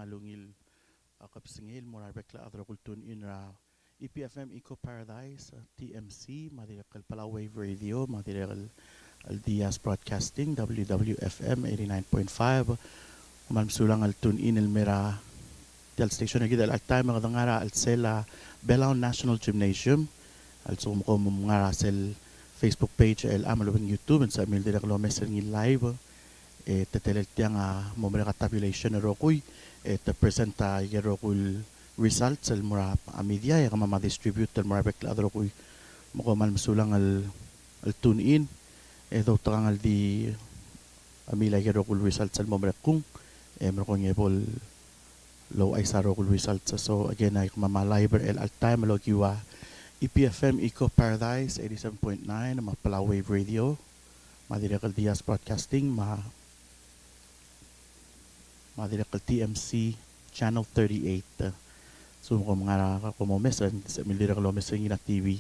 Malungil kapsingil morarbekla adro kultun in ra EPFM Eco Paradise TMC madirakal Palau Wave Radio madirakal al Diaz Broadcasting WWFM 89.5 sulang al tune in el mera del station agad al time mga ngara al sela Palau National Gymnasium al sumuko ngara sel Facebook page el amalubang YouTube sa mil dirakal message live tetelel tiang momera tabulation rokoy te presenta yerokul results el mura a media ya kama distribute el mura bekla rokoy mo man sulang al tune in do tang al di amila yerokul results el momera kung mo ko ngepol low ay sa rokul results so again ay kama live el al time lo kiwa EPFM Eco Paradise 87.9 ma Palau Wave Radio madirakal Diaz Broadcasting madirakal TMC Channel 38 so kung mga message sa milirakal message na TV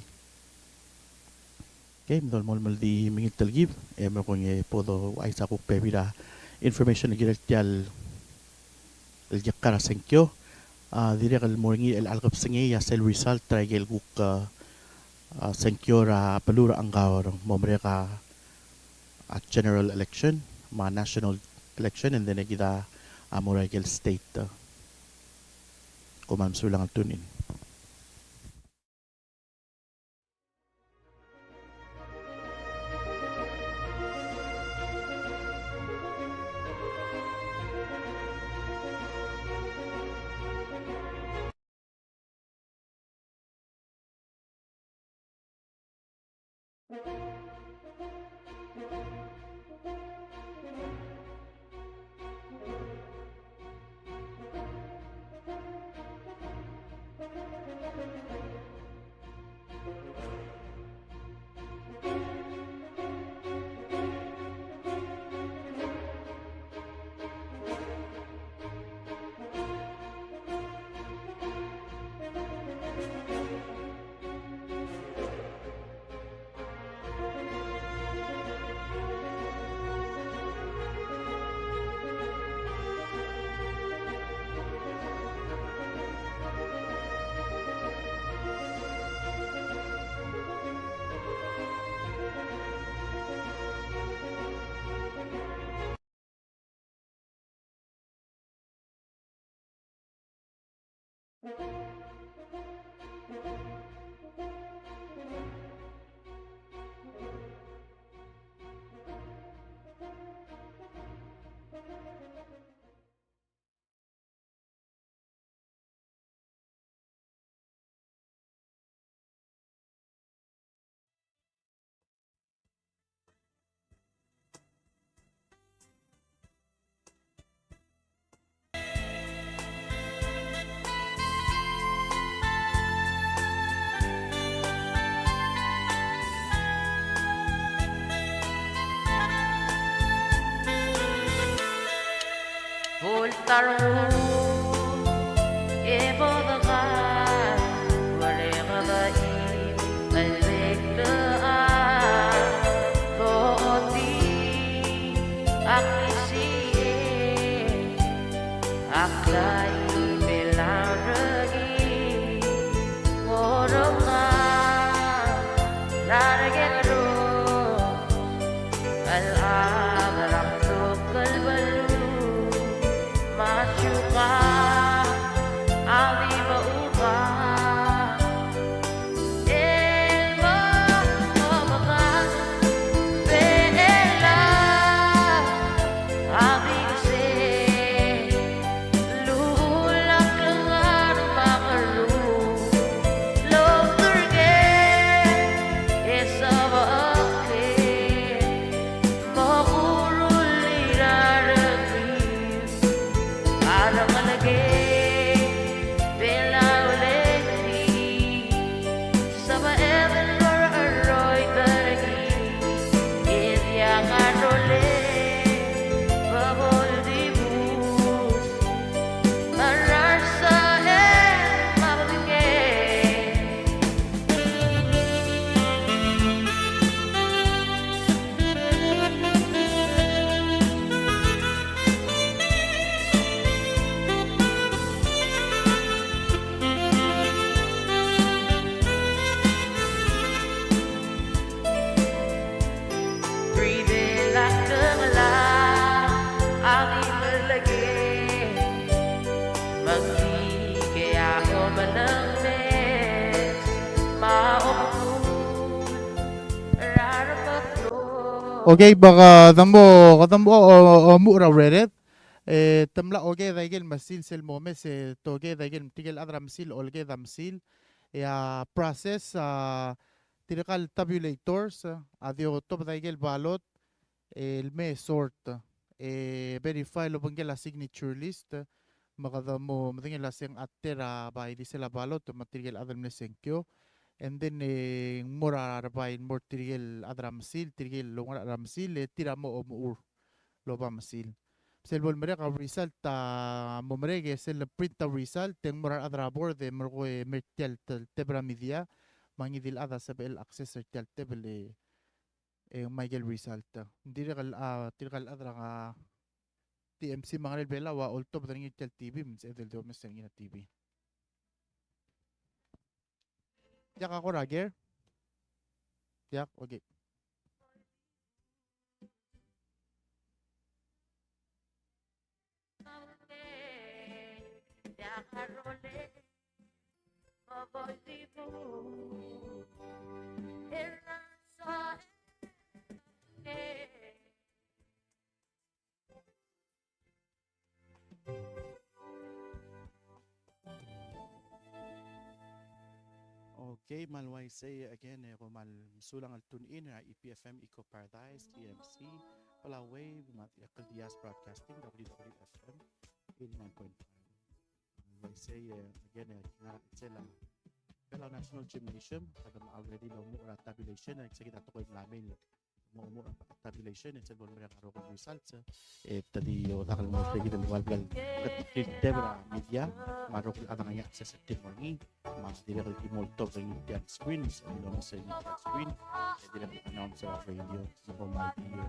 okay midol mo di mingit talgib mo kung podo ay sa kuk pebida information na ginagtial el jakara senkyo dirakal moringi el alkap sengi ya sel result tragel kuk senkyo ra palura ang gawar momreka at general election ma national election and then kita Amoragel State kumam sulang ang tunin. Al-abrak to kalbalu, masyuka Okay, baka kadamo mura Reddit. Tamla okay daigel masil sel momes toge daigel tigel adra masil olge damsil ya process tirikal tabulators adio top daigel balot el me sort verify lo bangel la signature list makadamo matingel la seng atera by di sela balot matigel adra mesenkyo and then mura by more tirigel adra masil tirigel lo adra masil tiramo o muur lo ba masil selbol mere ka result ta momrege sel print ta result teng morar adra bor de mergo mertial tebra media mangi dil ada sabel access tel tebel Michael result dirgal adra ka TMC mangal bela wa all top dring tel TV mins edel do mes ngina TV ya ka ko rager ya okay Okay, malway say again, mal sulang al tune in EPFM Eco Paradise, TMC, Palau Wave, Yakal Diaz Broadcasting, WWFM 89.5. Malway say again, sila Palau National Gymnasium, kadang already lo mo tabulation, nagsakit ato ko yung lamin mo tabulation, it's a bon mga karo kong results. Tadi yo takal mo sige del walgal kat debra media, maro kung adang nga sa September ni mas dili ko molto ng Indian screens ang long sa Indian screen dili ko announce sa radio sa my video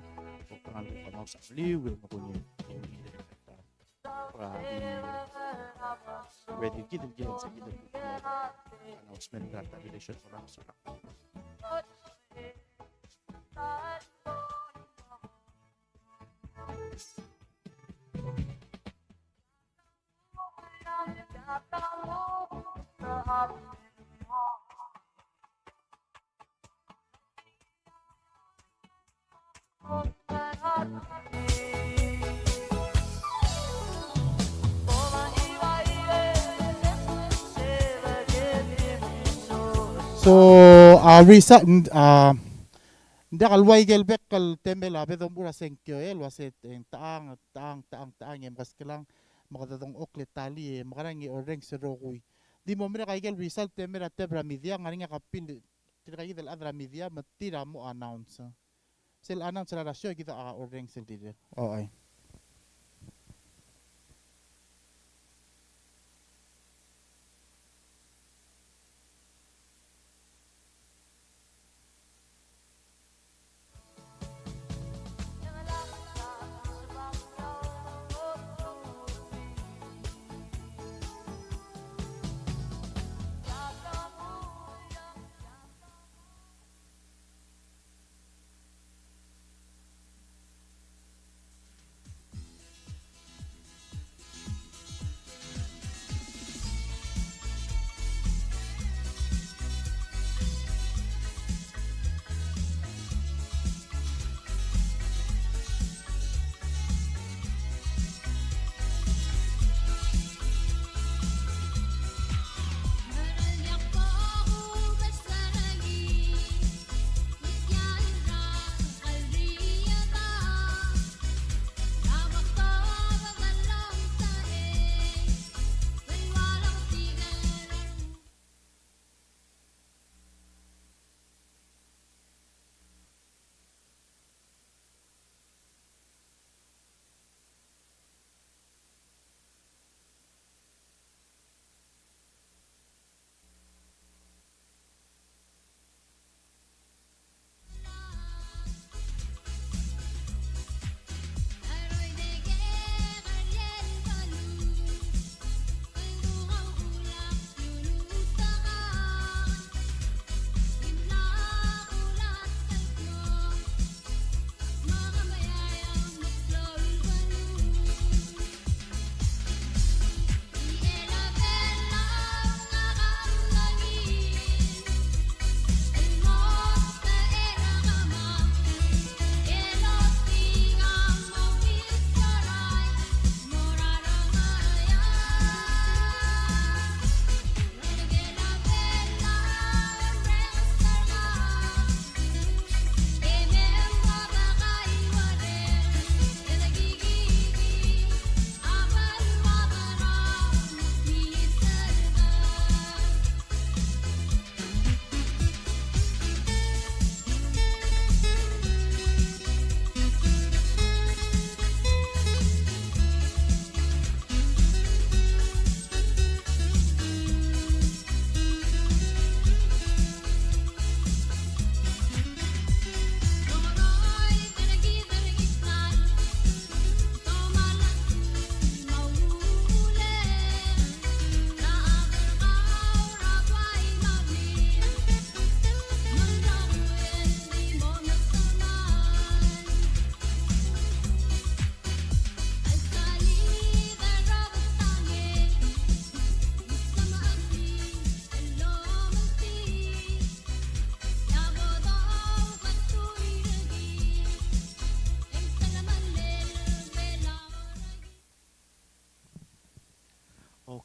kung pangal ko announce sa liw will mo kunyo para ready kita gilan sa kita announcement ng tabulation orang sa so result hindi kalway gelbek kal temel abe dong pura senkyo waset taang em kas kelang makadadong oklet tali makarangi oreng serokuy di mo mira kaigel result temel at tebra media ngani nga kapin tira kaigel adra media matira mo announce sel announce la rasyo kita oreng sel dire ay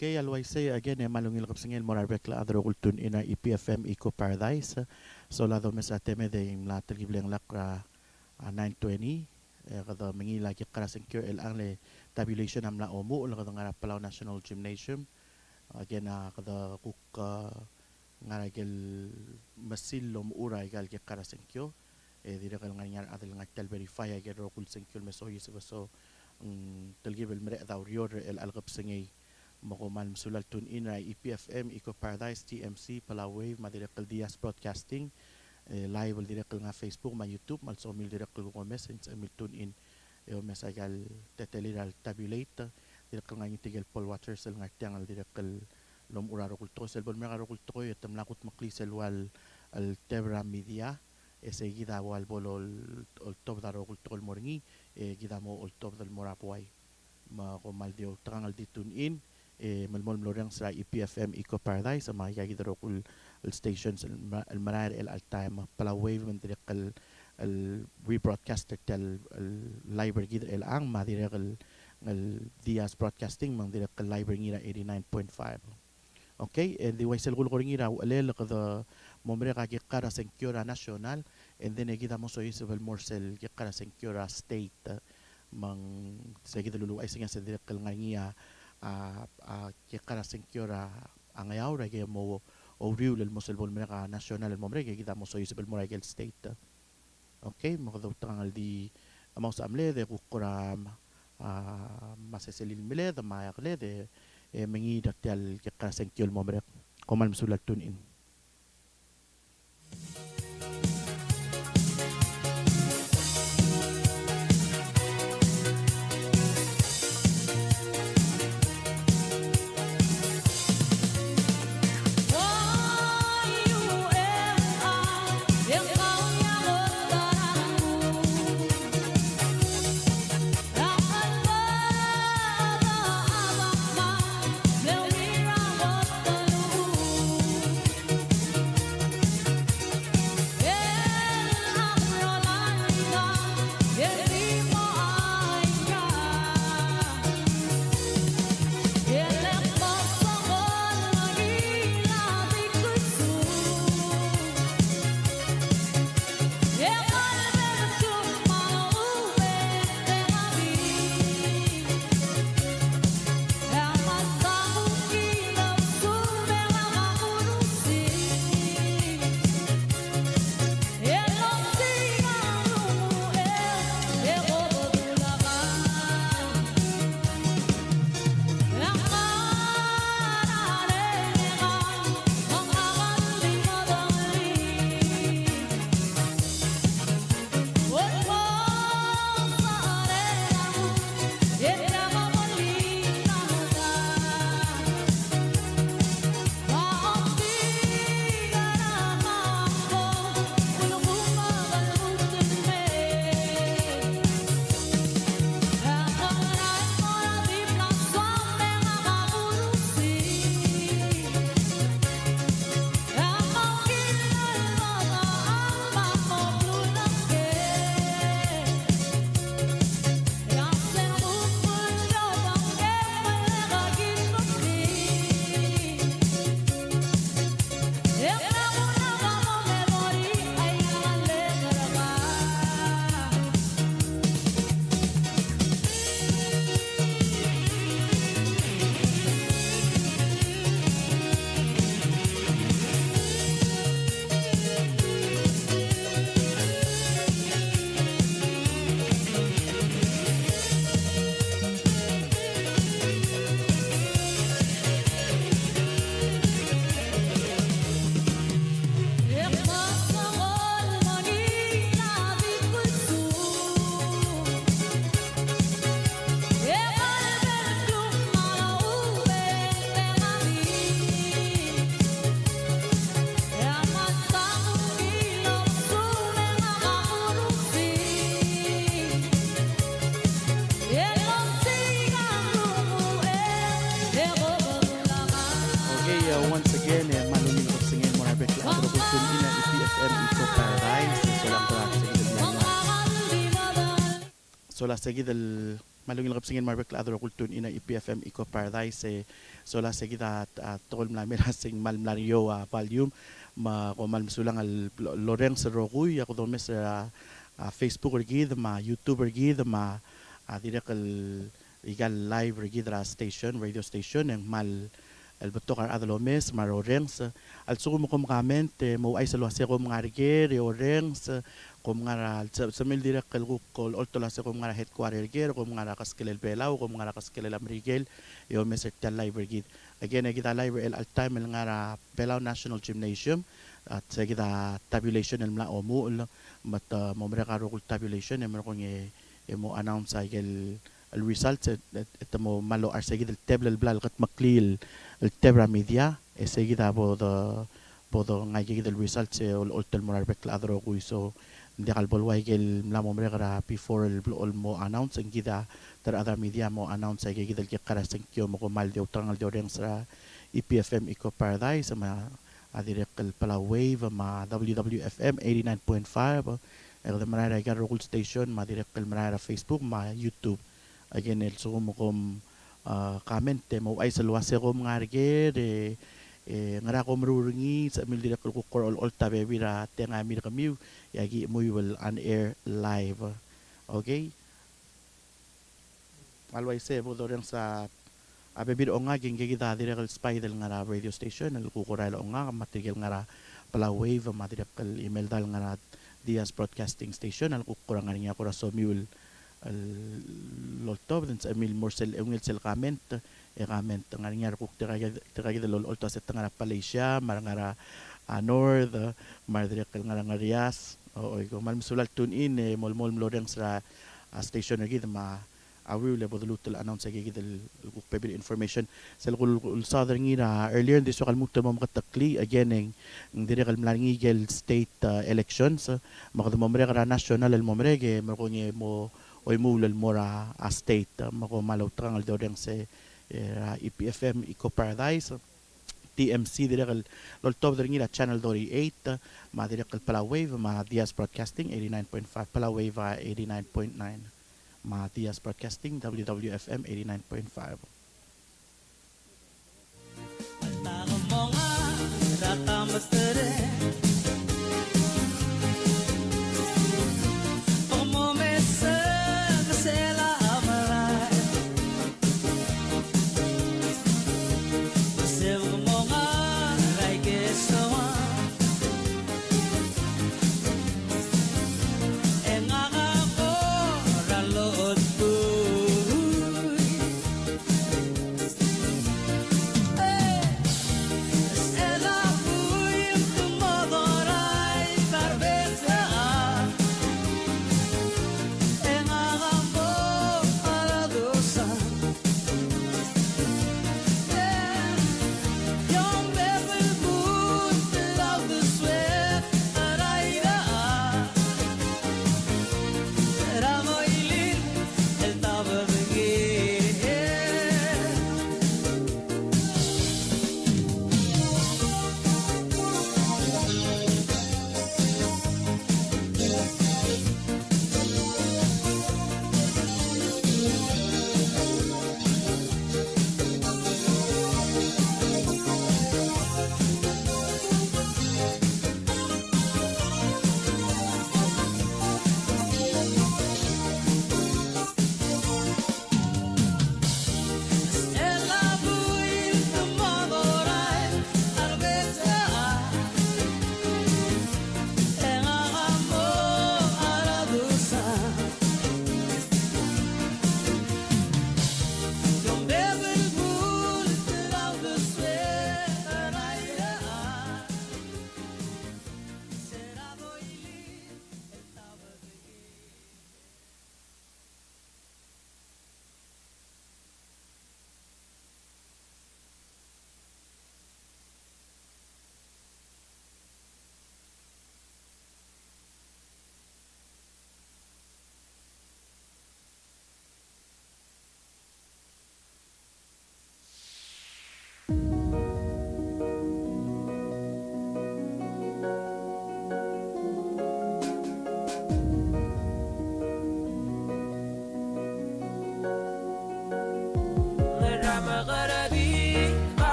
Okay, always say again, malungil kapsingil morarbek la adro kultun ina EPFM Eco Paradise. So lado mes ateme de imla tergibleng lakra 920. Kada mengila ki karasing kyo el angle tabulation amla omu la kada ngara Palau National Gymnasium. Again kada kuk ngara gel masil lom ura gal ki karasing kyo. Dire kal ngar adil ngatal verify agad ro kul sing kyo meso yisbaso tergibel mere daw rior el algab singay Makumal Msulal Tune In Rai EPFM Eco Paradise TMC Palau Wave Madirakal Dias Broadcasting live al direkal nga Facebook ma YouTube mal so mil direkal ko message mil tune in yo mesagal tetelir al tabulate direkal nga tigal Paul Waters al nga tiang al direkal lom uraro kulto sel bol meraro kulto ko yatam lakot maklisel wal al Tebra Media ese gida wal bolol ol top daro kulto kol moringi gida mo ol top dal morapuay ma ko mal dio tangal di tune in malmol mlorang sa EPFM Eco Paradise sa mga gidaro kul stations al manar el altime Palau Wave man direk al rebroadcaster tel library gid el ang ma direk al Diaz Broadcasting man direk al library ngira 89.5 okay and the waisel gul ngira alel kada momre ka kara senkura national and then gida mo so isabel morsel kara senkura state mang sa gida lulu ay singa sa direk al ngia kaya senkura ang ayaw rage mo o riul el mosel bol mereka nasional el momre kita mo so isabel moragel state okay makadaw tangal di amaw sa amle de kukuram maseselil mile de mayakle de mengi daktial kaya senkyol momre komal msulat tune in once again, malungin ko singin mo rabek la adro kultun ina EPFM Eco Paradise. So lang ko sa gid so la sa gid malungin kapsingin marbek la adro kultun ina IPFM Eco Paradise sola seguida tol mla melasing malmlario volume ma ko malmsulang al Lorenz Roguy ako don mes Facebook orgid ma YouTube orgid ma direk al igal live orgid station radio station yang mal el betok ar adalomes mar Lorenz al sugo mo kom comment mo ay salo ase ko mga riger Lorenz kom nga sa mil direk kal kol olto la sa kom nga headquarter ger kom nga kaskelel Palau kom nga kaskelel Amrigel yo meser tal live gid again kita live el al time el nga Palau National Gymnasium at sa kita tabulation el mla omu mat mo mereka rokul tabulation em ko mo announce ay el results et mo malo ar sa kita table blal kat maklil el tebra media sa kita bodo nga kita el results ol oltel morar bekladro ko so hindi kalbolway gel mlamo mereka before el mo announce ang kita ter other media mo announce ay kita kara sengkyo mo ko mal de utrangal de oreng sa IPFM Eco Paradise ma direk el Palau Wave ma WWFM 89.5 el de manera gar local station ma direk el manera Facebook ma YouTube again el so mo kom comment mo ay sa luwase ko mga arger ngara ko marurungi sa mil direk ko all tabe bira tenga mir kami yagi mo will on air live okay always say mo dorang sa abebir o nga gingi kita direk spy del ngara radio station el kukural o nga material ngara Palau Wave material email dal ngara Diaz Broadcasting Station al kukurang nga niya ko so mule al loltob den sa mil morsel ungil sel comment comment nga niya ko tiragid lol olto sa ngara Malaysia marangara north mardirek nga Rias o ko mal musulal tune in molmol loreng sa station gid ma awi le bodulutul announce gid el paper information sa southern ngira earlier this wakal muto mo makatakli again ng direk al Malangigel state elections makadumomre kara national el momrege mo mo oy mulal mora a state mako malawtrang al doreng se IPFM Eco Paradise TMC direk lol top ngira channel 8 ma direk Palau Wave ma Diaz Broadcasting 89.5 Palau Wave 89.9 ma Diaz Broadcasting WWFM 89.5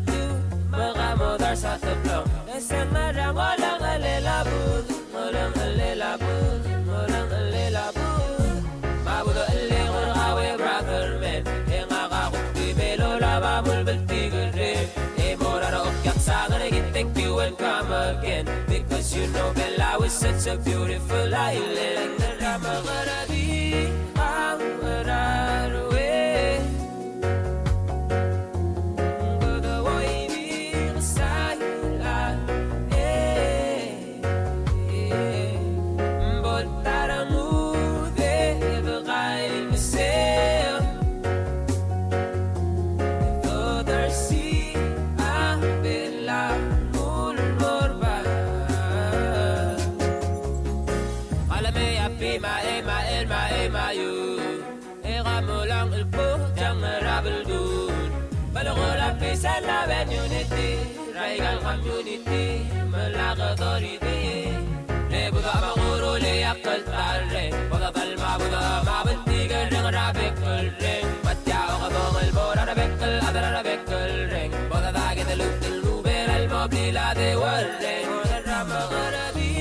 tu magamodar sa tablong Esang marang walang alilabud Walang alilabud Walang alilabud Mabudo alingon kawe brother man E nga kakukti melo labamul baltigil rin E mora na okyak sa nga naging you and come again Because you know Palau is such a beautiful island Naramangarabi ang mararwe Love and unity, Raigal community, Malaka authority. Nebuda Maguro Leakal Tare, Pagatal Mabuda, Mabantigan Ring Rabekal Ring, Matjao Kabongal Bora Rabekal, Adara Rabekal Ring, Bodagin the Luke, the Luber, El Mobila, they were ring, Ramagarabi,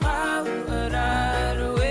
Amararwe.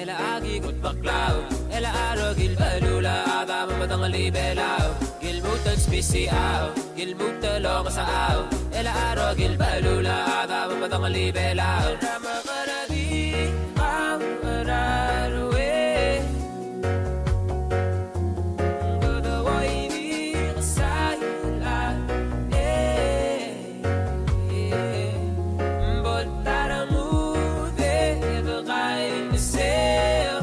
Ela agi gut baklaw Ela aro gil balula Ada mamadang libelaw Gil mutag spesiaw Gil mutalo masaaw Ela aro gil balula Ada mamadang libelaw Ramakarabi ang ararwe Godaway di kasayla Bottaramude Bakain Sale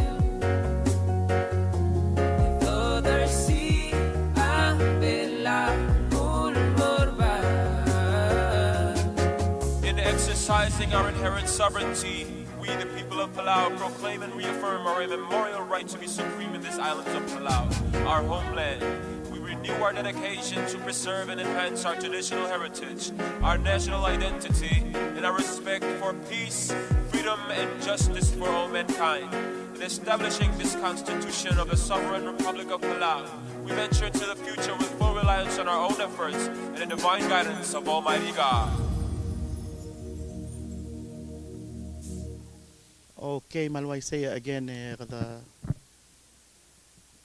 Todarsi Abela Mulmorba. In exercising our inherent sovereignty, we, the people of Palau, proclaim and reaffirm our immemorial right to be supreme in these islands of Palau, our homeland. We renew our dedication to preserve and enhance our traditional heritage, our national identity, and our respect for peace, freedom, and justice for all mankind. In establishing this Constitution of the Sovereign Republic of Palau, we venture into the future with full reliance on our own efforts and the divine guidance of Almighty God. Okay, mal waisay again kada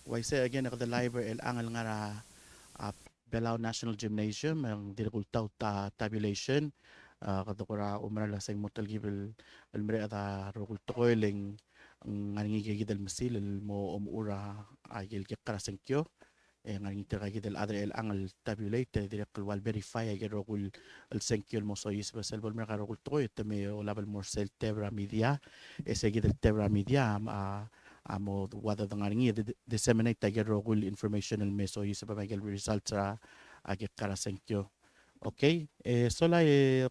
waisay again kada library el angal nga ra Palau National Gymnasium ang dirkultaw tabulation kada kura umrala sa motal gibel almre ata rokulto ling ang ngi gidal masil mo umura agil kikrasengkyo ngayon terkait del adre el angal tabulate direct wal verify agad rokul el senkyo mo so is basal bol merka rokul to teme o label more sel tebra media seguid el tebra media amo wada ngaringi disseminate agad rokul information el meso is ba magal results ra agad kara senkyo. Okay, so la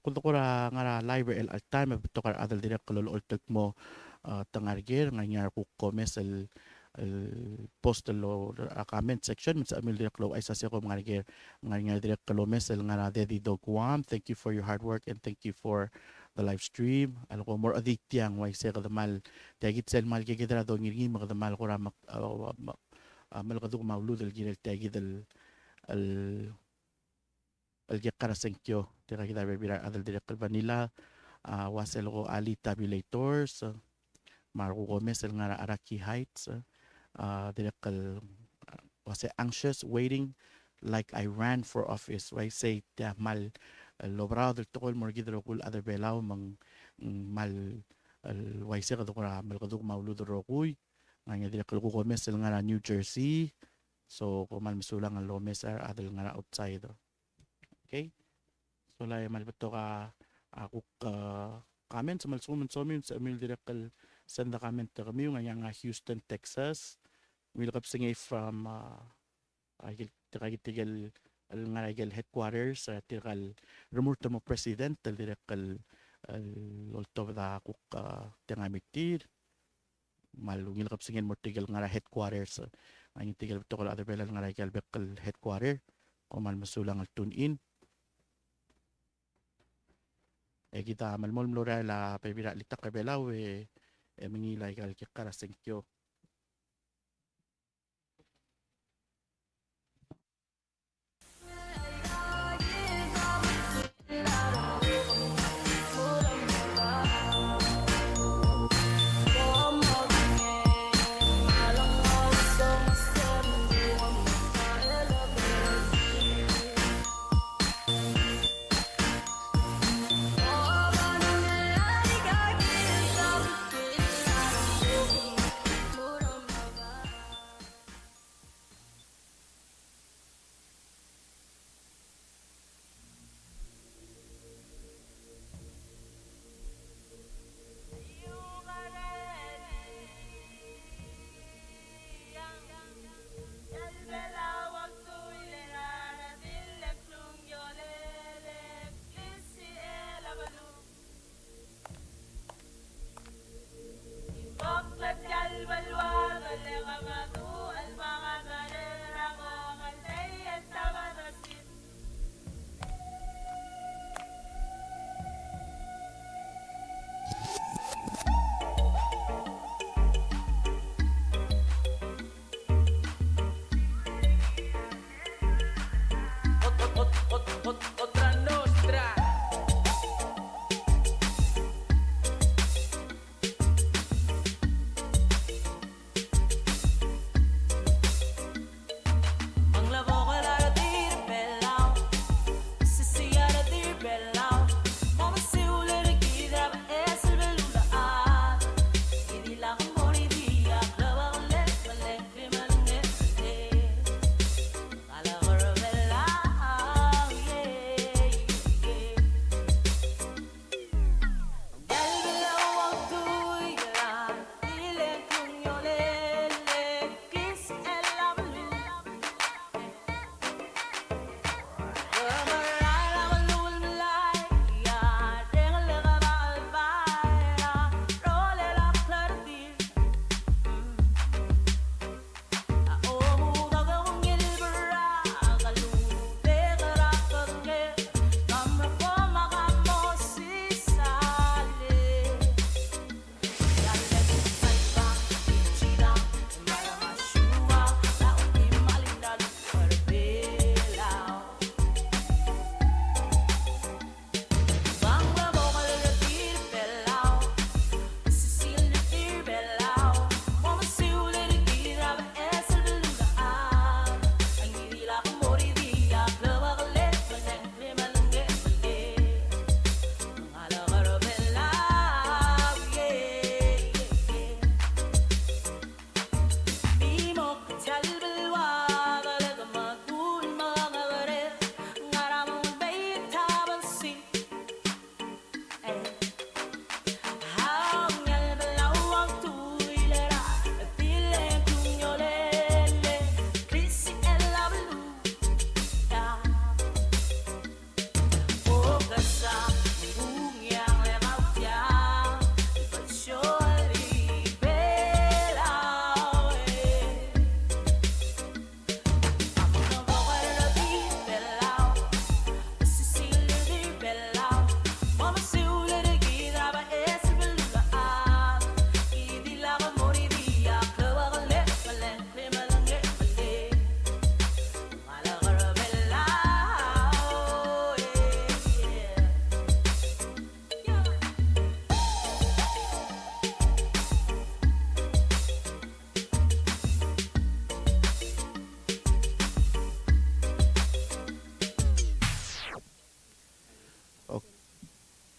kultura ngara live el time to kar adal direct kolol ultek mo tangarger nganyar ku comments el post lo comment section mit amil direct lo ay sa ko mga direct kalo mesel nga dedi dog one. Thank you for your hard work and thank you for the live stream. Alam ko more addict yang way sa kadamal tagit sel mal kigidra do ngirgi makadamal ko ra mal kadu maulud el ginel tagit el gekara senkyo tira kita bebira adal direct vanilla wasel ko ali tabulators Marco Gomez el nga Araki Heights direkal was anxious waiting like I ran for office why say mal lobrado del tokol morgidro kul other belaw mang mal why say kadukura mal kaduk mauludo rokuy nga direkal ko Gomez el nga New Jersey so kumal misulang ang Lomes are adal nga outside okay so lay mal beto ka ako kamen sa malsuman sa amil direkal senda kamen ta kami nga Houston, Texas. Mil kapsingay from tigal al nga headquarters tigal remurta mo president al direkal al ulto da kuk tengamitir malungil kapsingin mo tigal nga headquarters ang tigal to kala other belal nga bekal headquarter kumal masulang al tune in kita malmol mlora la pebira litak kabelaw mingilay kal kikara senkyo.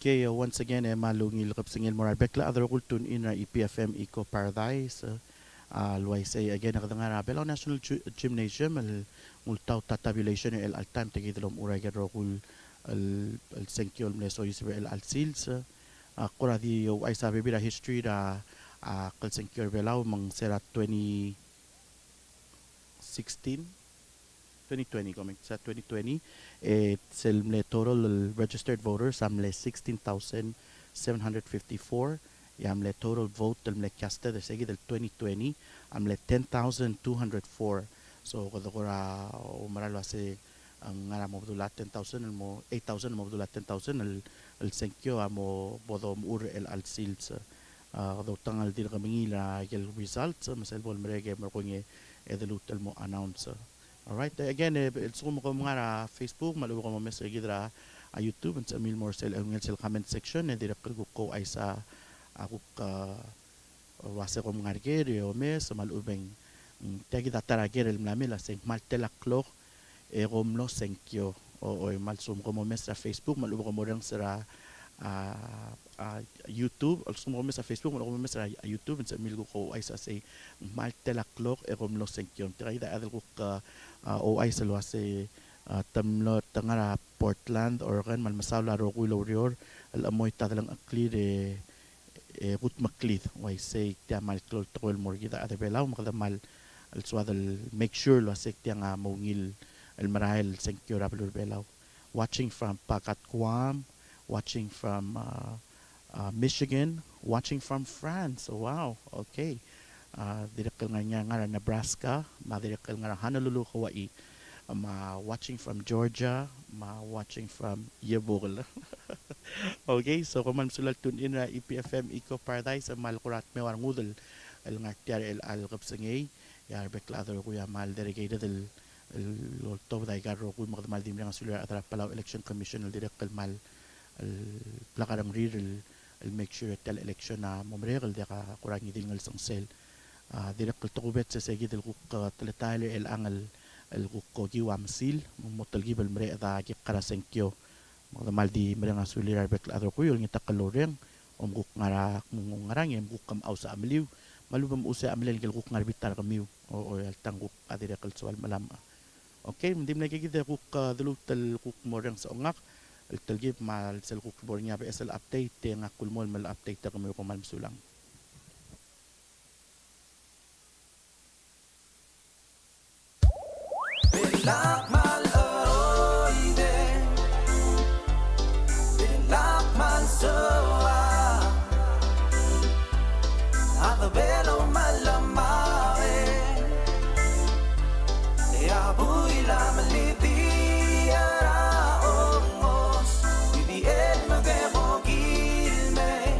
Okay, once again, malungil kapsingil moral bekla other kultun in EPFM Eco Paradise. Luay say again nakadanga Palau National Gymnasium multaw tabulation el altam tagi dalom uray garo kul al senkyo mleso yusbe el alsils Kura di yo ay sabi bira history da kalsengkyo belaw mang sera 2016 2020 coming sa 2020 selmle total registered voters amle 16,754 yamle total vote telmle kaste de segi del 2020 amle 10,204 so kada kura umaralo ase ang ngara mo budula 10,000 mo 8,000 mo budula 10,000 al senkyo amo bodo ur el al sils do tangal dir kami la el results masel bol merege mo ko nge edelutel mo announce. Alright, again, it's mo ko mga Facebook, malubo ko mo message gidra YouTube, and sa mil more sel ang sel comment section, and dire ko ay sa ako ka wase ko mga gere o mes malubeng tagi datara gere mlami la sing maltela clock e romlo senkyo o mal sum ko mo mes sa Facebook, malubo ko mo rang sa YouTube, also mo sa Facebook, mo mo sa YouTube, and sa mil ko ay sa say maltela clock e romlo senkyo tagi da adal ko ka o ay sa luwase tamlo tangara Portland, Oregon, malmasawla ro kulo rior alamoy tadalang akli de gut maklid way say tiya mal klol tol morgida at belaw makadamal al swadal make sure luwase tiya nga mongil el marahil senkyo rablo belaw watching from Pakatquam, watching from Michigan, watching from France. Oh, wow, okay. Direkal nga Nebraska, direkal nga Honolulu, Hawaii, watching from Georgia, watching from Yabol. Okay, so kung man sulat tun in na EPFM Eco Paradise, malkurat me war ngudel el ngartiar el al kapsangay, yar beklado ko ya mal delegated el to dai garo ko magdamal dim nga sulat at Palau Election Commission el direkal mal el plakarang rir el make sure tel election na momregal de ka kurang idingal sang sel. Direk kultukubet sa segi del kuk teletale el angal el kuk kogi wamsil motal gibel mere da ki karasenkyo magdamal di mere nga sulirar bek adro ko yul ngita kaloreng kuk ngara ngarang em kuk kam au sa amliw malubam usa amlel gel kuk ngarbitar kamiw o el tangkuk adire kal swal malam. Okay, ndim na gigide kuk dulu tel kuk moreng sa ongak el telgib mal sel kuk bornya be sel update nga kulmol mal update ta kamiw ko mal sulang. Lakmal oide, lakmal soa, akabelo malamare, ya buila maliti ara ongos, bibien magemo gilme,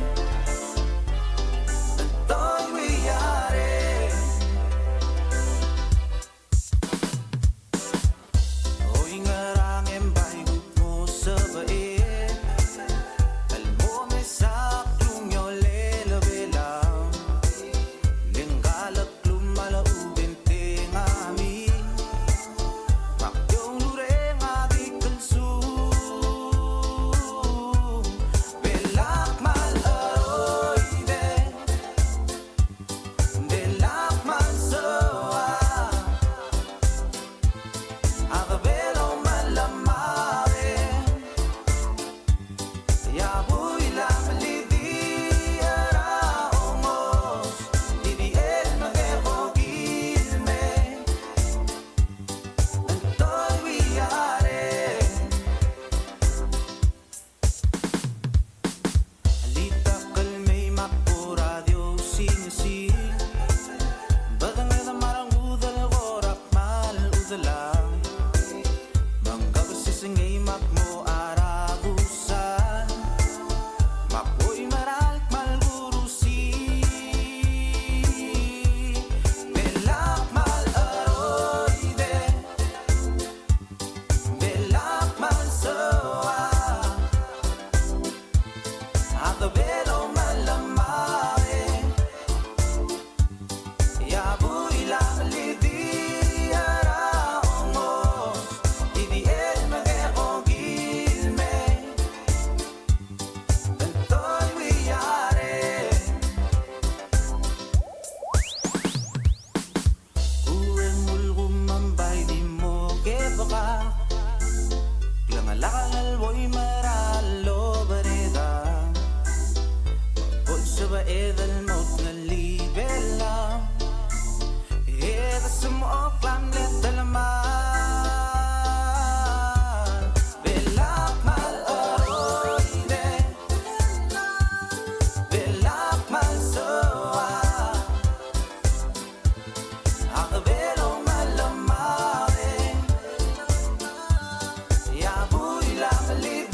إذا الموت اللي بلا إذا سمعوا كلام للتلمان بلاك مال أرويدة بلاك مال سوا أقبلوا مال ماري يا بوي لا ملي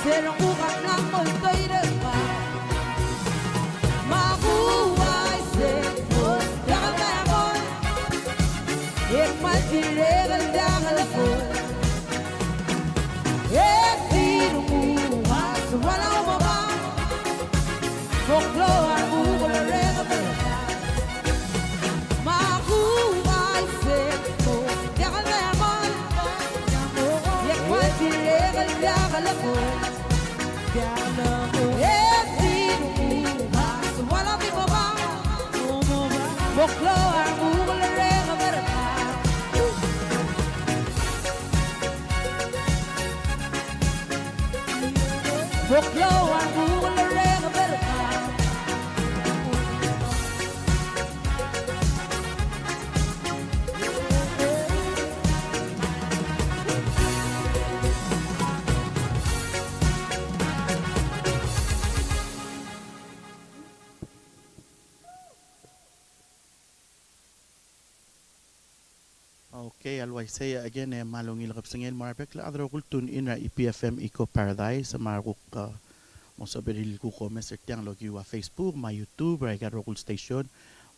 serong ukat ng multo'y repa Makuhay sekot Dakal kayakon Ikmat diregal dakal akon Tinumuha sa walang umabang Foklo ang ukol ang rega berka Makuhay sekot Dakal kayakon Ikmat diregal dakal akon Tinumuha sa walang umabang Foklo ang ukol ang rega berka Buklo ang ukol ang rega berka Okay, alway say again malong ilakap singil marapek la adro kultun ina IPFM Eco Paradise maruk mo sa beril ko comments tiang logi wa Facebook, ma YouTube, ay garo kul station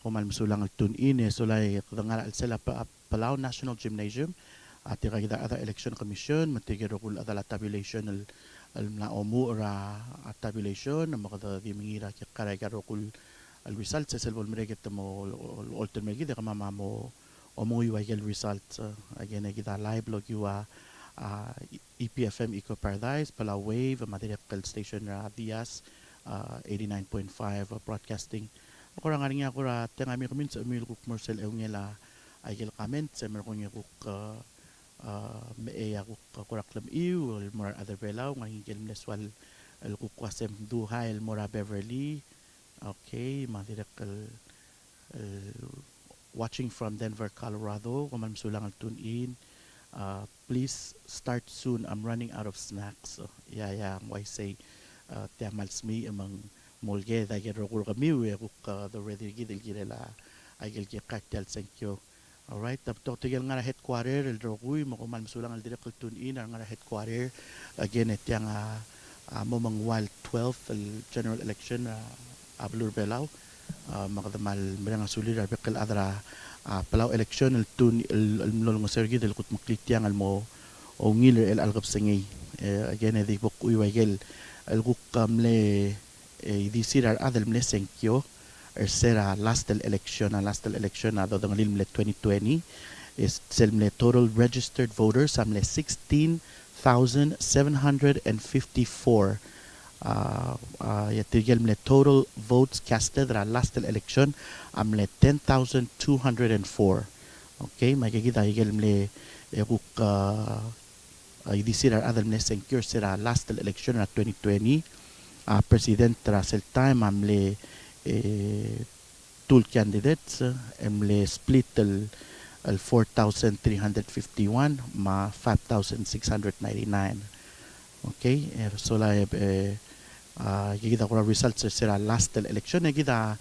kumal masulang al tun in sulay kadangal al sala Palau National Gymnasium at kita ada election commission matigero kul ada tabulation al na omu ra tabulation makada di mengira kaya garo kul al results sa selbol mereket mo alternate gid kama mo omoy wagel results again kita live log yuwa EPFM Eco Paradise Palau Wave material station ra Diaz 89.5 broadcasting ako ra nga ako ra tanga mi comment sa email ko commercial ngela agel comment sa mer ko nga ko me ako kuraklam iu or other belaw nga hingel neswal el ko kwasem duha el mora Beverly okay material watching from Denver, Colorado. Kung masulang ang tune in. Please start soon. I'm running out of snacks. So, yeah, why say, tiamals mi amang molge da gero ko kami we ko the ready gidil gidela ay gil cartel thank you. All right, tapos tigil nga headquarter el roguy mo kung masulang al direct tune in ang nga headquarter again et yang mo mang wild 12 el general election ablur belaw makadamal merang sulir arbekal adra Palau election el tun el mlolong sergi del kut maklitiang al mo o ngiler el algab singay again edi bok uywagel el guk kamle idisirar adel mle senkyo sera last election ado dang limle 2020 is selmle total registered voters amle 16,754 yatigel mle total votes casted ra last election amle 10,204 okay magigita igel mle buk idisirar adel mle senkyo sera last election ra 2020 president ra sel time amle two candidates amle split el 4,351 ma 5,699 okay so la gigita ko results sera last election gigita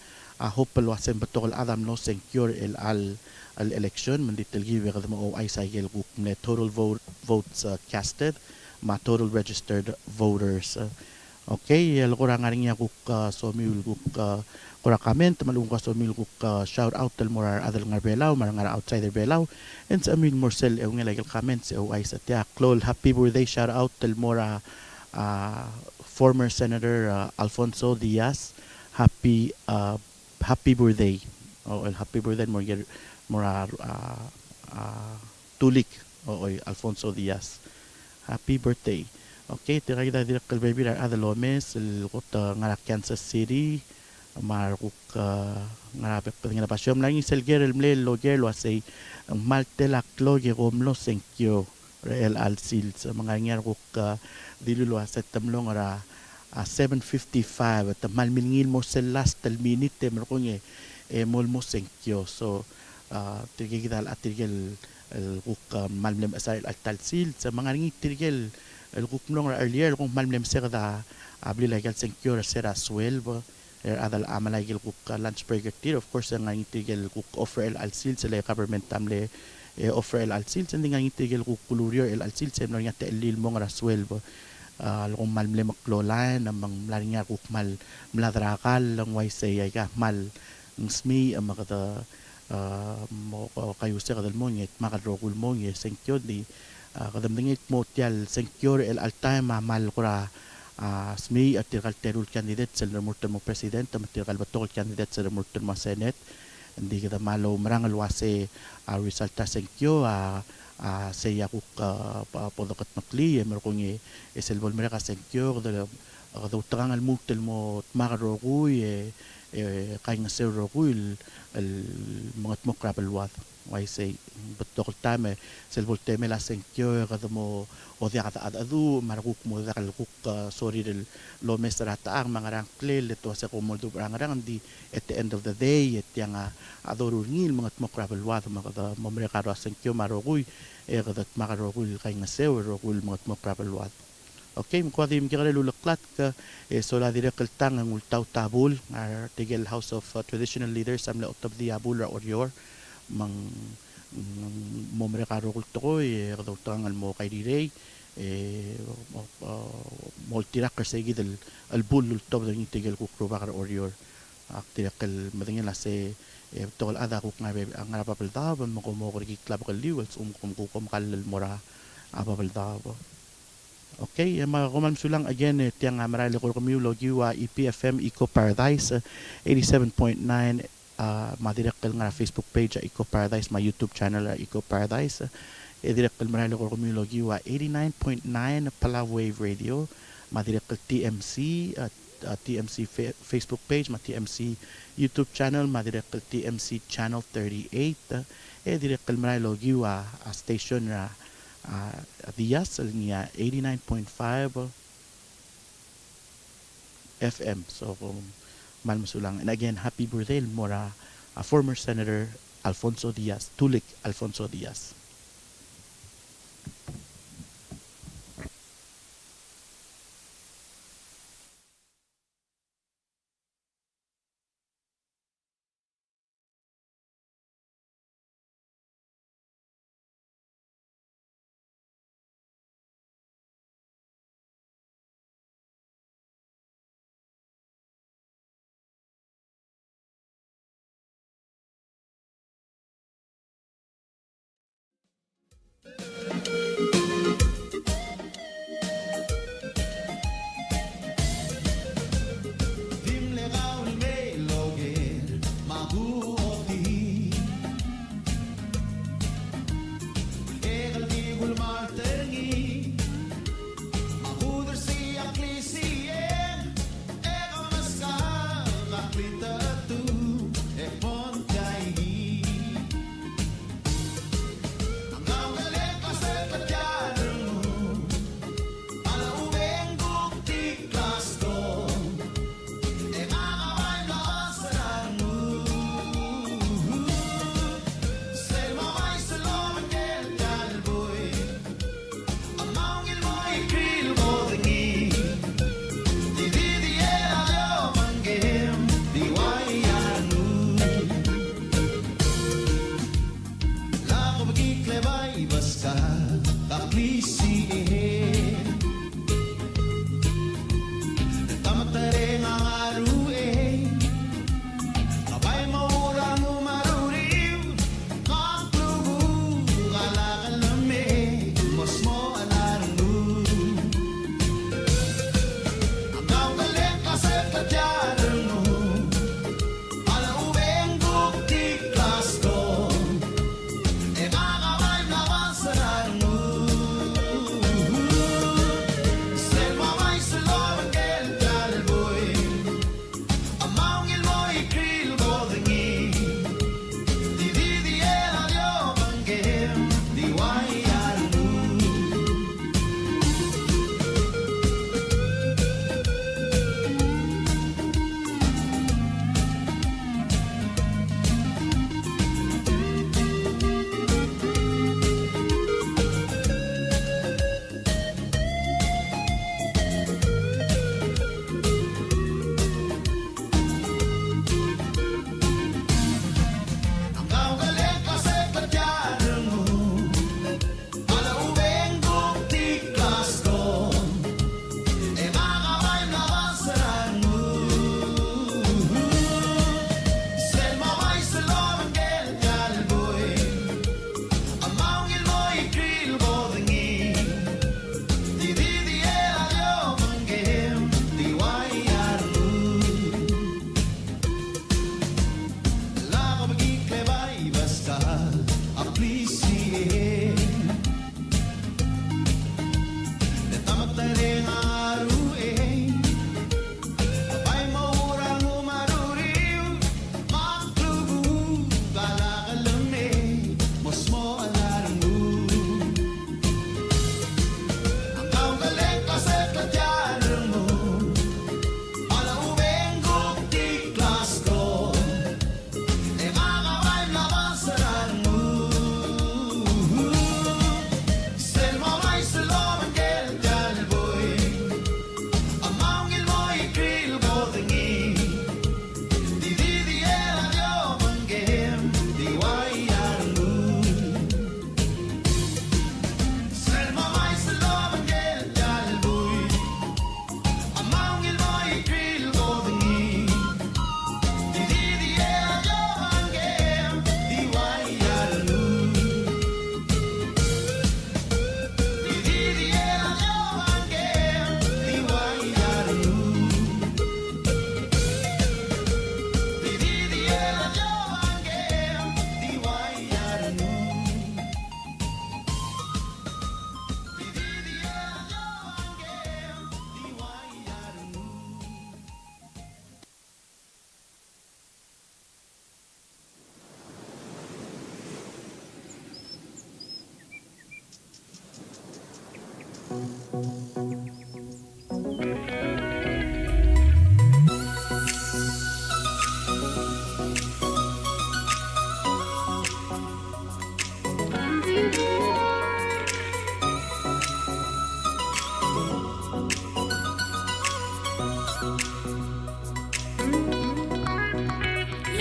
hopeful wasem batol adam no secure el al election manditel give mo ay cycle group ne total votes casted ma total registered voters okay el kurang nga niya kuk so miul kuk kura comment malung ka so miul kuk shout out tel morar adal nga belaw marang outsider belaw and sa amin morsel e nga like comments e ay sa tia klol happy birthday shout out tel mora former Senator Alfonso Diaz happy birthday happy birthday mora tulik Alfonso Diaz happy birthday okay tira kita direct kal baby ra adalomes el kota ngara Kansas City maruk ngara pengena pasyom lang selger el mle loger lo asay malte laklo ge gomlo senkyo real alsil sa mga ngar kuk dilulo sa tamlong ra 7:55 at malmingil mo sa last tal minute mer ko nge mol mo senkyo so tigigidal at tigil el kuk malmlem asay al talsil sa mga ngi tigil el kuk nong earlier kung malmlem sa da abli legal senkyo sera swelbo adal amalay gil kuk lunch break tir of course nga ngi tigil kuk offer el alsil sa government tamle offer el alsil sa nga ngi tigil kuk kulurio el alsil sa nga te lil mo nga swelbo Lokong mal mle maklolan amang mlaring nga kuk mal mladrakal lang way say ay ka mal ng smi ang makata mo kayo sa kadal mo ngit makadrokul mo ngi senkyo di kadamdingit mo tial senkyo el altay mal kura smi at tirkal terul candidate sa murtan mo president at tirkal batol candidate sa murtan mo senate hindi kita malo marangal wase resulta senkyo saya kuk podokat makli merkong eselbol mereka senkyo kada kada utangal mutel mo makarokuy kay nga sir rokuy el mga tmokrabel wat why say betok tame selbol teme la senkyo kada mo o dia kata adu marakuk mo da kalkuk sorry del lo mesrata ang mga rang klel to sa komodo rang di at the end of the day et yang adorul ngil mga tmokrabel wat mga mamrekado senkyo marokuy kada makarokuy kay nga sir rokuy mga tmokrabel wat. Okay, mukha din kaya lulaklat ka so la dire kaltang ang ultaw tabul tigel House of Traditional Leaders amla utab di abul ra oryor mang momre karo kulto ko kadawtang al mo kay dire multirak ka sige del albul utab ng tigel ko kro bakar oryor aktirakal madingin la se tol ada ko nga ang napapalda mo ko mo ko klab kal liwals kum kalal mora apapalda. Okay, mga kumalmsulang again, tiyang marali ko kami logi wa EPFM Eco Paradise 87.9 madirekal nga Facebook page Eco Paradise, my YouTube channel Eco Paradise. Direkal marali ko kami logi wa 89.9 Palau Wave Radio, madirekal TMC TMC Facebook page, TMC YouTube channel, madirekal TMC channel 38. Direkal marali logi wa station na Diaz niya 89.5 FM. So malmasulang. And again, happy birthday mora former Senator Alfonso Diaz, Tulik Alfonso Diaz.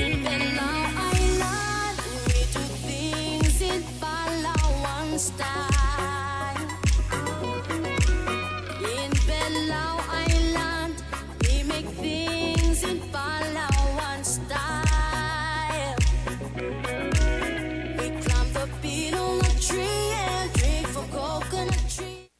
In Palau Island, we do things in Palawan style. In Palau Island, we make things in Palawan style. We climb the beetle tree and drink from coconut tree.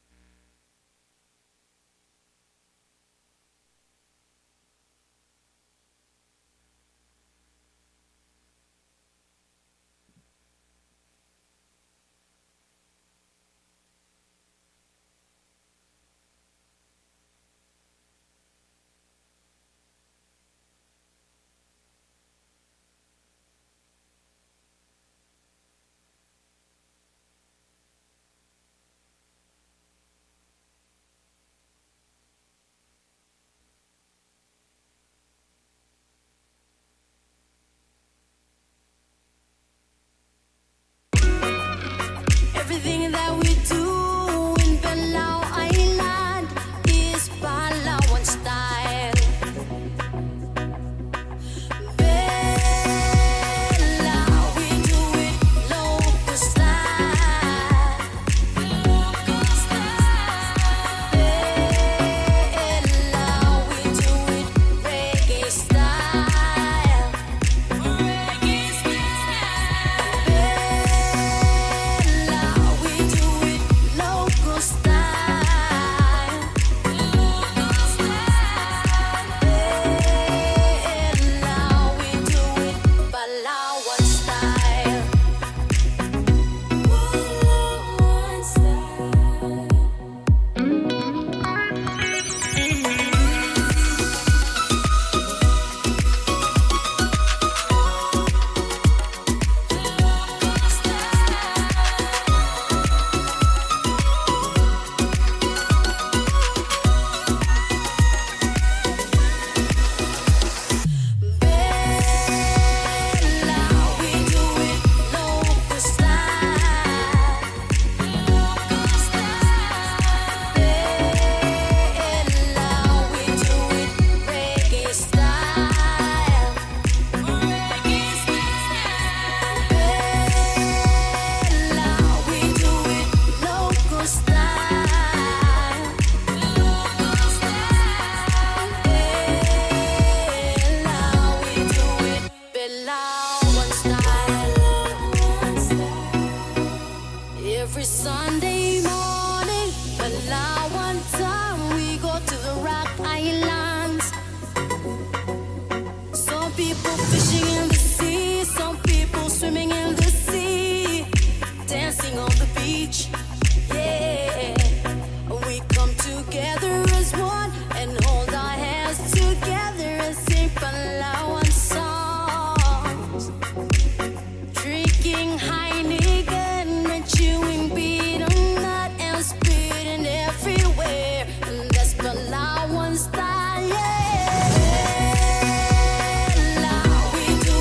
Everything that we do in Palau Island is Palawan style. Bella, we do it local style. Local style. Bella, we do it reggae style. Reggae style. Bella, we do it local style. Local style. Bella, we do it Palawan style. Palawan style. Bella, we do it local style. Local style. Bella, we do it reggae style. Reggae style. Bella, we do it local style. Local style. Bella, we do it Palawan style. Every Sunday morning, Palawan time, we go to the Rock Islands. Some people fishing in the sea, some people swimming in the sea, dancing on the beach. Yeah, we come together as one and hold our hands together and sing Palawan songs. Drinking Heineken and chewing betel nut and spitting everywhere. And that's Palawan style. Yeah. Bella, we do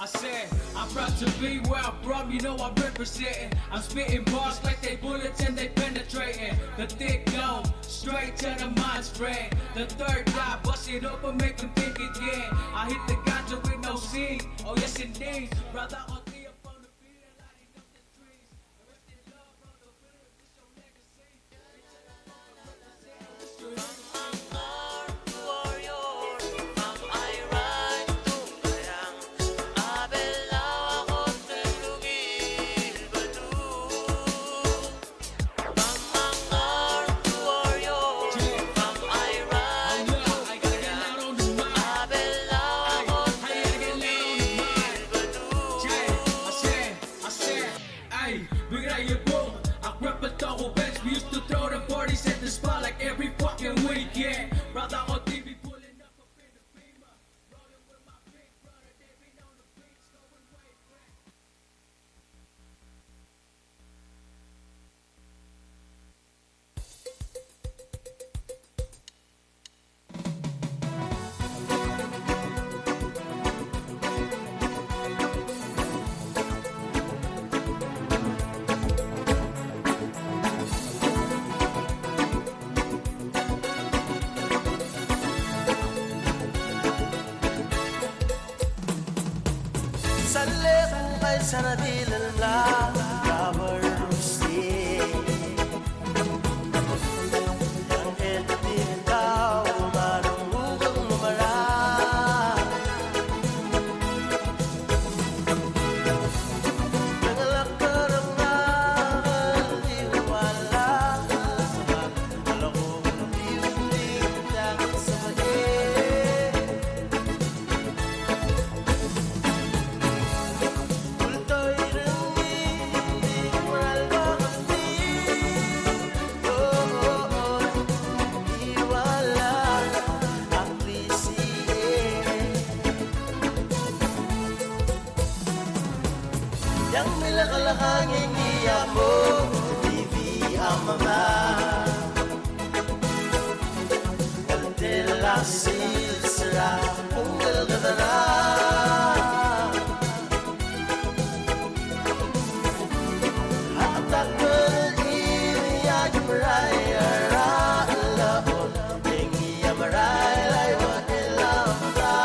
said, I'm proud to be where I'm from, you know I'm representing. I'm spitting bars like they bullets and they penetrating. The thick go, straight to the mind spread. The third eye, bust it up and make them think again. I hit the ganja with no seed, oh yes indeed. Brother on the up on the field, lighting up the trees. The rest in love, brother, it's your legacy. We used to throw the parties at the spot like every fucking weekend. Brother on TV pulling up in the beamer, rolling with my big brother, they be on the beats going way back. سناديل الملاح رابر روسي yang edit kau marungugang numara nangalak karangal diwala alam ko biuling lang sa yang milakalakangin niya mo TV ang mama Caldela silsira unggal gadara hatak beririya jumraya ra'alaon yengiya maraylay wa ilamda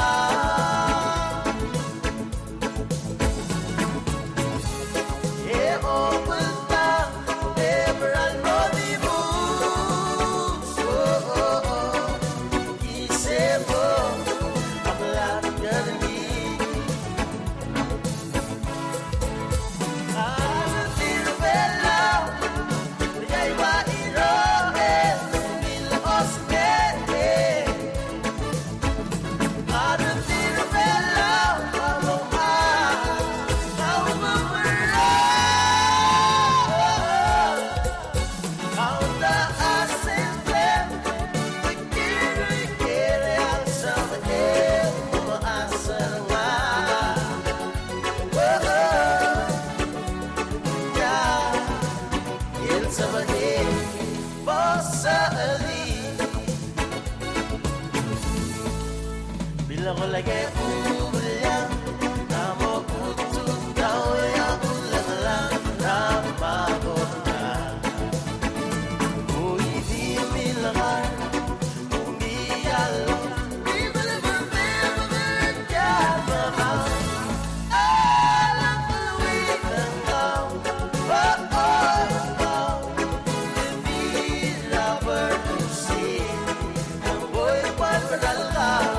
Bila ko lagi ulang Namo utut kau yang ulang-ulang Ramah na Uy di milangan Umiyalo Di malabang Kaya alam luwi ng kau Hindi rubber to see Ang boy pan padalaw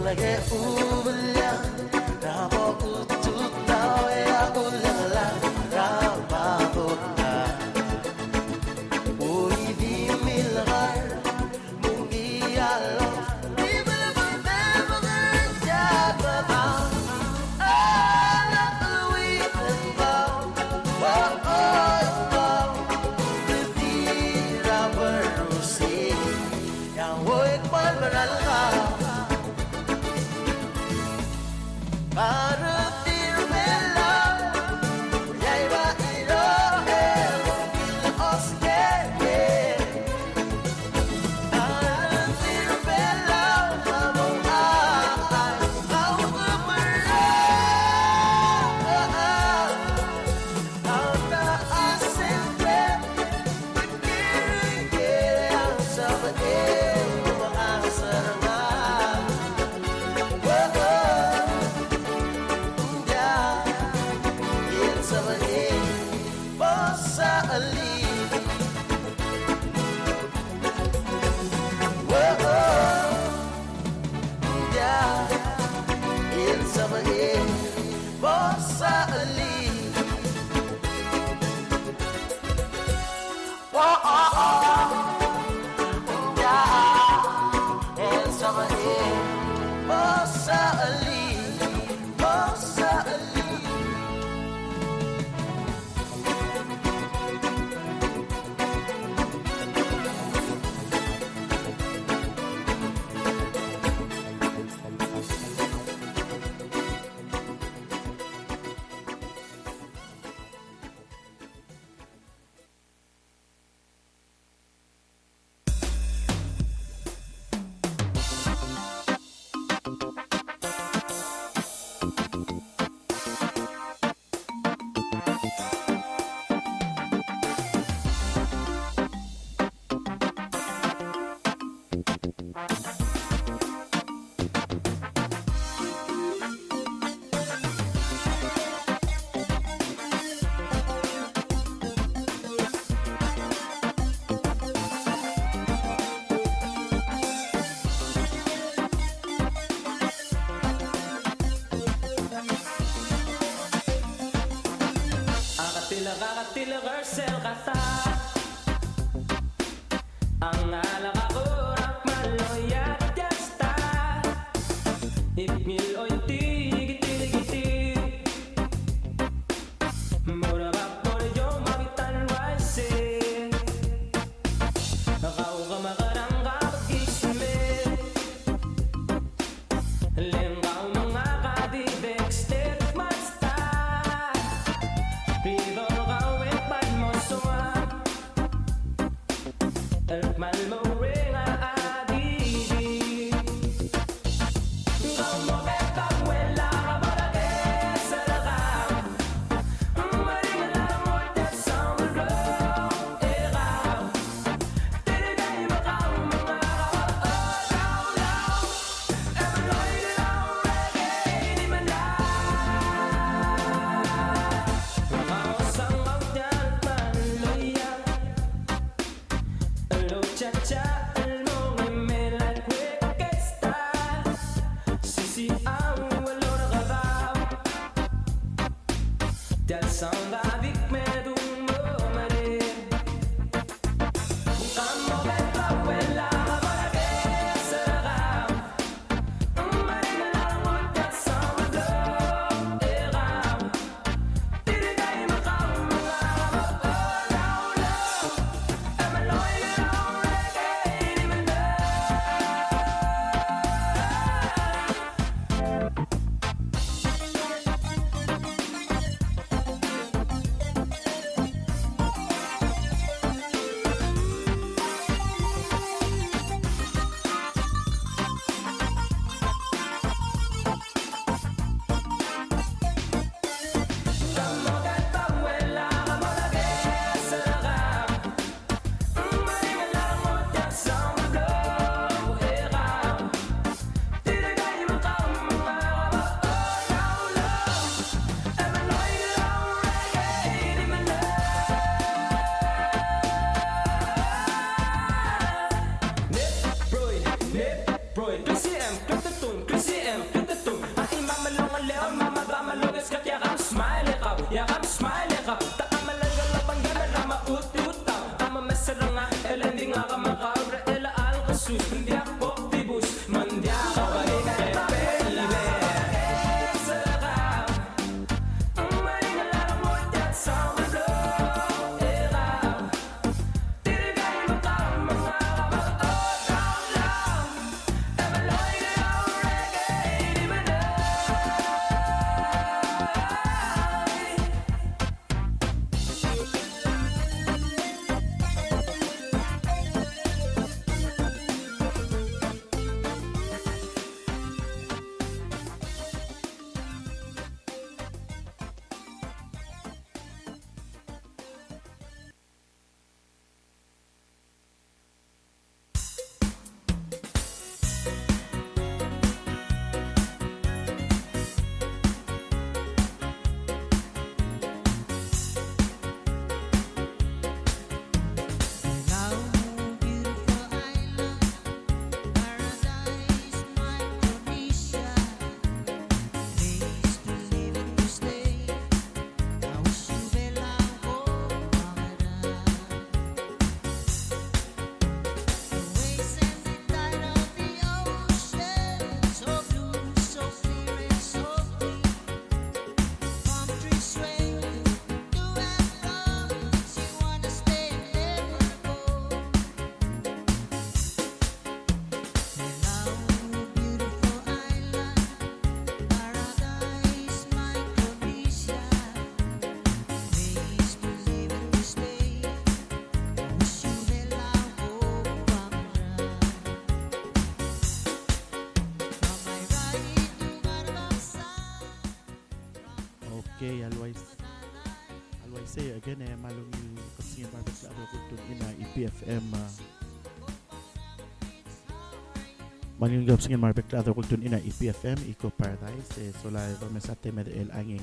lagi ubelia rabo utut tau ya ulala rabo oi di milgar mungialo di belabana mengerja babau ala lui tembau oh oh bertira berusi yang woi kwan beralga Aratir mela Yaiba iro Bila oske Aratir mela Mamong ay Kau kemera Kau tak asimpe Berkiri-kiri Yang seperti Memang serengat Bossa Ali Whoa, yeah, in summer in Bossa Ali yeah, in summer in Bossa Ali Bossa Ali Nakakatilagar sel kata Ang alakakurak maloyat jasta Ipmil oy tigit-tigit Mura vapor yo mabitan waise Kau kamakarang kapag-isme Lengkau mga kadibek step masta Pido Malmoringa adidi Como beta abuela Abarake saragam Maringa la muerte Sambro Erao Tiriday makao mga Lao lao Emeloy lao reggae Di manay Maosang magdal Manloya Cha cha kasingin marbekla adro kultun ina EPFM Maling gab singin marbekla adro kultun ina EPFM Eco Paradise sola domesate med el angin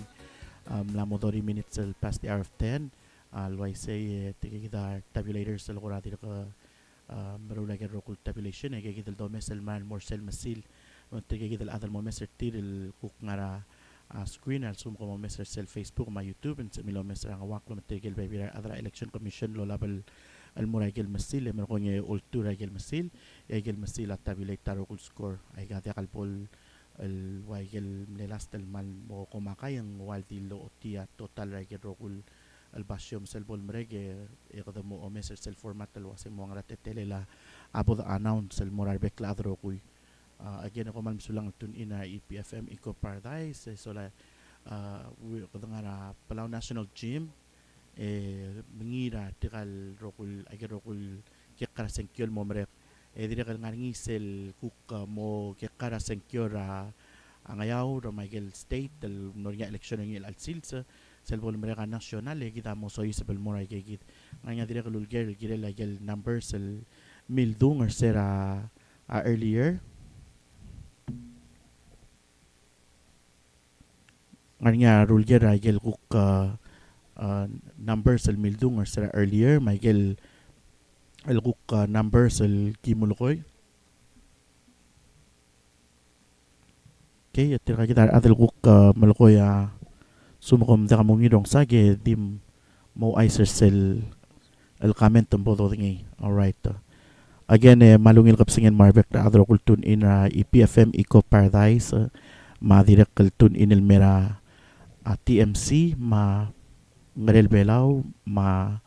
la modori minutes past the hour of 10 alway say tigida tabulators sa lugurati ka marula ka rokul tabulation gigid el domes el man morsel masil tigid el adal mo meser tir el kuk ngara screen al sum como meser sel Facebook ma YouTube en milo meser ang awak lo tigil baby adra election commission lo label el muragel masil mer konye ultura gel masil gel masil at tabulator rokul score ay gati kalpol el waigel mlelas del mal mo kumakay ang waldi lo otia total ragel rokul el basyom sel bol mrege kada mo o meser sel format el wasing mo ang ratetele la abo the announce el morar bekladro kuy again ako man sulang tun ina EPFM Eco Paradise so la kada nga Palau National Gym mengira tikal rokul agir rokul kikara senkyol mo mrek dire kal ngisel kuk mo kikara senkyora angayaw ro Michael State del norya eleksyon ng alsilsa selbol mereka nasional kita mo soy sa belmora gigit nganya dire kal ulger gire la gel numbers el mildung or sera earlier nganya rulger gel kuk numbers el mildung or sera earlier Michael el kuk numbers el kimulukoy okay at kita adel kuk malukoy sumukom da kamong idong sage dim mo iser sel el comment bodo ngi alright again malungil kapsingen marbek na adro kultun in EPFM Eco Paradise ma direk kultun in el mera TMC ma ngarel belaw ma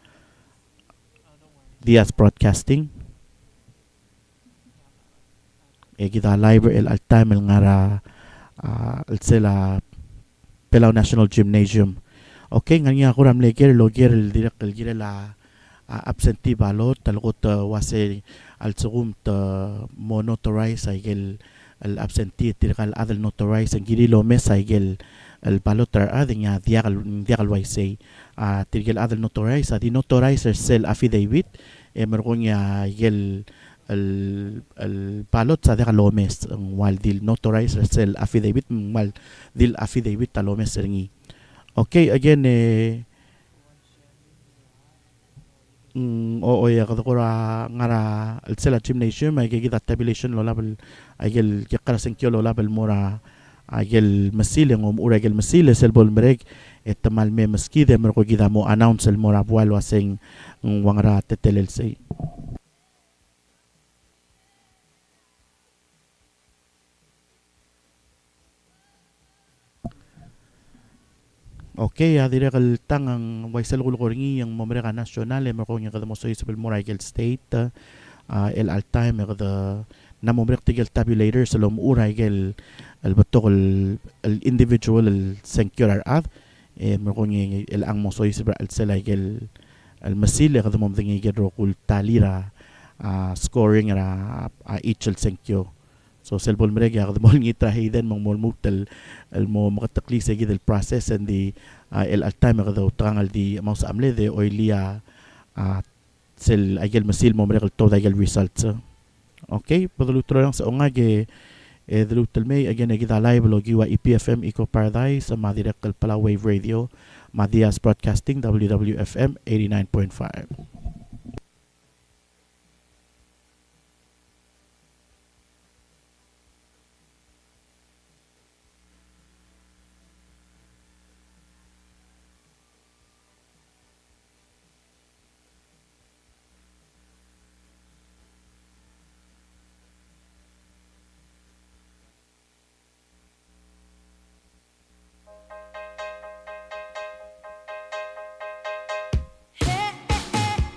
Diaz Broadcasting kita live el time el ngara el sela Palau National Gymnasium. Okay, nganya ko ram leger loger el direct el gira la absentee ballot talgot wase al sugum ta monotorize ay el absentee tirkal adel notarize ang giri lo mesa ay el ballot tar adnya diagal wase tirgel adel notarize di notarizer sel affidavit mergonya el ballot sa deka lomes wal dil notarizer sel affidavit wal dil affidavit ta lomes ringi okay again o ya kadukura ngara el sela gymnasium ay gigita tabulation lo label ay gel yakara senkyo lo label mora ay gel masile ngom ura gel masile sel bol mereg etamal me maski de merko gida mo announce el mora bual waseng wangara tetelel say okay dire kal tangang waisal gulgoringi yang mamereka nasional merko nya kada mo soy sa Moraigel State el altime kada na mamerek tigel tabulator sa lom uraigel el batokol el individual el secular ad merko nya el ang mo soy sa el selaigel el masil kada mo dingi gedro kul talira scoring ra each el senkyo so selbol mereka kada mo ngitra hiden mong molmutel el mo makatakli sa gid el process and the el altime kada utrangal di maus amle de oilia sel agel masil mo mereka todo agel results okay padulutro lang sa ongage dulutel may again gid live lo giwa EPFM Eco Paradise ma direct kal Palau Wave Radio ma Diaz Broadcasting WWFM 89.5. Hey, hey, hey.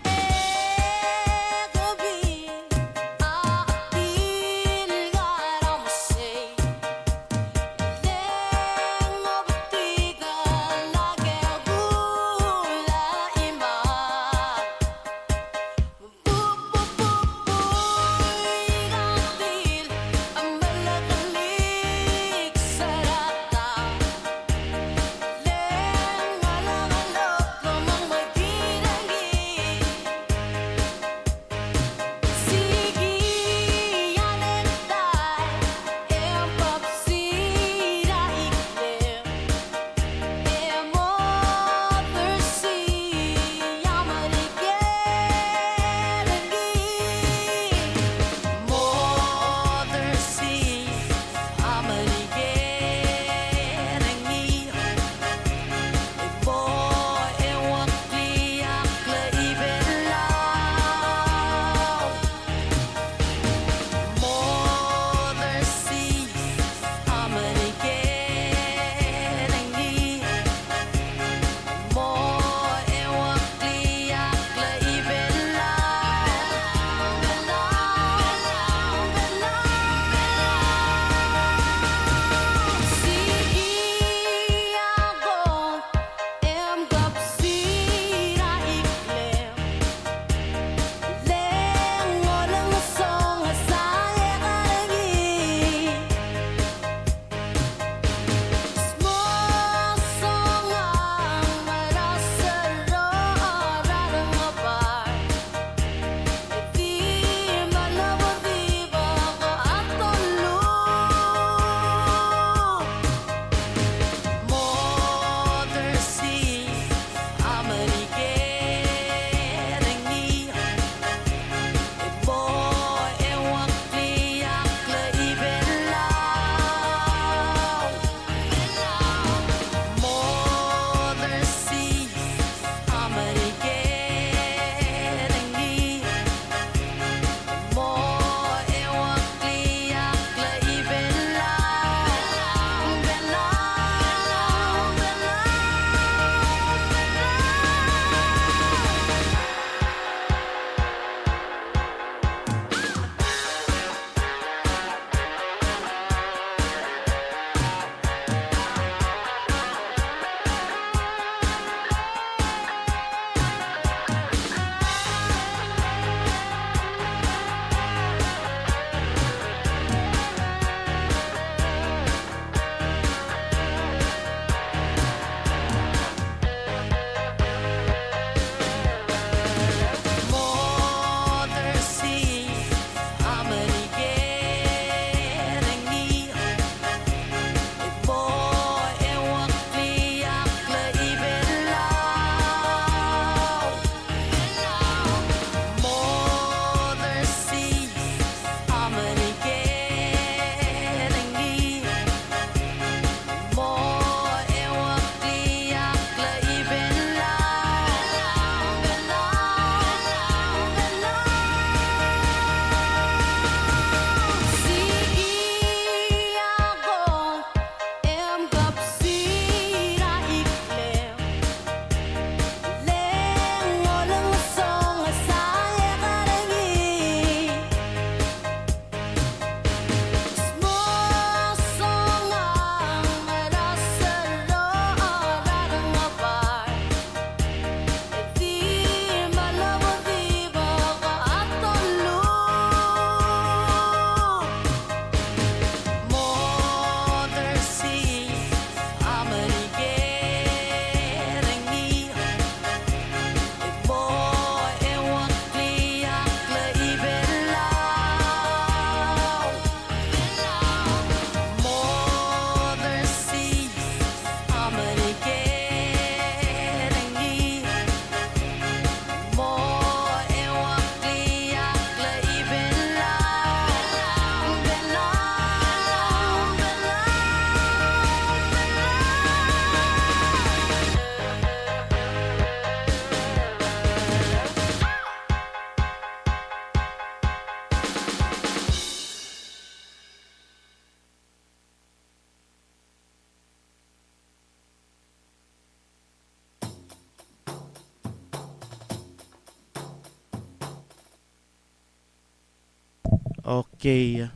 Okay.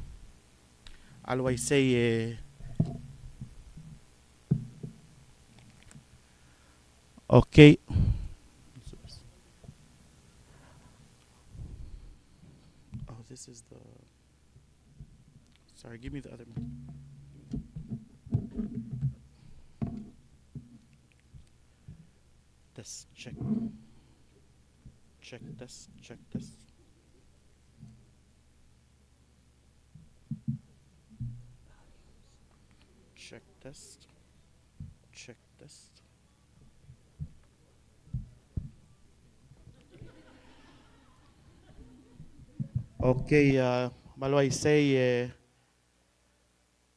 Always say okay. Oh, this is the. Sorry, give me the other one. This check. Check this. Check this. Check this. Check this. Okay, malway say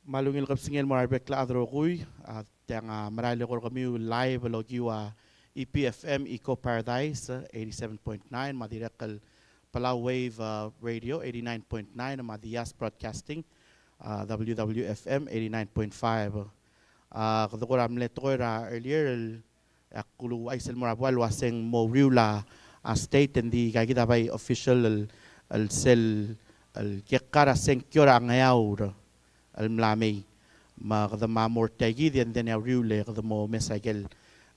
malungil kapsingil mo arbekla adro kuy at yang marali ko kami live logi wa EPFM Eco Paradise 87.9 madirakal Palau Wave Radio 89.9 Madias Broadcasting WWFM 89.5 kada ko ramlet ko earlier akulu ay sel morabwal waseng mo riula state and di kagita bay official al sel al kekara senkyora ngayaur al mlamay ma kada ma mortagi di and then riule kada mo mesagel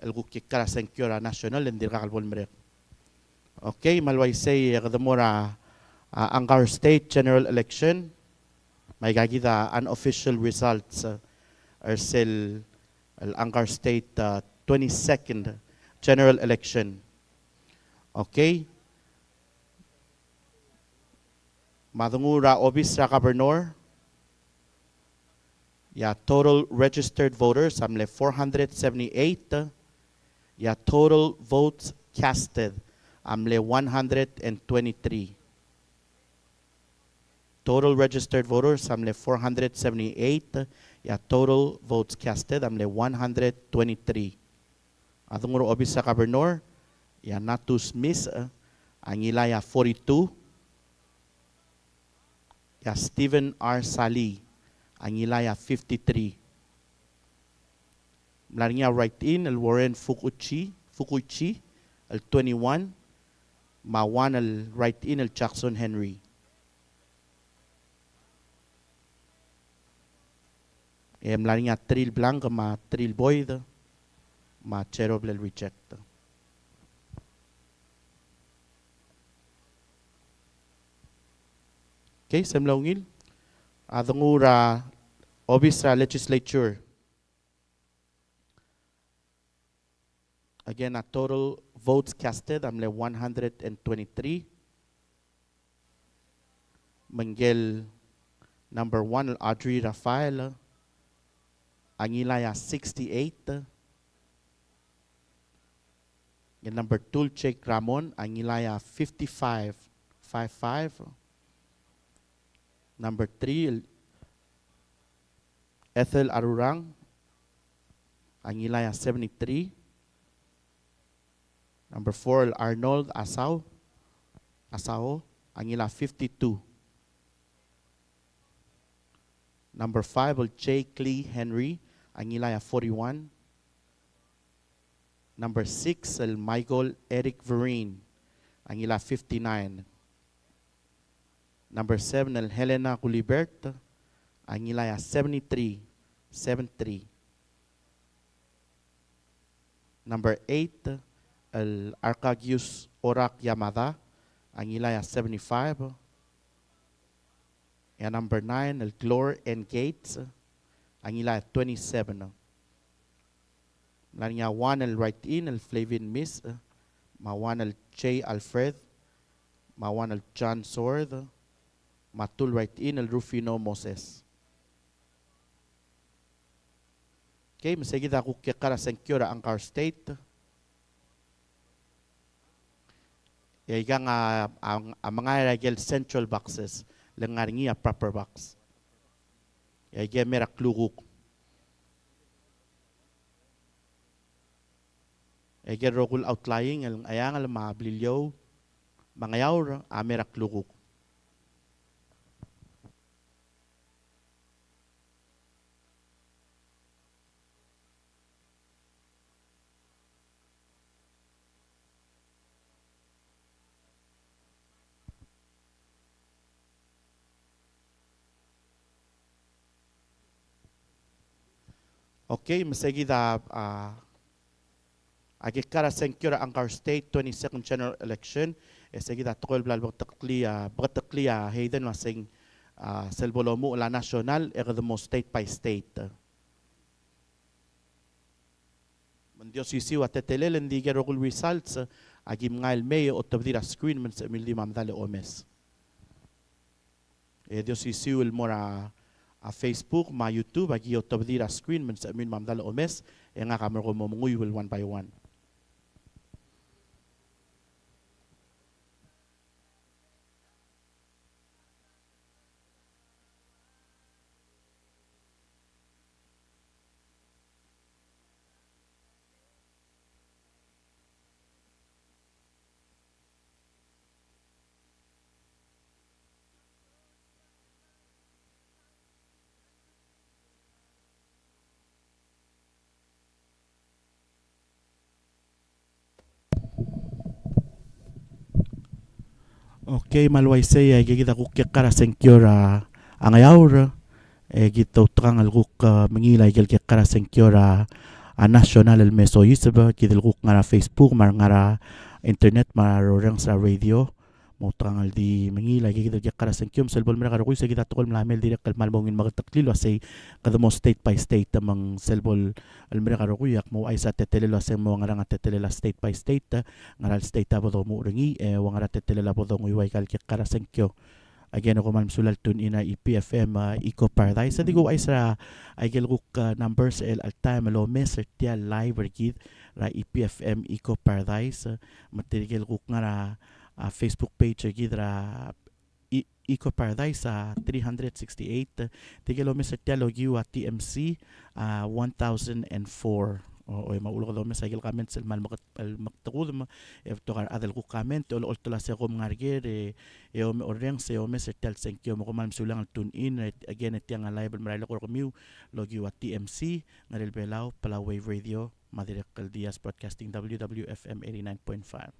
al kekara senkyora national and di kakalbol mere. Okay, malway say kada mora Angar State General Election may kagita unofficial results are still Angar State 22nd general election. Okay. Madungura obis ra governor. Ya total registered voters amle 478. Ya total votes casted amle 123. Total registered voters amle 478. Ya total votes casted amle 123. Adunguro obis sa governor ya Natus Miss angila ya 42. Ya Stephen R. Sali angila ya 53. Mlaringa write-in el Warren Fukuchi el 21. Mawan el write-in el Jackson Henry. Mlaringa Trill Blanc ma Trill Boyd ma Cheroble reject. Okay, semlaungil. Adungura obisra legislature. Again, a total votes casted amle 123. Mangel number 1 Audrey Rafael angilaya 68. And number 2 Jake Ramon angilaya 55. Number 3 Ethel Arurang angilaya 73. Number 4 Arnold Asao angila 52. Number 5 Jake Lee Henry angilaya 41. Number 6 Michael Eric Vereen angila 59. Number 7 Helena Gulibert angilaya 73. Number 8 Arcagius Orak Yamada angilaya 75. And number 9 Glor N. Gates angilaya 27. Lanya 1 write-in Flavin Miss mawan J. Alfred mawan John Sword matul write-in Rufino Moses. Okay, masagid ako kaya senkura Angar State. Iga nga ang mga regel central boxes lengaringi a proper box. Iga merak luguk. Iga rogul outlying ang ayang al mga blilyo mga yaur a merak luguk. Okay, masagida agi kara senkura Angkor State 22nd general election. Segida tokol blal berteklia hayden masing selbolomu la nasional mo state by state. Mendios isi wa tetele lendige rogul results agi mngail meyo o tabdira screen men se mildi mamdale omes. Dios isi ul mora a Facebook ma YouTube agi o tabdira screen men se min mamdale omes nga kamer ko momunguy will one by one. Okay, malway say gigita kukya kara senkyora angayawra gito trang alguk mengilay gil kara senkyora national el meso yisaba gidil guk ngara Facebook mar ngara internet mar rorang sa radio mo trang al di mengilay gidil kara senkyom selbol mereka rokuy sa kita tukol mlamel direk kal malmongin magtaklilo say kadamo state by state tamang selbol al mereka rokuy yak mo ay sa tetelelo sa mo ngara tetelela state by state ngaral state abo mo ringi wangara tetelela bodo nguy kal kara senkyo. Again, ako man sulal tun ina EPFM Eco Paradise. Sa digo ay sa ay gilguk numbers el time alo meser tia live rigid ra EPFM Eco Paradise. Matirigil guk nga ra Facebook page rigid ra Eco Paradise 368. Tigilo meser tia logiwa TMC 1004. O maulog daw sa gil comment sel mal magtakul if to adal ko comment ol tola sa ko ngarger o me oreng se o me sa tel senkyo mo ko mal sulang tune in again at yang live maral ko kami logi wa TMC ngarel Palau Palau Wave Radio Madirakal Diaz Broadcasting WWFM 89.5.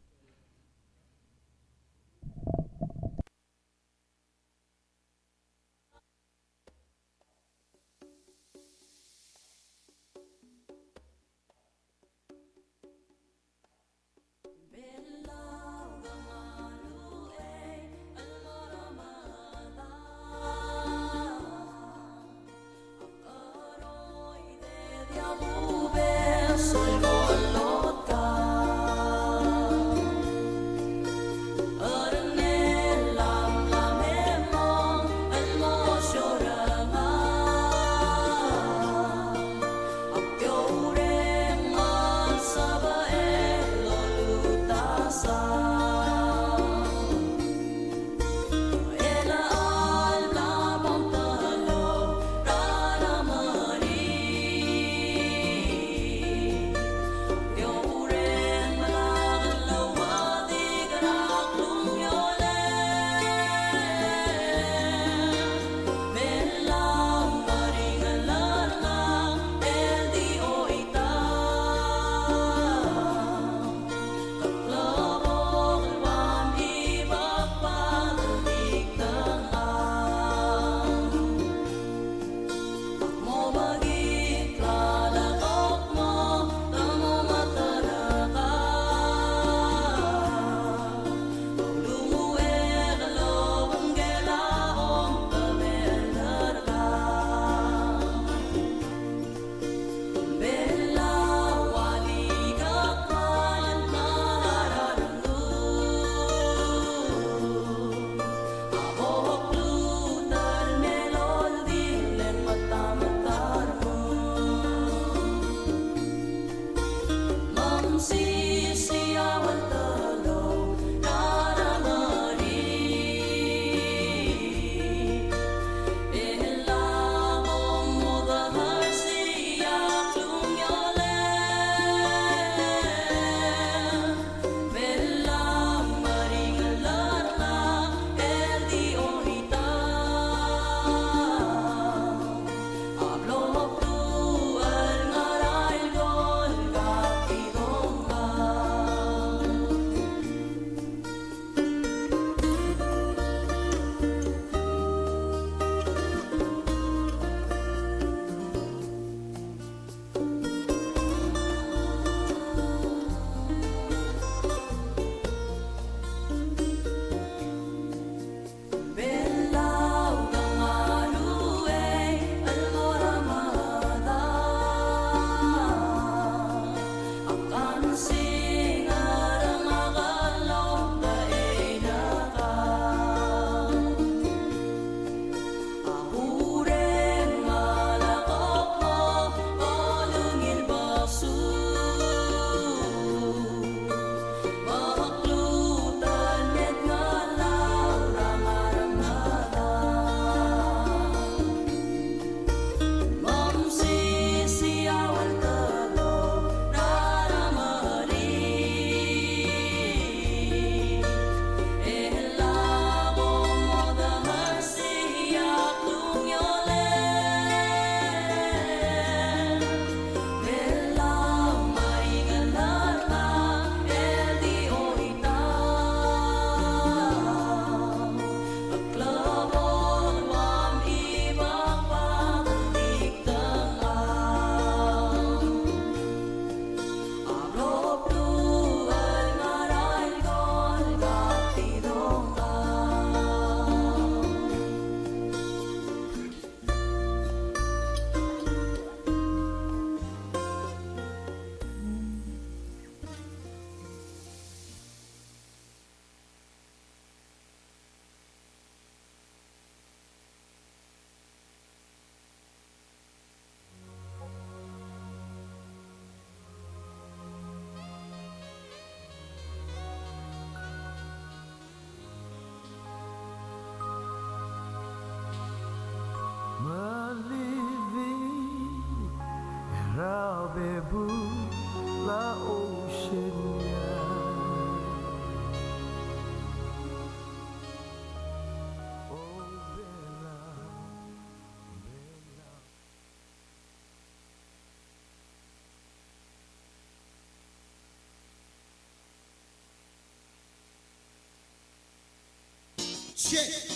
Shit.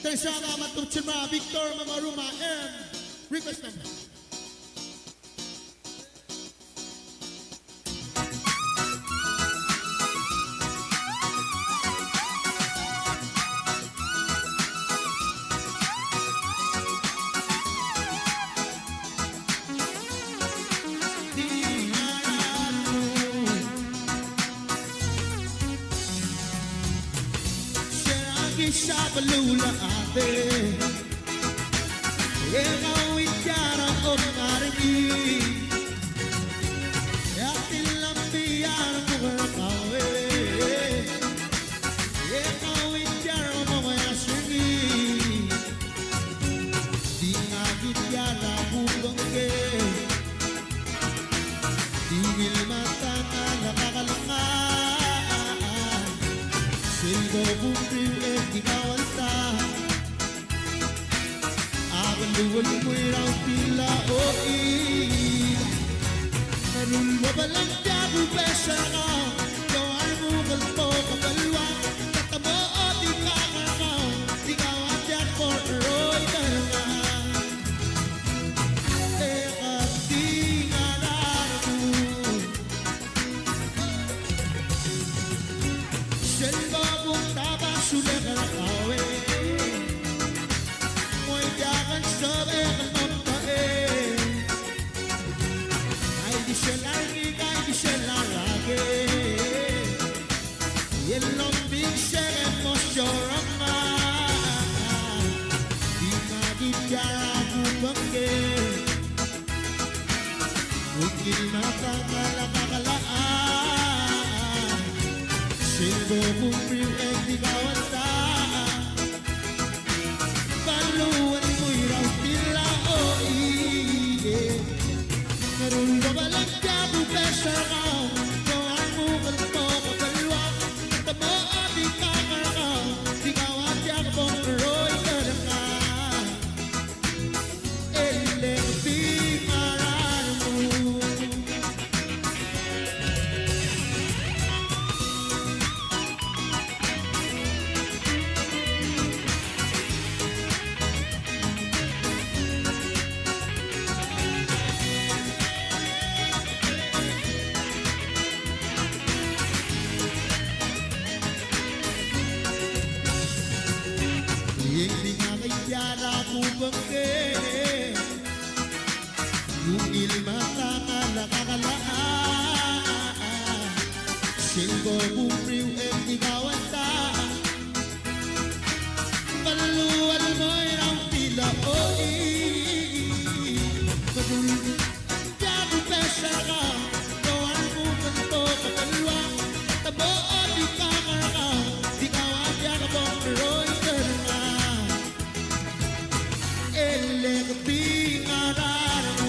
Salamat Turchima, Victor, Mamaruma, and request number. Sabalula ate Ikaw ityara o marigi Yatil ang biyara mo karakawe Ikaw ityara mo kaya sige Di nga gityara bubangge Tingil mata nga nakakalangan Silgo bumbriw ikaw ang ta Akan luwal mo'y raw pila o Narun mo ba lang diyago besa ka Gawar mo kalpo kapalwa Tatamo o di ka kakaw Ikaw ang diyan for roy karanga Eka di nga naramo Selva mong taba sulit karakawe Mo'y diyakan sabi kalmamtae Ay di siya langig, ay di siya larage Yelong bingsel emosyon nga Di magitiyara bubangge Ugil na tangalakakalaan Silbo bumbriw at ikaw ang taan Paluan mo'y raw tila o iye Narun ba balang diabo besa ka Gawar mo kalpo kapalwa Tamo at ikakarakaw Ikaw ang diabong roy karanga Eleng aran mo Hindi nga kayara bubangge Yung ilmata nga nakakalaan Silbo bumbriw at ikaw ang taan Paluan mo'y raw tila o Padulog diabo besa ka Gawar mo kanto kapalwa Tabo o di ka karakaw Ikaw ang diabong roy karanga Eleng aran mo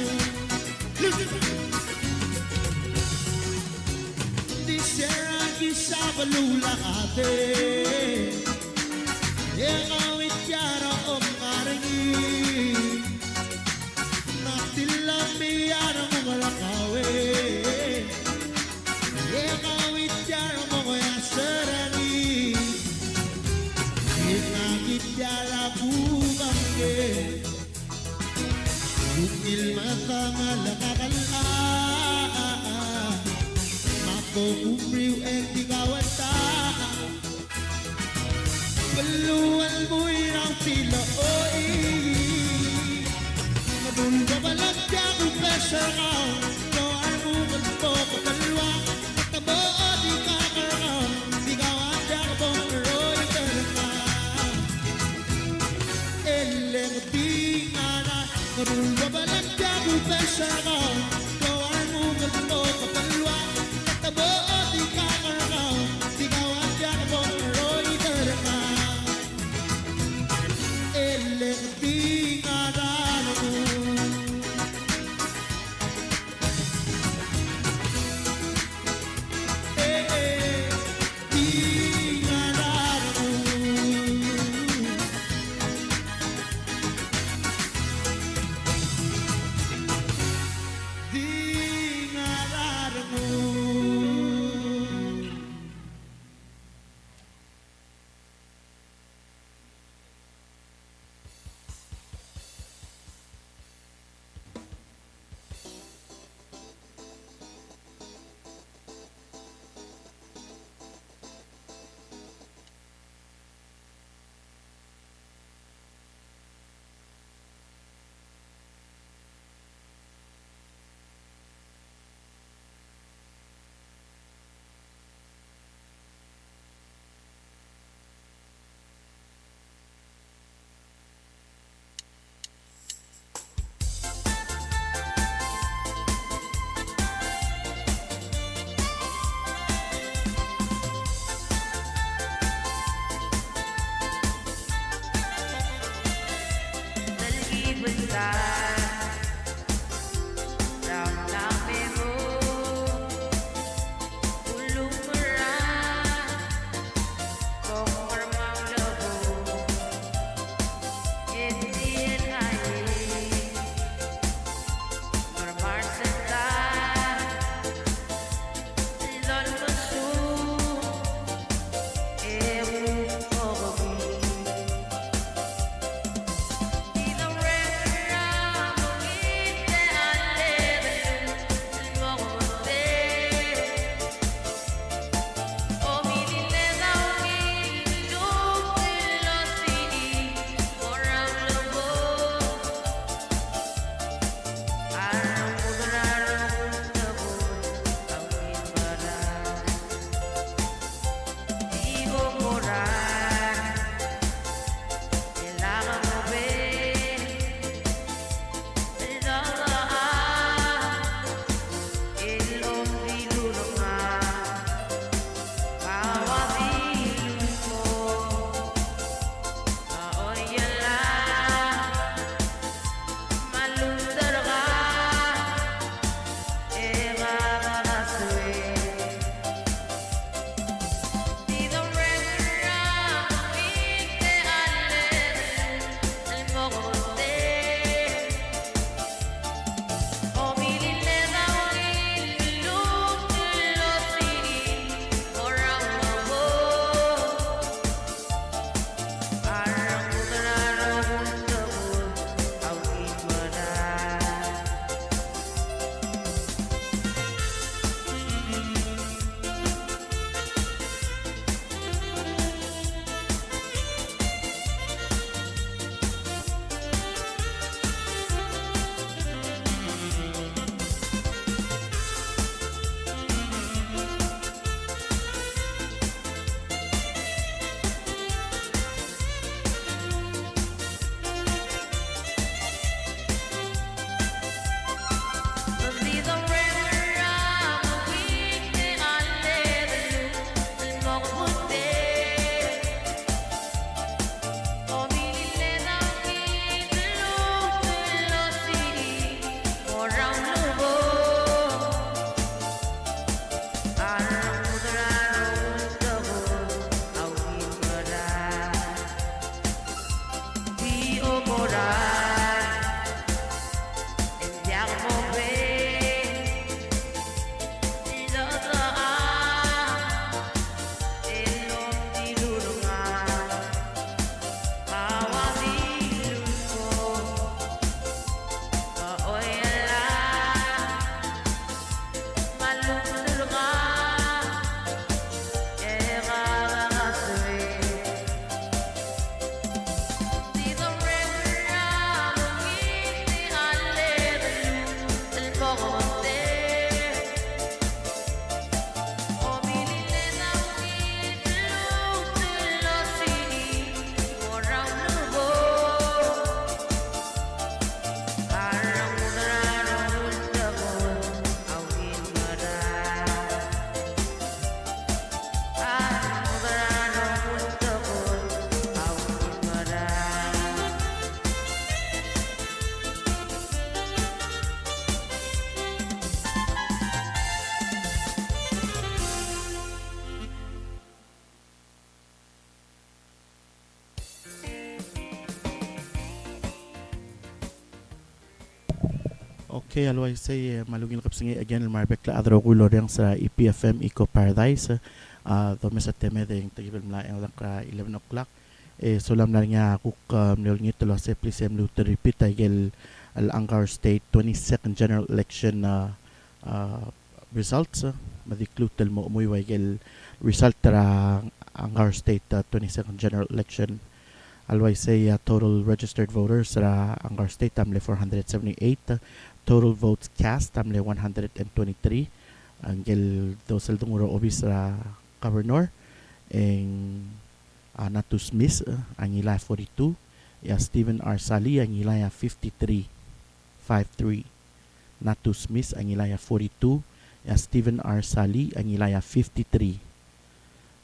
Di siya gisabalula ate Ikaw ityara o maringi Natilang biyara mo malakawe Ikaw ityara mo kaya sarani Inagityara bubangge Bukil mata nga nakakalaan Mako umbriw at ikaw ang taan Paluan mo'y raw tila o Madulga balag diyago besa ka Gawar mo kalpo kapalwa Tabo o di ka karakaw Ikaw ang diabong roy karanga Eleng aran Madulga balag diyago besa ka Gawar mo kalpo kapalwa Tabo o di ka karakaw Ikaw ang diabong roy karanga Eleng aran mo Okay, alway say malugin kapsingi again marbek la adro ko loreng sa EPFM Eco Paradise. Dome sa teme ding tagibel mla ang ka 11 o'clock. Sulam na nga kuk nil ngit lo se please em to repeat agel al Angar State 22nd general election results. Madiklutel mo umuy wagel result tara Angar State 22nd general election. Alway say total registered voters sa Angar State tamle 478. Total votes cast tamle 123. Angel dosel dunguro obis sa governor en Natu Smith ang ila 42. Ya Stephen R. Sali ang ila 53. Natu Smith ang ila 42. Ya Stephen R. Sali ang ila 53.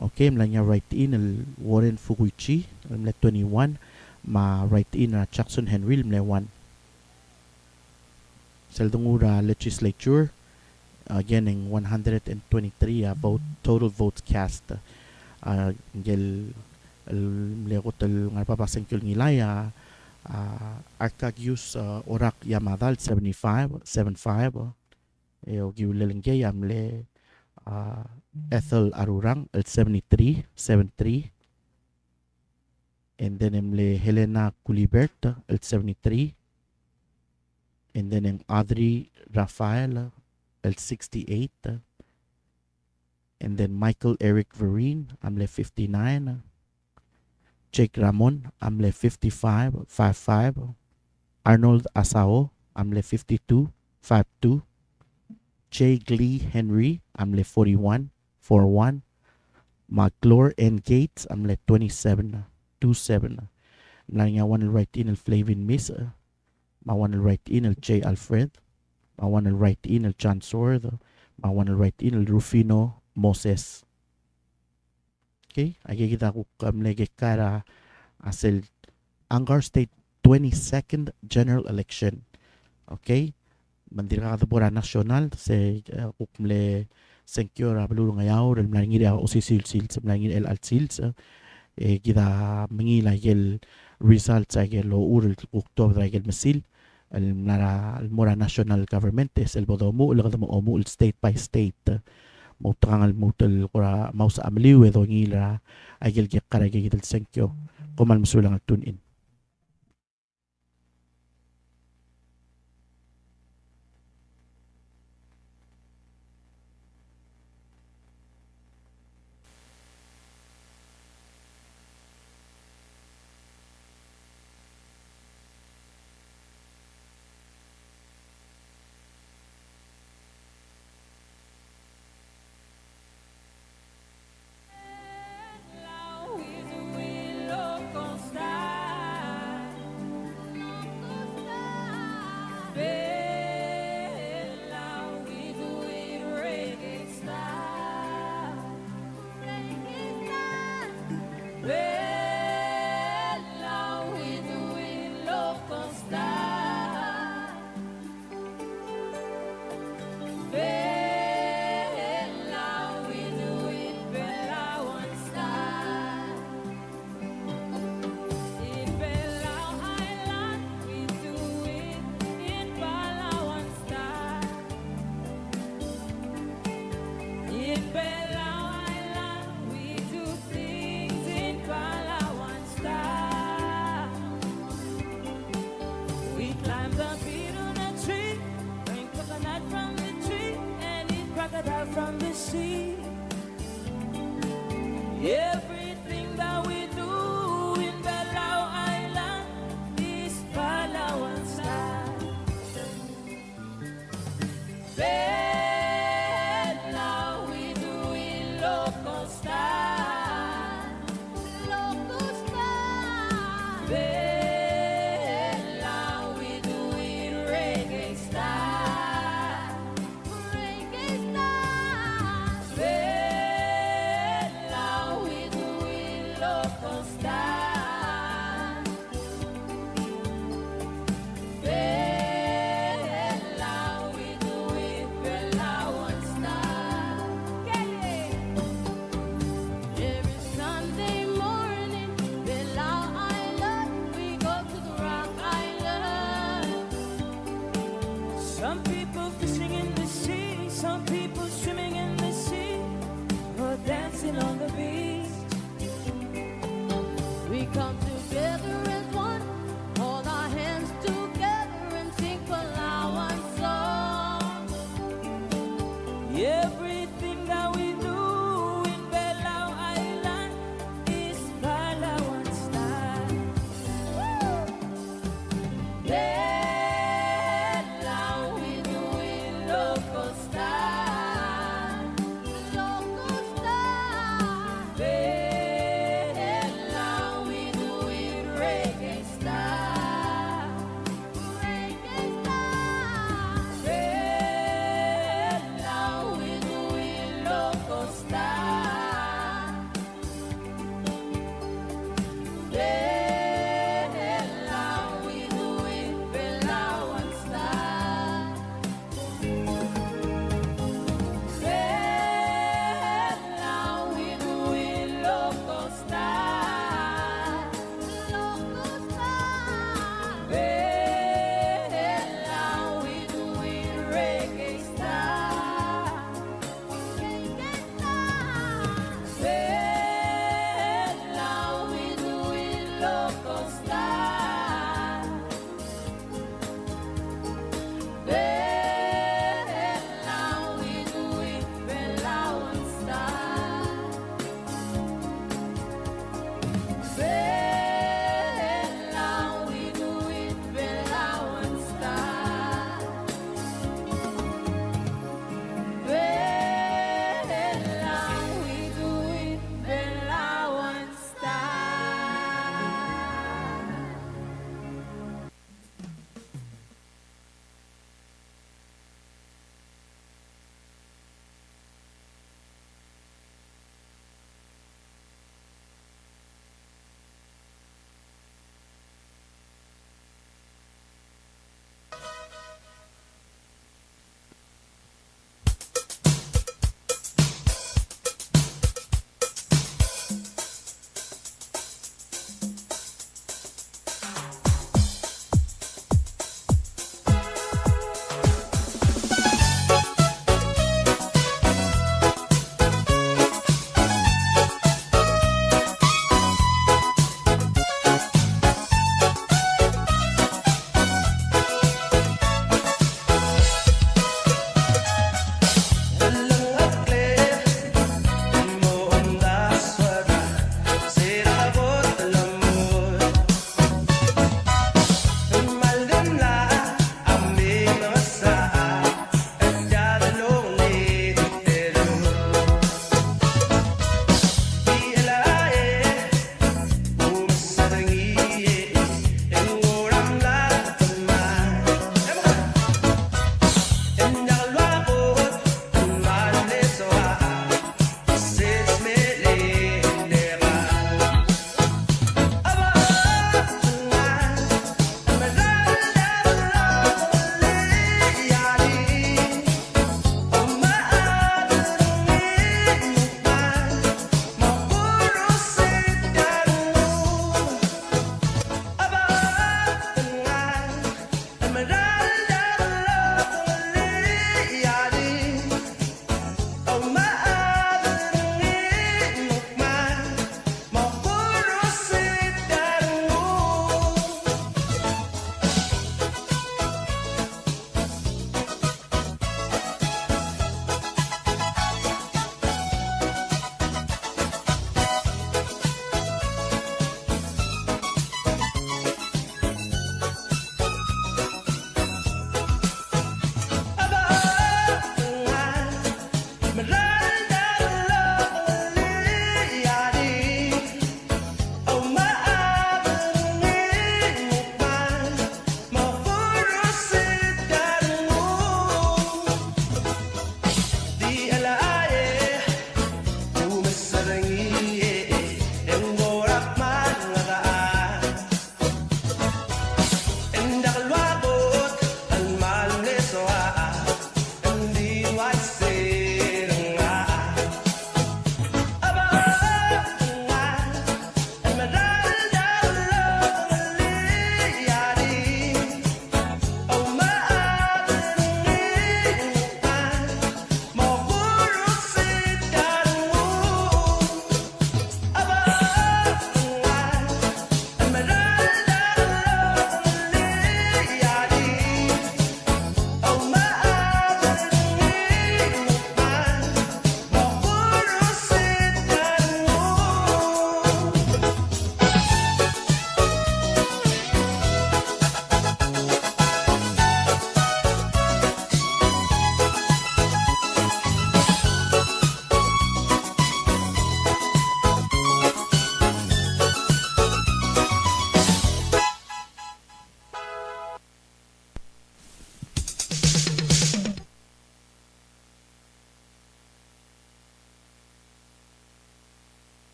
Okay, mlanya right in Warren Fukuichi, mla 21, ma right in Jackson Henry mla 1. sa Dungura legislature. Again, in 123 total votes cast. Ngel lekot nga papasang kyul ngilaya Arkagius Orak Yamadal 75. Giulelengge Yamle Ethel Arurang el 73. And then emle Helena Culibert el 73. And then Audrey Rafael el 68. And then Michael Eric Vereen, amle 59. Jake Ramon, amle 55. Arnold Asao, amle 52. J. Glee Henry, amle 41. McClure N. Gates, amle 27. Mlanya one right in el Flavin Miss. Mawan el right in el J. Alfred. Mawan el right in el John Sword. Mawan el right in el Rufino Moses. Okay, aquí kita ko kamlege kara asel Angar State 22nd General Election. Okay, mandira ka pura national se kumle senkyor abulu ngayaw el mlangiri o sisil sa mlangiri el alsils kita mangila el results ay lo uril October ay el masil el mora national government es el bodomu el kadamo el state by state. Mautangal mutal kura mausa amliwe do ngila agil gi qarage gidal senkyo kumal musulang al tune in. From the sea, everything that we do in Palau Island is Palawan style. Palau, we do it local style. Local style. Palau, we do it reggae style. Some people fishing in the sea, some people swimming in the sea, or dancing on the beach.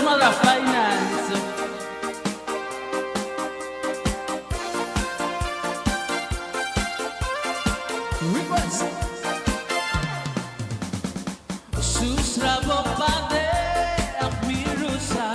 mga finance. Request. Susrabo pade ak mirusa.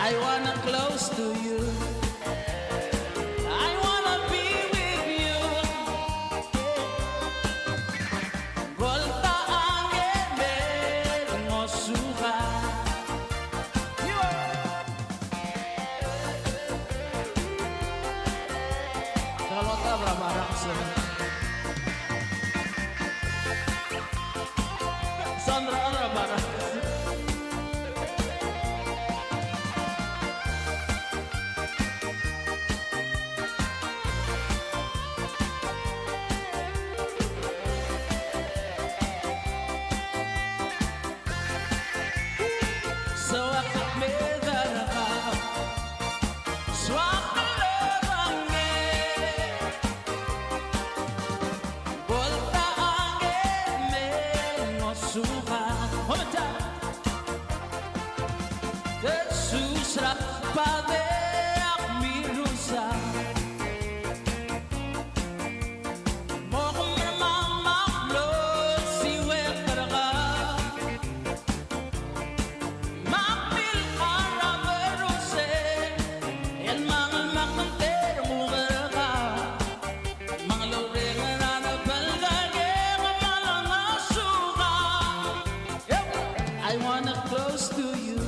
I wanna close to you. I wanna be with you. Volta angele ngosuka. Kalota berapa raksa? Sandra berapa raksa? I wanna close to you.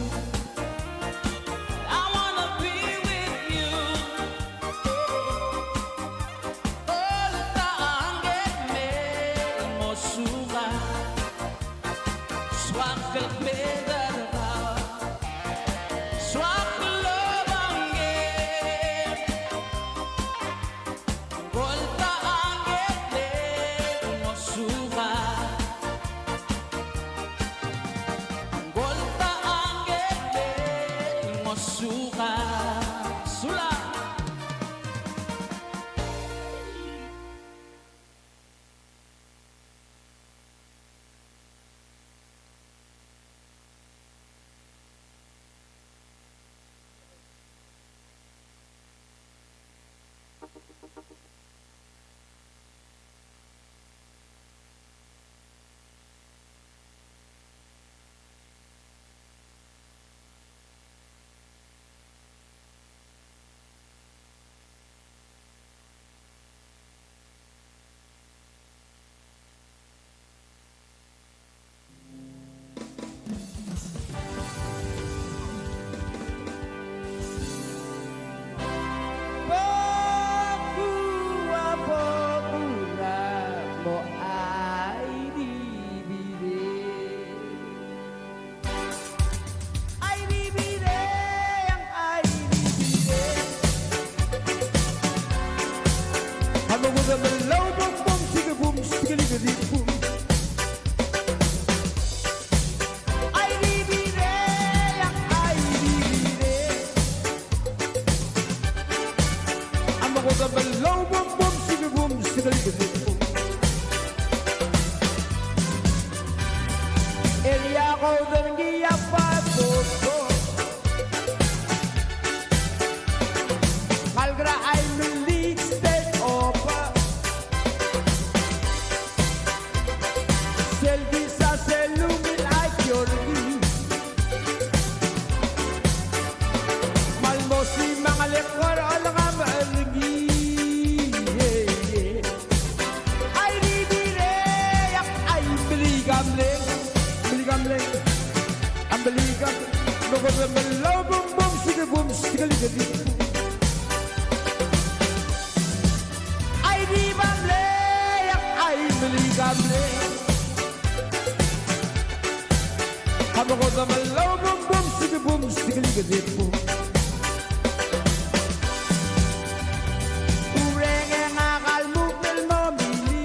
I wanna be with you. Volta angele ngosuka. Swak el pedra. Swak lobange. Volta angele ngosuka. Volta angele ngosuka. Sula. believe I'm late. I'm a go my low boom, stick a dip boom. Urenge ngal mukil mo mili.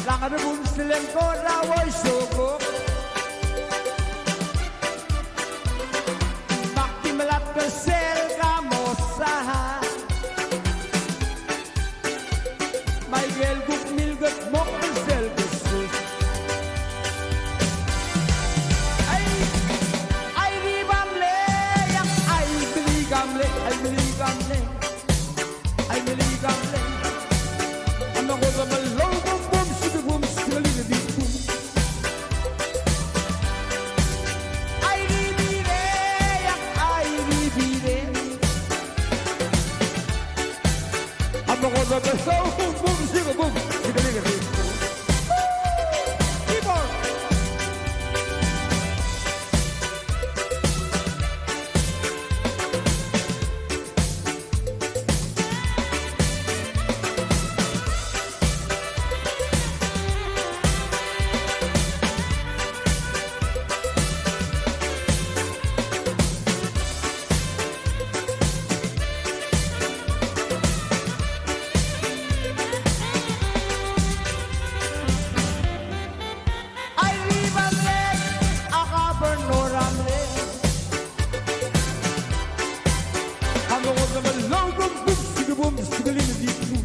Langa de boom silen ko ra woy soko. Bakti melat ke sel kamosa. My girl guk milgut mok sel kesus. I ribamle, I believe gamle, I believe gamle, I believe gamle. I'm not going to low boom, still a little bit boom. I ribire, I'm not going to so boom, still a little bit boom. Keep on. I leave a leg, a copper nor a leg. I'm the one that will low boom, stick a little deep boom.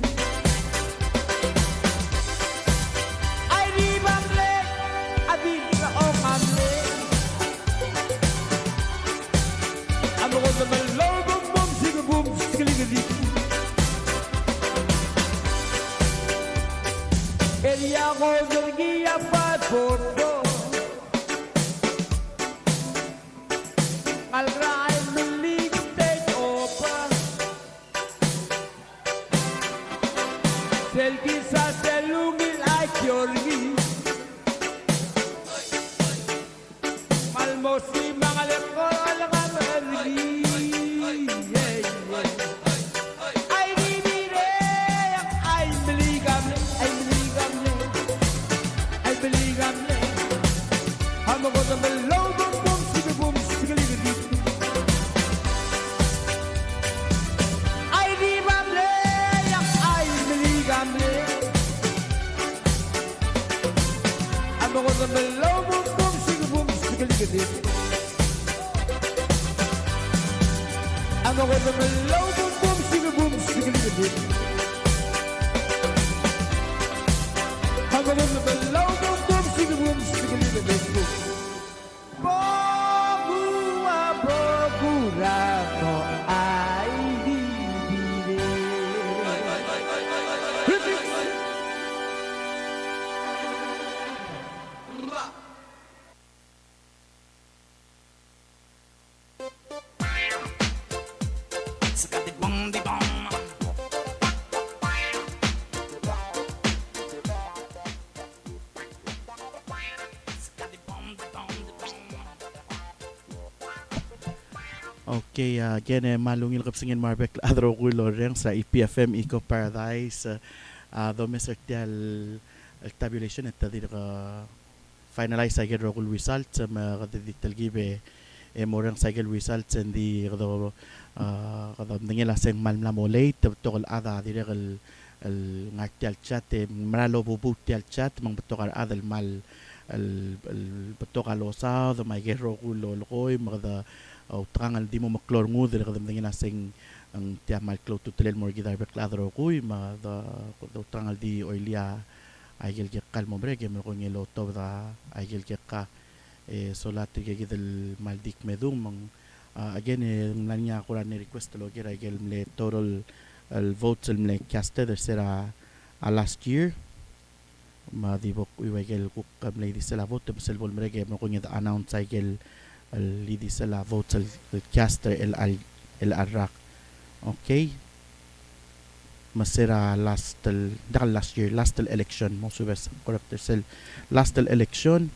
I leave a leg, a big of a leg. I'm the one that will low boom, stick a little deep boom. Ella goes the guía para foto. Al drive the league take over. Tel quizás se lumi like Yorgi. Malmosi mangalekol al kamergi. I believe I'm late. I'm a go to low boom, stick a little bit. I believe I'm late. I'm a go to low boom, stick a little bit. I'm a go to low boom, stick a little bit. I'm a go to low boom, stick a little bit. Procurando ai vivere. Okay, again, malungil kapsingin marbek adro kulo reng sa EPFM Eco Paradise. Domes artial tabulation at tadi ka finalize sa gero kul results mga kadidital gibe morang cycle results and di kado kado nangila seng malmla molay tokol ada dire kal ngartial chat maralo bubutial chat mang betokal adal mal al betokal osa do may gero kulo lokoy mga o trangal di mo maklor mo dire kadam ngina sing ang tia mal klo tutel mo gidar bekladro kuy ma do trangal di oilia aigel ke kalmo brege mo ko ngelo to da aigel ke ka solat ke gidel maldik medum mang again nanya ko ni request lo gira aigel mle total el votes mle caste der sera last year ma di bok aigel ko kamle di sela vote sel bol brege mo ko ngida announce aigel lidi sa la vote sa caster el arrak okay masira last year last election mo subes correct sel last election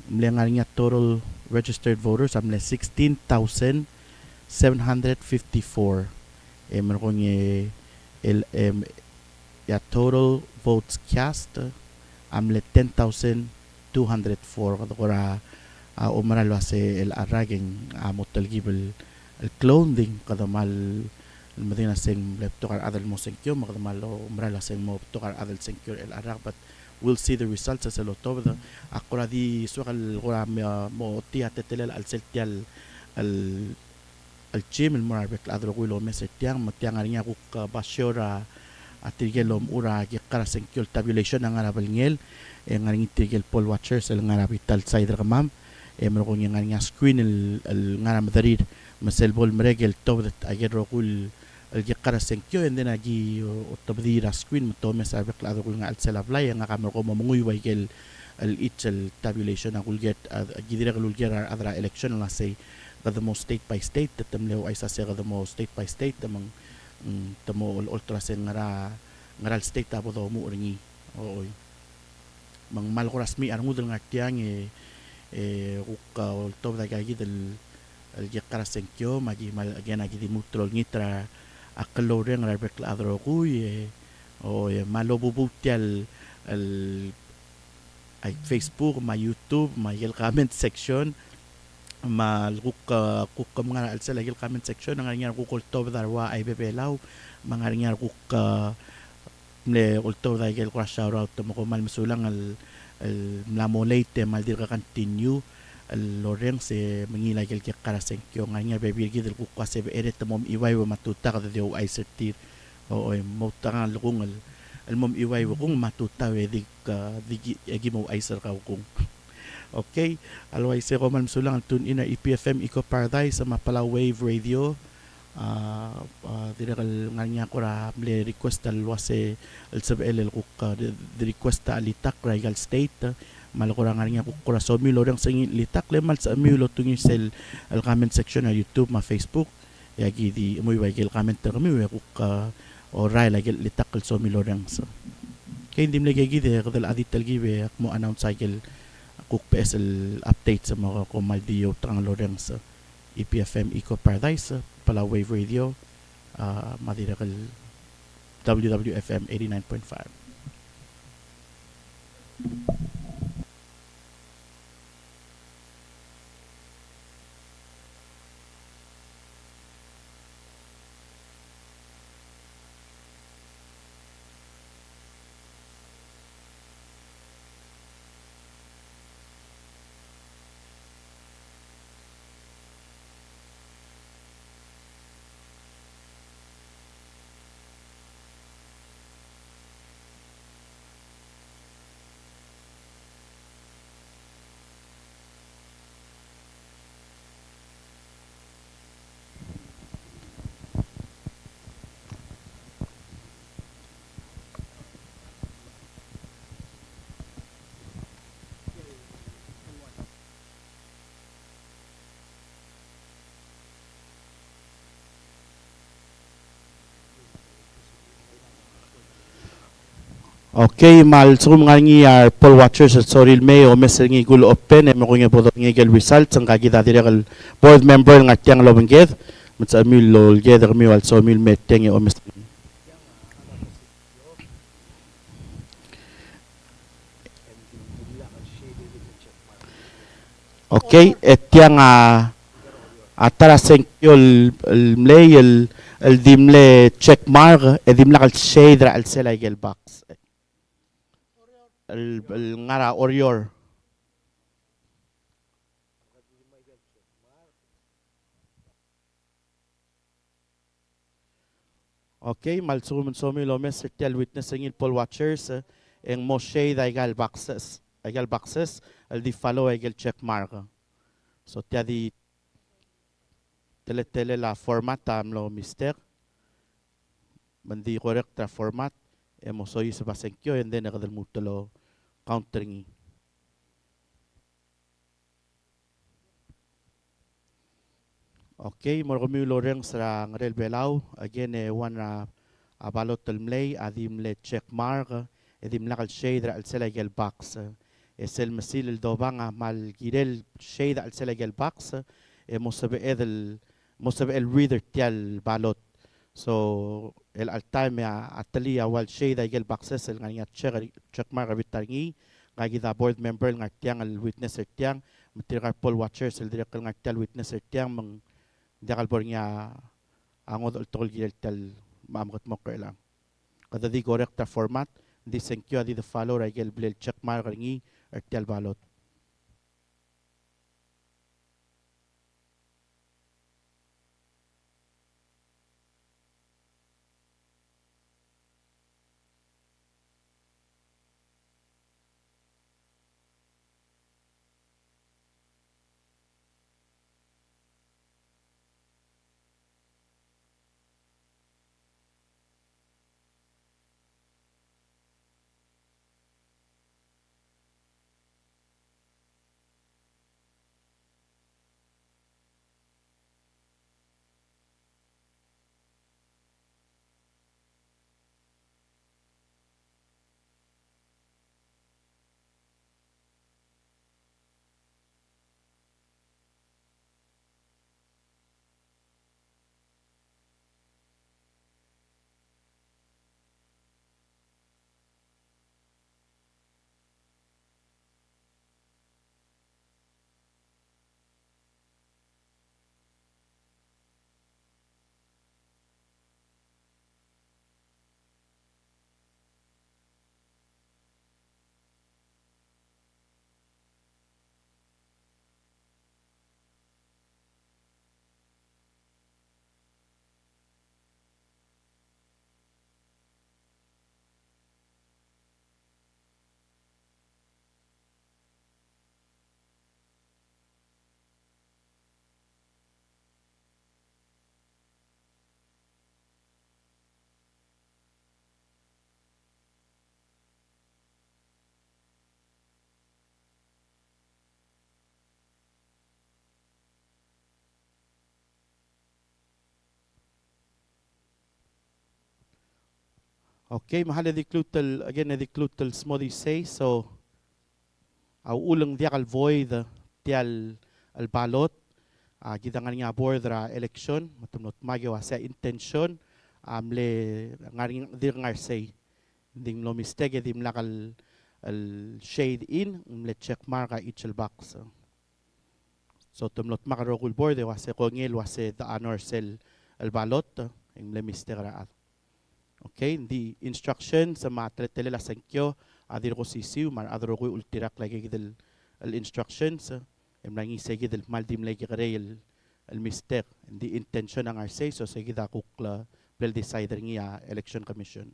mlengar nga total registered voters amle 16,754 meron el ya total votes cast amle 10,204 kadokora umara lo ase el arragin motelgib el clothing kadamal المدينة سين بتوقع هذا الموسيقى ما قد ما لو مرة سين مو بتوقع هذا السنكير العراق but we'll see the results as el octubre أقول هذه سوق الغرا مو تيا تتلل السلتيا ال الجيم المرابط هذا الغول لو مسك تيان متيان علينا كوك باشورا أتريجلهم أورا كقرا سنكير tabulation عن بالنيل عن تريجل بول واتشرز عن بيتال سايد رقمام مرقون عن screen عن مدريد مثل بول مرجل توبت أجر رقول الجقرة سنكيو عندنا جي التبذير سكرين متومي سابق لهذا يقول عن السلاب لا يعني عم رقم مغوي ويجل الإيتش التابيوليشن أقول جت جدير أقول جرا أذرا election لا سي قدموا state by state تتملوا أي ساسي قدموا state by state تمن تمو الأولترا سن ngara state أبو ذو مو رني أوي من مال رسمي أرمود النكتيان وق التوب ذا جيد الجقرة سنكيو ماجي مال أجينا جدي مطلول نيترا أقلو رين ربك الأذرقوي أو مالو بوبوتيال ال فيسبوك ما يوتيوب ما الكومنت سيكشن ما القوق مغانا السلا الكومنت سيكشن ngarinya القوق التوب ذاروا أي ببلاو ngarinya القوق مle التوب ذا يجل قرش شاورات تمكو مال مسؤولان الملاموليت مال دير كونتينيو اللورين سي منيلا يجل كقرا سنكيو ngarinya ببير جد القوق سي بإيرت تموم إيواي وما توتاق ذيو أي ستير أو موتان القوق الموم إيواي وقوق ما توتاق ذيك يجي مو أي سرقة وقوق Okay, alway si Roman Msulang tune in na EPFM Eco Paradise sa Palau Wave Radio. Direkal nga niya ko ra mle request alwase el sabel el kuk the request alitak Regal State. Malakura nga niya ko ra so mi lorang singin litak le mal sa mi lo tungi sel el comment section na YouTube ma Facebook. Yagi di muy wagel comment kami we kuk oray lagel litak el so mi lorang so. Kaya hindi mle gigi de kadal adit talgi we mo announce cycle kuk PS update sa mga kumaldiyo trang loreng sa EPFM Eco Paradise Palau Wave Radio madirakal WWFM 89.5. Okay, mal surum ngi poll watchers at soril may o mesel ngi gul open e mo ngi bodo ngi gel results ang kagida direkal board member ng atyang lobenged matsa mil lol gather mi wal so mil meteng o mes. Okay, etyang atara senkyo el mlay el dimle check mark e dimla kal shade al sela gel box. Ngara Orior. Okay, mal sumun somi lomes tel witnessing il poll watchers en Moshe da egal boxes el di follow egal check mark. So tia di tele la format am lo mister. Mandi correct tra format e mo soy se basenkyo and then ngadal mutalo countering. Okay, mo kami loreng sa ngadal belaw again one abalot telmlay adim le check mark edim lakal shade al selagal box esel masil el dobanga mal girel shade al selagal box e mo sabe el reader tial balot So el altime atali awal shay da igel boxes el ngani check mark bitangi ngagi da board member ngatiang al witness tiang matir poll watchers el direct ngatial witness tiang mang dakal bor nga angod el tol gil tel mamgot mo lang kada di correct ta format di senkyo di the follow ra igel blel check mark ngi tel balot. Okay, mahal diklutel again diklutel smoothie say so au ulang dia kal void tial al balot gidangan nga board ra election matumnot magawa sa intention amle ngaring dir ngar say ding lo mistake dim lakal al shade in umle check mark each box so tumnot makarogul board wase kongel wase the honor cell al balot imle mistake ra. Okay, the instruction sa matretele la sankyo adir ko sisiu mar adro ko ultirak lagi gidel al instructions emlangi segi del maldim lagi kare el mistake the intention ang say so segi da kukla bel decider ngi election commission.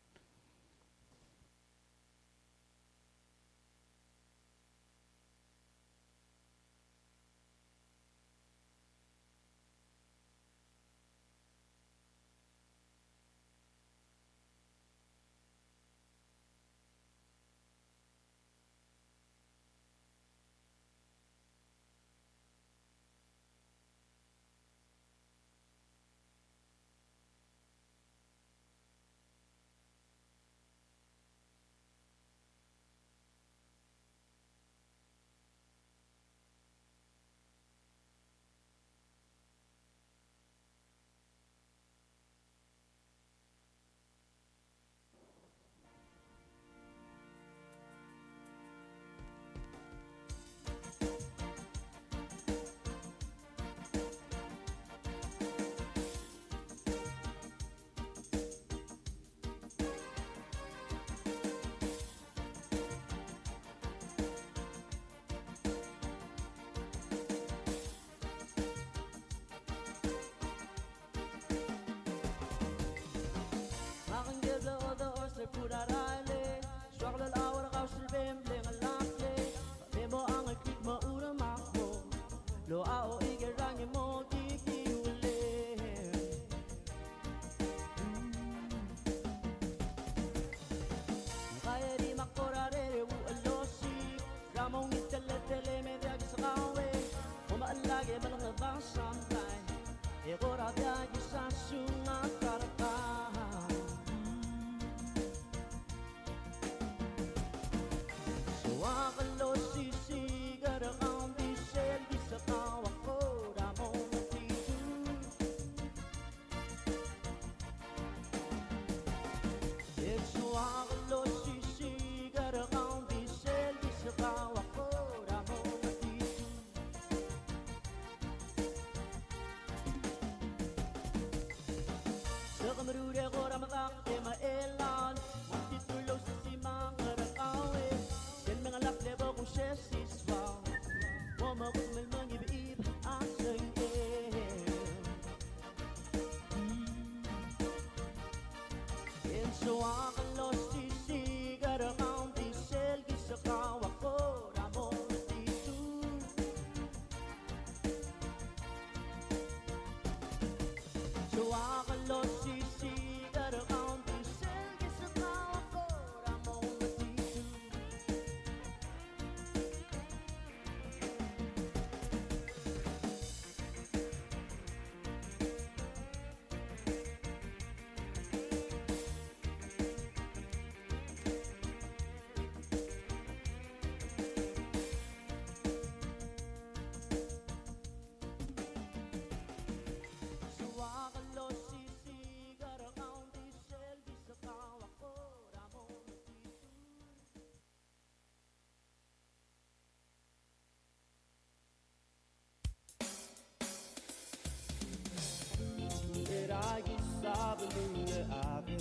mablule ave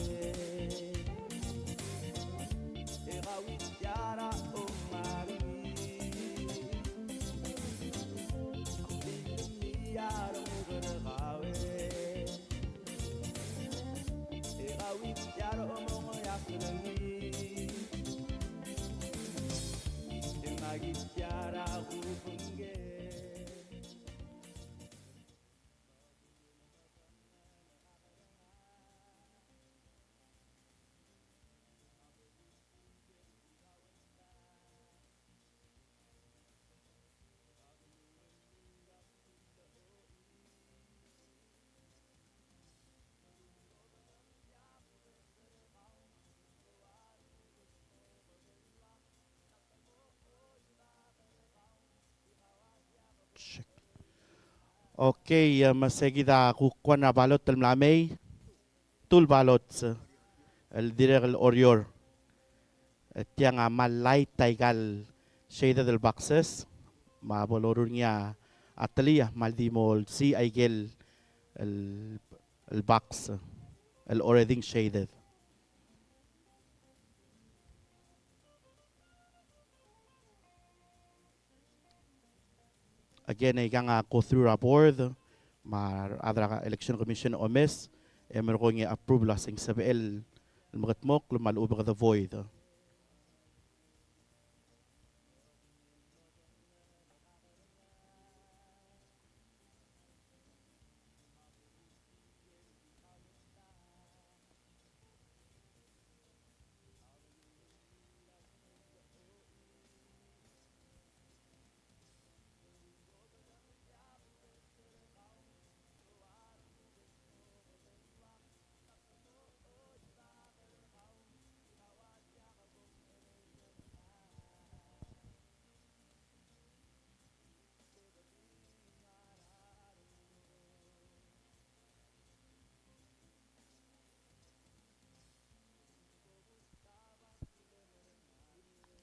Erawi tiara o mari Miara mugere gawe Erawi tiara o mongo yakulengi Emagi tiara upunge Check. Okay, masagi da kukuan na balot tel mlamay. Tul balot sa el direk el orior. Tiang malay taigal shade del boxes. Ma bolorur niya ataliya maldi mol si aigel el box el already shaded. Again, ay nga go through a board, ma adra election commission omes, meron ko nga approve lasing sabel, lumagatmok, lumalubag the void.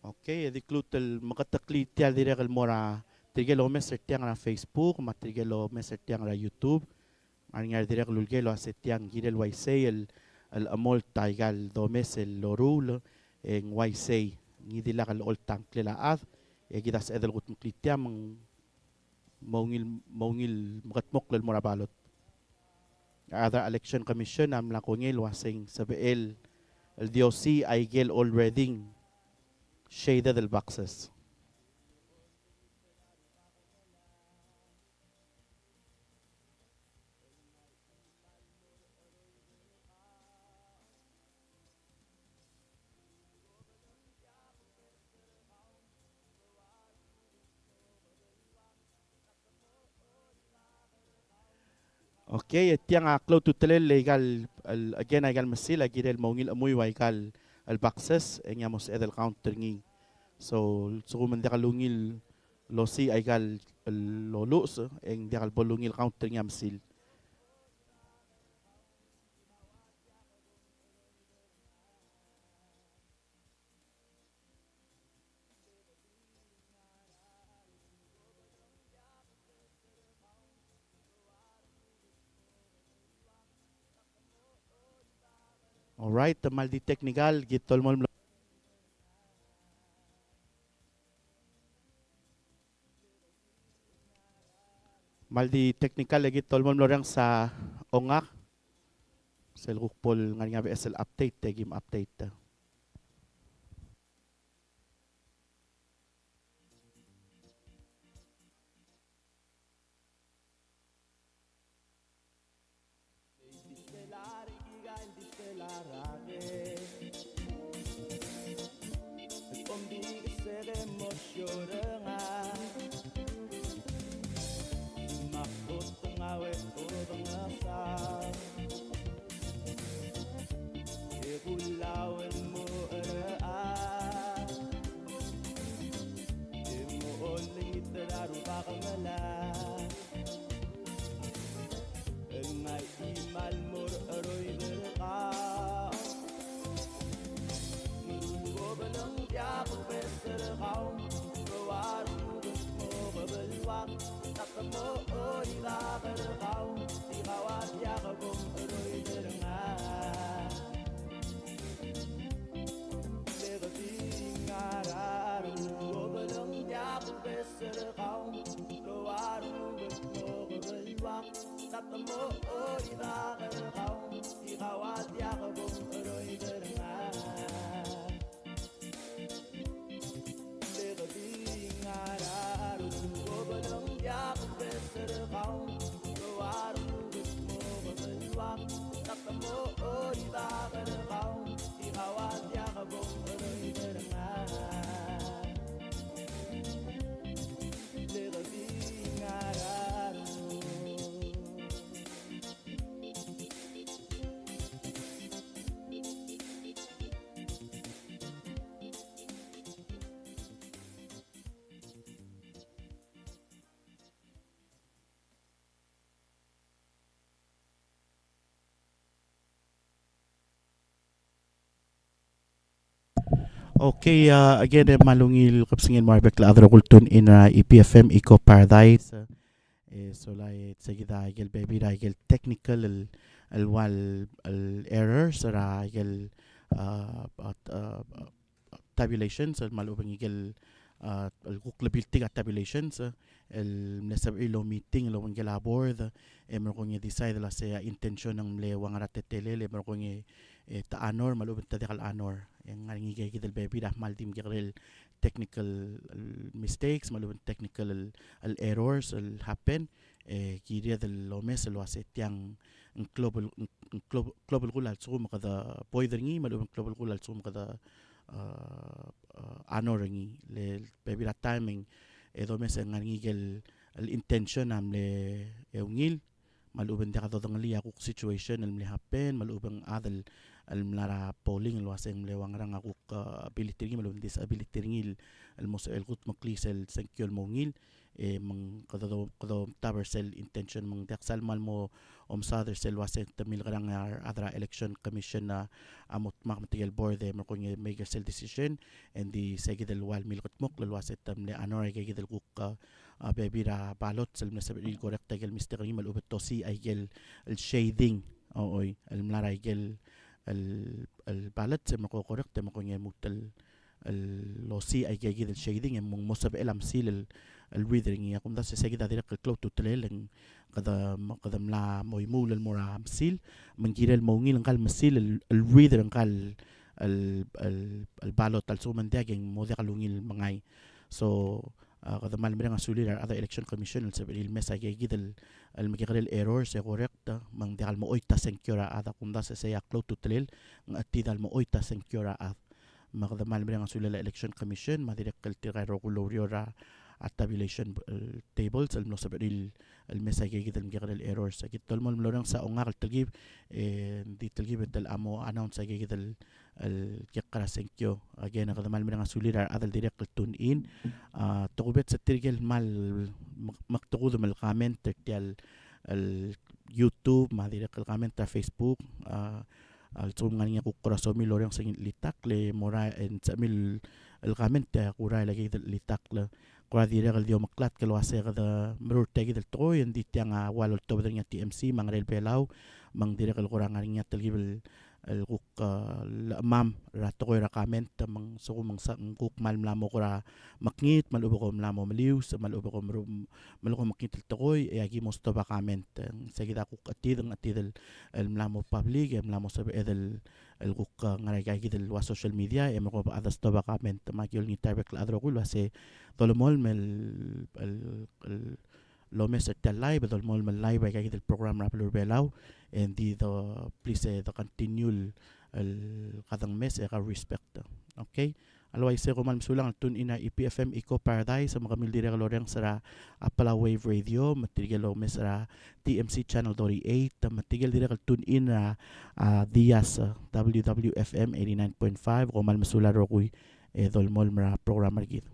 Okay, ediklut el makatakli tial direk el mora tigelo mesertiang na Facebook, matigelo mesertiang na YouTube. Ang direk lulgelo asetiang girel waisay el amol taigal domes el lorul en waisay ngidila kal oltang klelaad gidas edel gut klitiam maungil makatmok lel mora balot. Other election commission am la kongel wasing sabel el DOC ay gel already shaded del boxes. Okay, tiang aklo tutelel legal again agal masil agirel maungil amoy waikal el boxes engamos edel counter ngi. So mendekal lungil losi agal lolus eng dekal bolungil counter ngam sil. Alright, maldi technical gitol mo maldi technical lagi tol mo lorang sa ongak sel rukpol nga BSL update tegim update. Pulau wak dat mo ori da kau di kawat ya bom roi deranga de ngara ru bolong ya beser kau war mo wak dat mo ori da kau di kawat ya bom roi deranga Okay, again, malungil kapsingin marbek la adro kultun in EPFM Eco Paradise. So like seguida el baby ra el technical el wal el errors ra el tabulations el malubang el el tabulations el nesab ilo meeting lo wang board merkongi decide la sea intention ng le wang ratetele le merkongi ta anor malubang ta dekal anor yang ngi gay del baby dah mal dim gerel technical mistakes malubang technical el errors el happen kiria del lomes lo hace tiang global global gulal sum kada poidringi malubang global gulal sum kada anorangi le baby la timing do mes ngangi el intention am le eungil maluban dia kadodong liya kuk situation el happen maluban adal el mlara polling lo aseng le wangrang akuk ability ngi maluban disability ngi el mos el gut maklis el senkyo mongil mang kado taber sel intention mang daksal mal mo sadr sel wase tamil garang adra election commission na amot makmatigel board mo ko make sel decision and the segidel wal milkot mok lo wase tamle anor gegidel kuk bebira balot sel nasabili correct gel mister ngi mal ubet tosi ay gel el shading oy el mlara gel el balot se mo ko correct mo ko mutel losi ay gegidel shading mong mosab elam sil el withering ya kumda se seguida direct el cloud to tlel kada mla moy mul el mora sil mengira el mongil ngal masil el wither ngal el balot al suman daging mo de kalungil mangay so kada mal mereng asuli la other election commission el sebil mesa gegidel el magigal el error se correct mang de mo oita senkura ada kumda se ya cloud to tlel ngati dal mo oita senkura ad magda mal mereng asuli la election commission madirek el tiraro kuloriora tabulation tables el no saber el mensaje que el miguel el error sa kit tol mol lorang sa onga el talgib di talgib el amo announce que el kikara senkyo again kada mal mirang asulir adal direct tune in tugubet sa tirgel mal maktugud mal comment tel el YouTube ma direct el comment ta Facebook al tum ngani ko koraso mi lorang sa litak le mora en sa mil el comment ta kurai lagi litak le kura dire gal dio maklat ke lo ase kada merur tegi del toy en di tiang walol to bednya TMC mangrel Palau mang dire gal kurang ngarinya telgibel el kuk mam ra toy ra comment mang so mang kuk mal mlamo kura makngit malubo ko mlamo maliw sa malubo ko malubo makngit toy e agi mosto ba comment segida kuk atid el mlamo public el mlamo sabe edel el kuk ngaray kay del wa social media e mo ko adas to ba comment magyol ni tabek la adro kulo ase dolmol mel lo mes tel live dolmol mel live kay del program rapper belau and the please the continue el kadang mes e ka respect okay alway se ko man sulang tun ina EPFM Eco Paradise sa makamil dire kaloreng sara Palau Wave Radio matigel lo mes sara TMC channel 38 matigel dire kal tun in Dias WWFM 89.5 ko mal masula ro kuy dolmol mra program gid.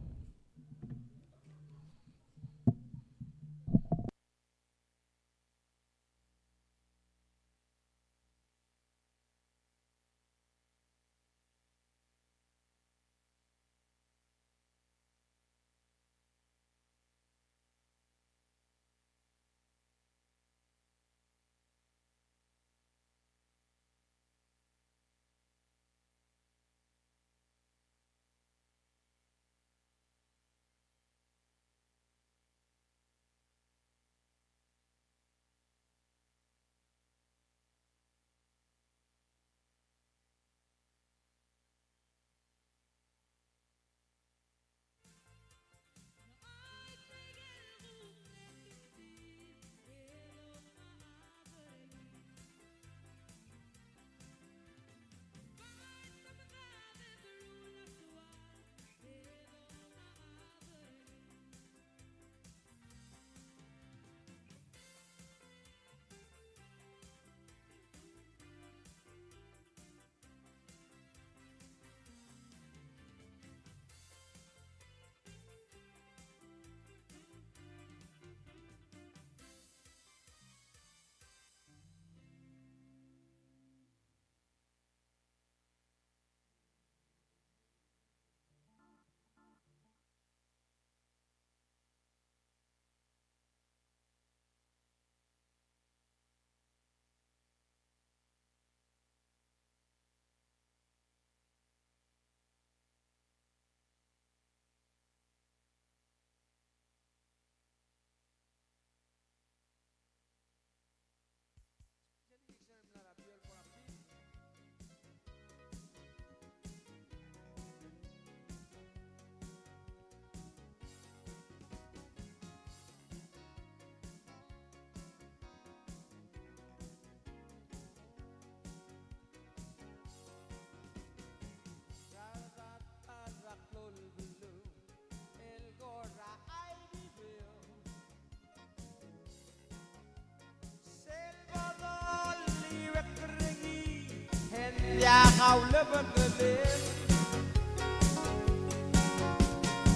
ngau leben gelem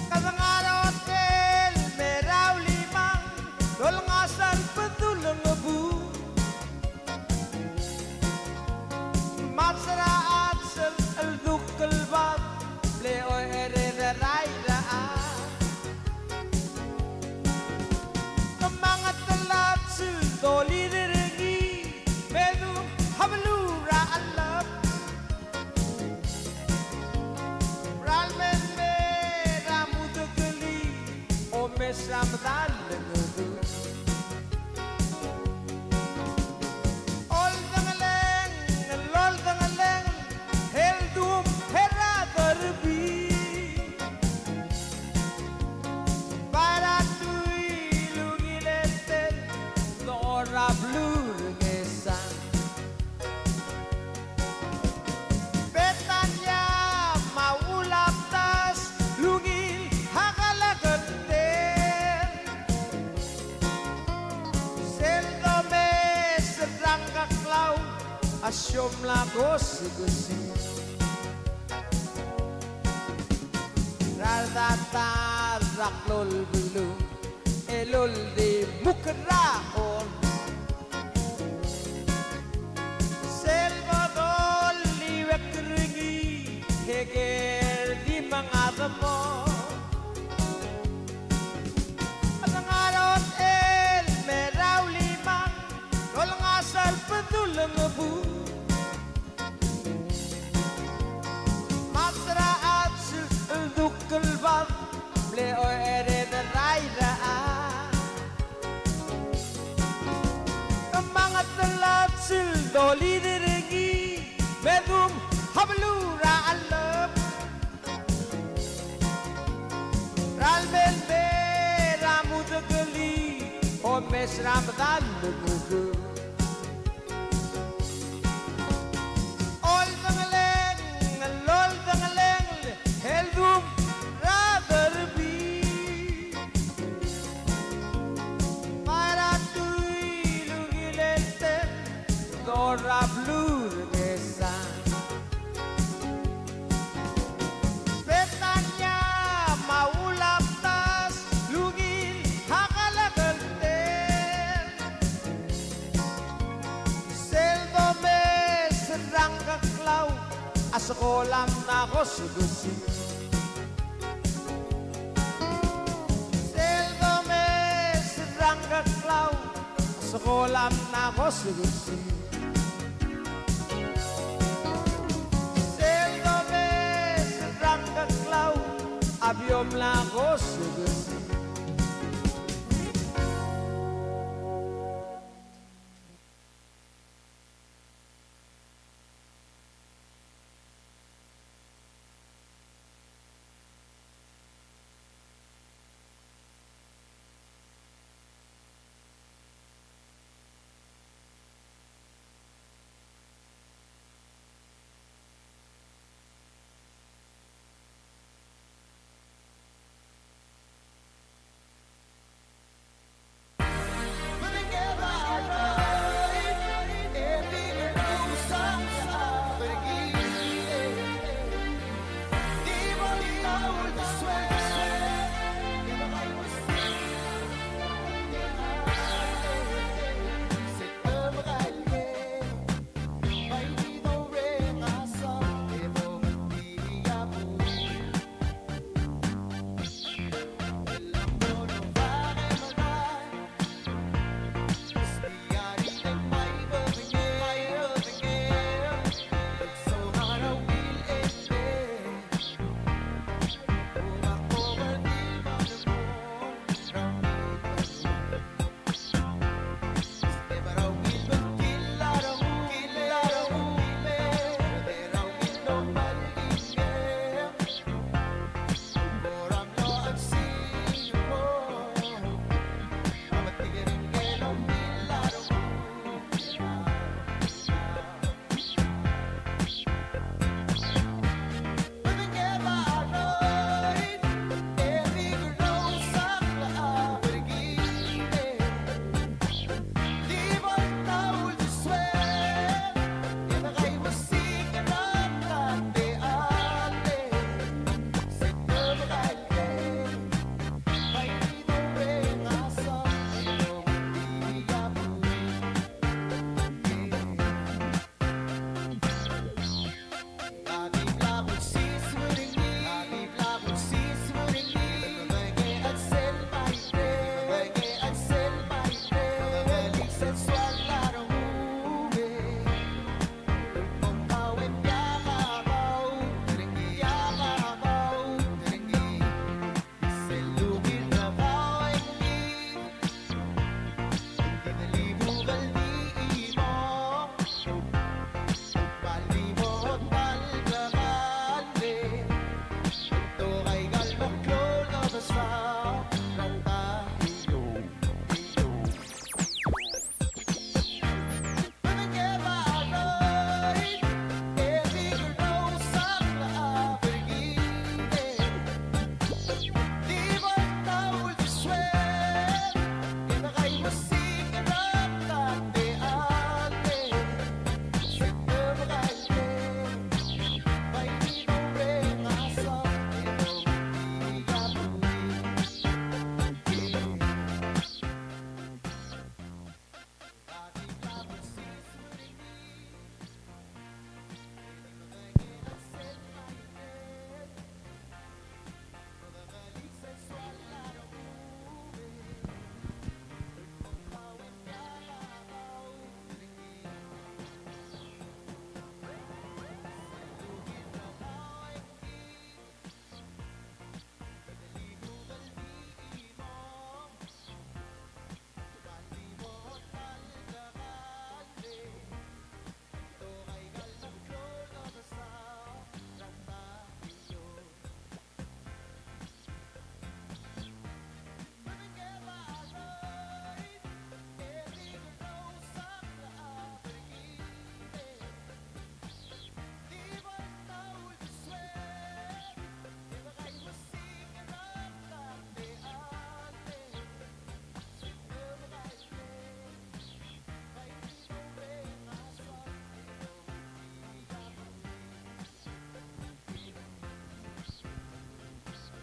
Kasangarot el merau limang Dol ngasal betul ngebu Masraat sel el dukkel bat Leo ere de raida Kemangat telat sil doli direngi Medu hablura alap Ralmen me ramu tegeli Ome samdal lengedu Ol dengeleng, lol dengeleng Hel dum hera terbi Para tui lungi leten Dora blur ngesan Betanya maulap tas Lungi hakalageten Seldome sedang kaklau Asyom lagos gusi Raldata raklol bulu Elol di mukrahon Selvadol liwek ringi Heger di mga damo Asangarot el meraw limang Dol ngasal pedulang ngebu Masraat dukkel bab Leo ere de raida Kemangat telat sil doli direngi Medum hablura alep Ralben be ramu tegeli Omes ramdan legugu Ol dengeleng, lol dengeleng Heldum rather be Para tui lugileten Dora blur ngesan Betanya maulap tas Lugil hakalagenten Seldome serang kaklau Asekolam na ko sugusi Seldome serang kaklau Asekolam na ko sugusi Seldome serang kaklau Abyom la ko sugusi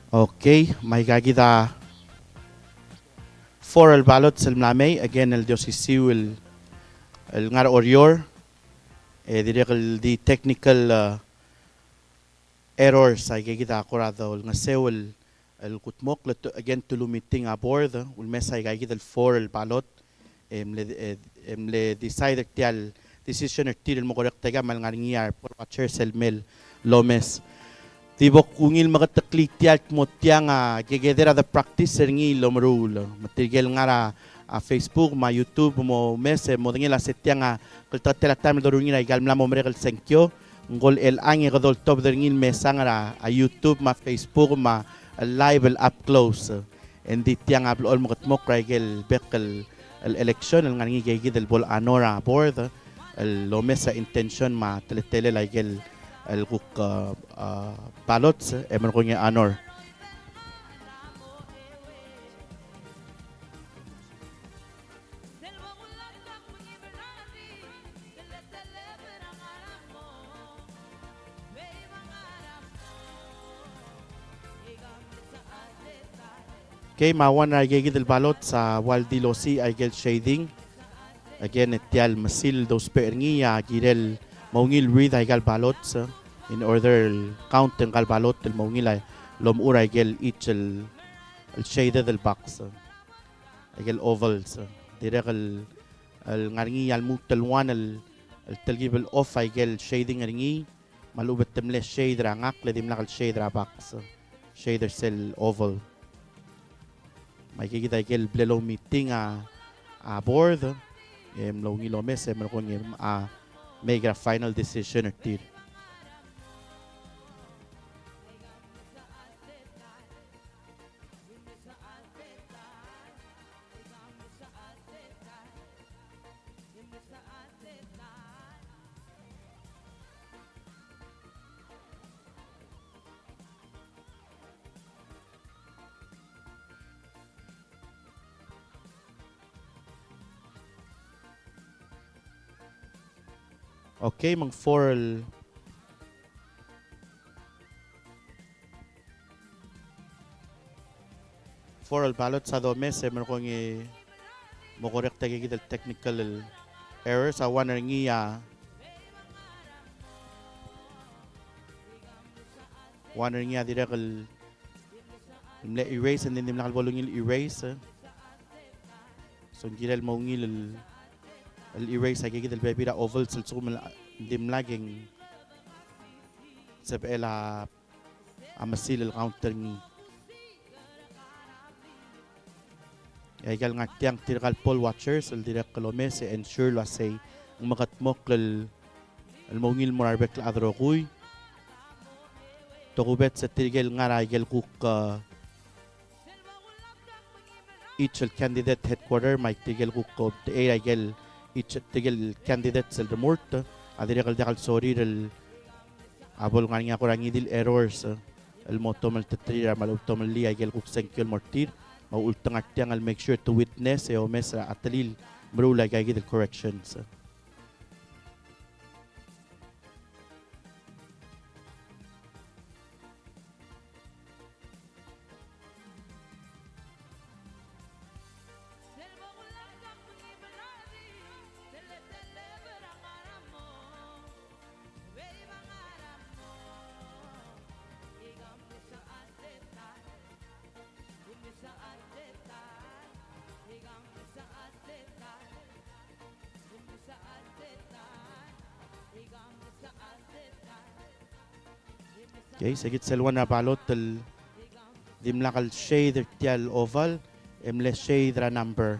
Okay, may gagida for el ballot sa mlamay again el diosisiw el ngar orior direk el di technical errors ay gagida akurado el ngasew el kutmok again tulumiting aboard ul mesa ay gagida el for el ballot le decide tial decision el mo correct taga mal ngarngiar por watchers el mel lomes tibok kungil makataklik tiyak mo tiyang gegedera the practice ngi lomrul matigel ngara Facebook ma YouTube mo mese mo ngil asetyang kaltatela tam dorungin ay galmla mo mregal senkyo ngol el angi gadol top dorungin mesa ngara YouTube ma Facebook ma live up close endi tiyang ablol mo katmok raigel bekel el election el ngangi gegid el bol anora board el lo mesa intention ma teletele laigel el guk ballots emer ko nga honor. Okay, mawan na gigit el balot sa Waldi Losi ay gel shading. Again, etial masil dos perngiya girel maungil read ay gal balot in order count ang gal balot el maungil ay lom uray gel each el shaded del box ay gel ovals direk el ngarngi al mutalwan el telgib el off ay gel shading ngarngi malubet temle shade ra ngak le dimlak el shade ra box shader sel oval may kikita gel blelo meeting a board lo ngilo mese mer ko ngim make a final decision or tir. Okay, mag for ballot sa do mese mer ko ngi mo correct gigit el technical errors a one ngi direk el erase and then dimlak bolong erase so ngirel mo ngil el erase ay gigit el baby ra oval sul sum dimlaging sabela amasil el counter ngi ay gal nga tiang tirgal poll watchers el direk kolomese ensure la say ang makatmok el mongil morarbek la adroguy togubet sa tirgel nga ra gel kuk each el candidate headquarter may tigel kuk ko ay gel each tigel candidate sel remort adirek el dakal sorry el abol nga kurangi dil errors el motom el tetrira maluptom el li ay gel kuk senkyo el mortir maultang atyang al make sure to witness o mesra atalil brula gagid el corrections. Okay, sigit selwan na balot el dimlakal shade tial oval emle shade ra number.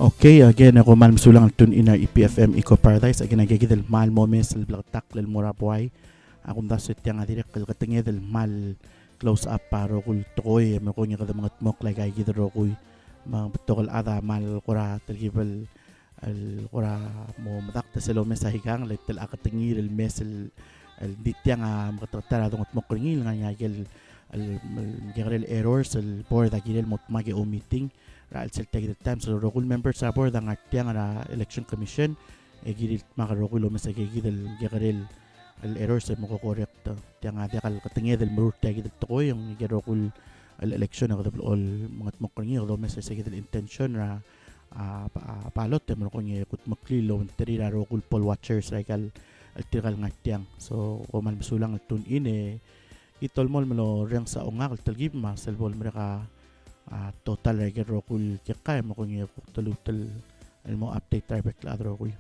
Okay, again, ako mal masulang ang tune in our EPFM Eco Paradise. Again, nagigidal mal moments al blagtak lal murabuay. Akong dasit yang adirek kalkatengedal mal close up para kul tokoy mo ko nya kada mga tmok like ay gidro koy mga betokal ada mal kura tergibal al kura mo madak ta selo mesahigang like tel akatengir el mes el dityang mga tratara dong tmok ringil nga gel al errors el board agil mo tmage o meeting al take the time so rokul members sa board ang atyang na election commission egil makarokul o mesagigidal gerel el error sa mo correct tiang ada kal katenged el murut tagi dito ko yung gerokul el election ng all mga tmokringi do mes sa gidel intention ra palot mo ko ni kut maklilo terira rokul poll watchers like al tigal ngatiang so ko man bisulang tune in itol mol mo reng sa ongak talgib ma selbol mereka total ra gerokul kay mo ko ni tulutel el mo update traffic la adro ko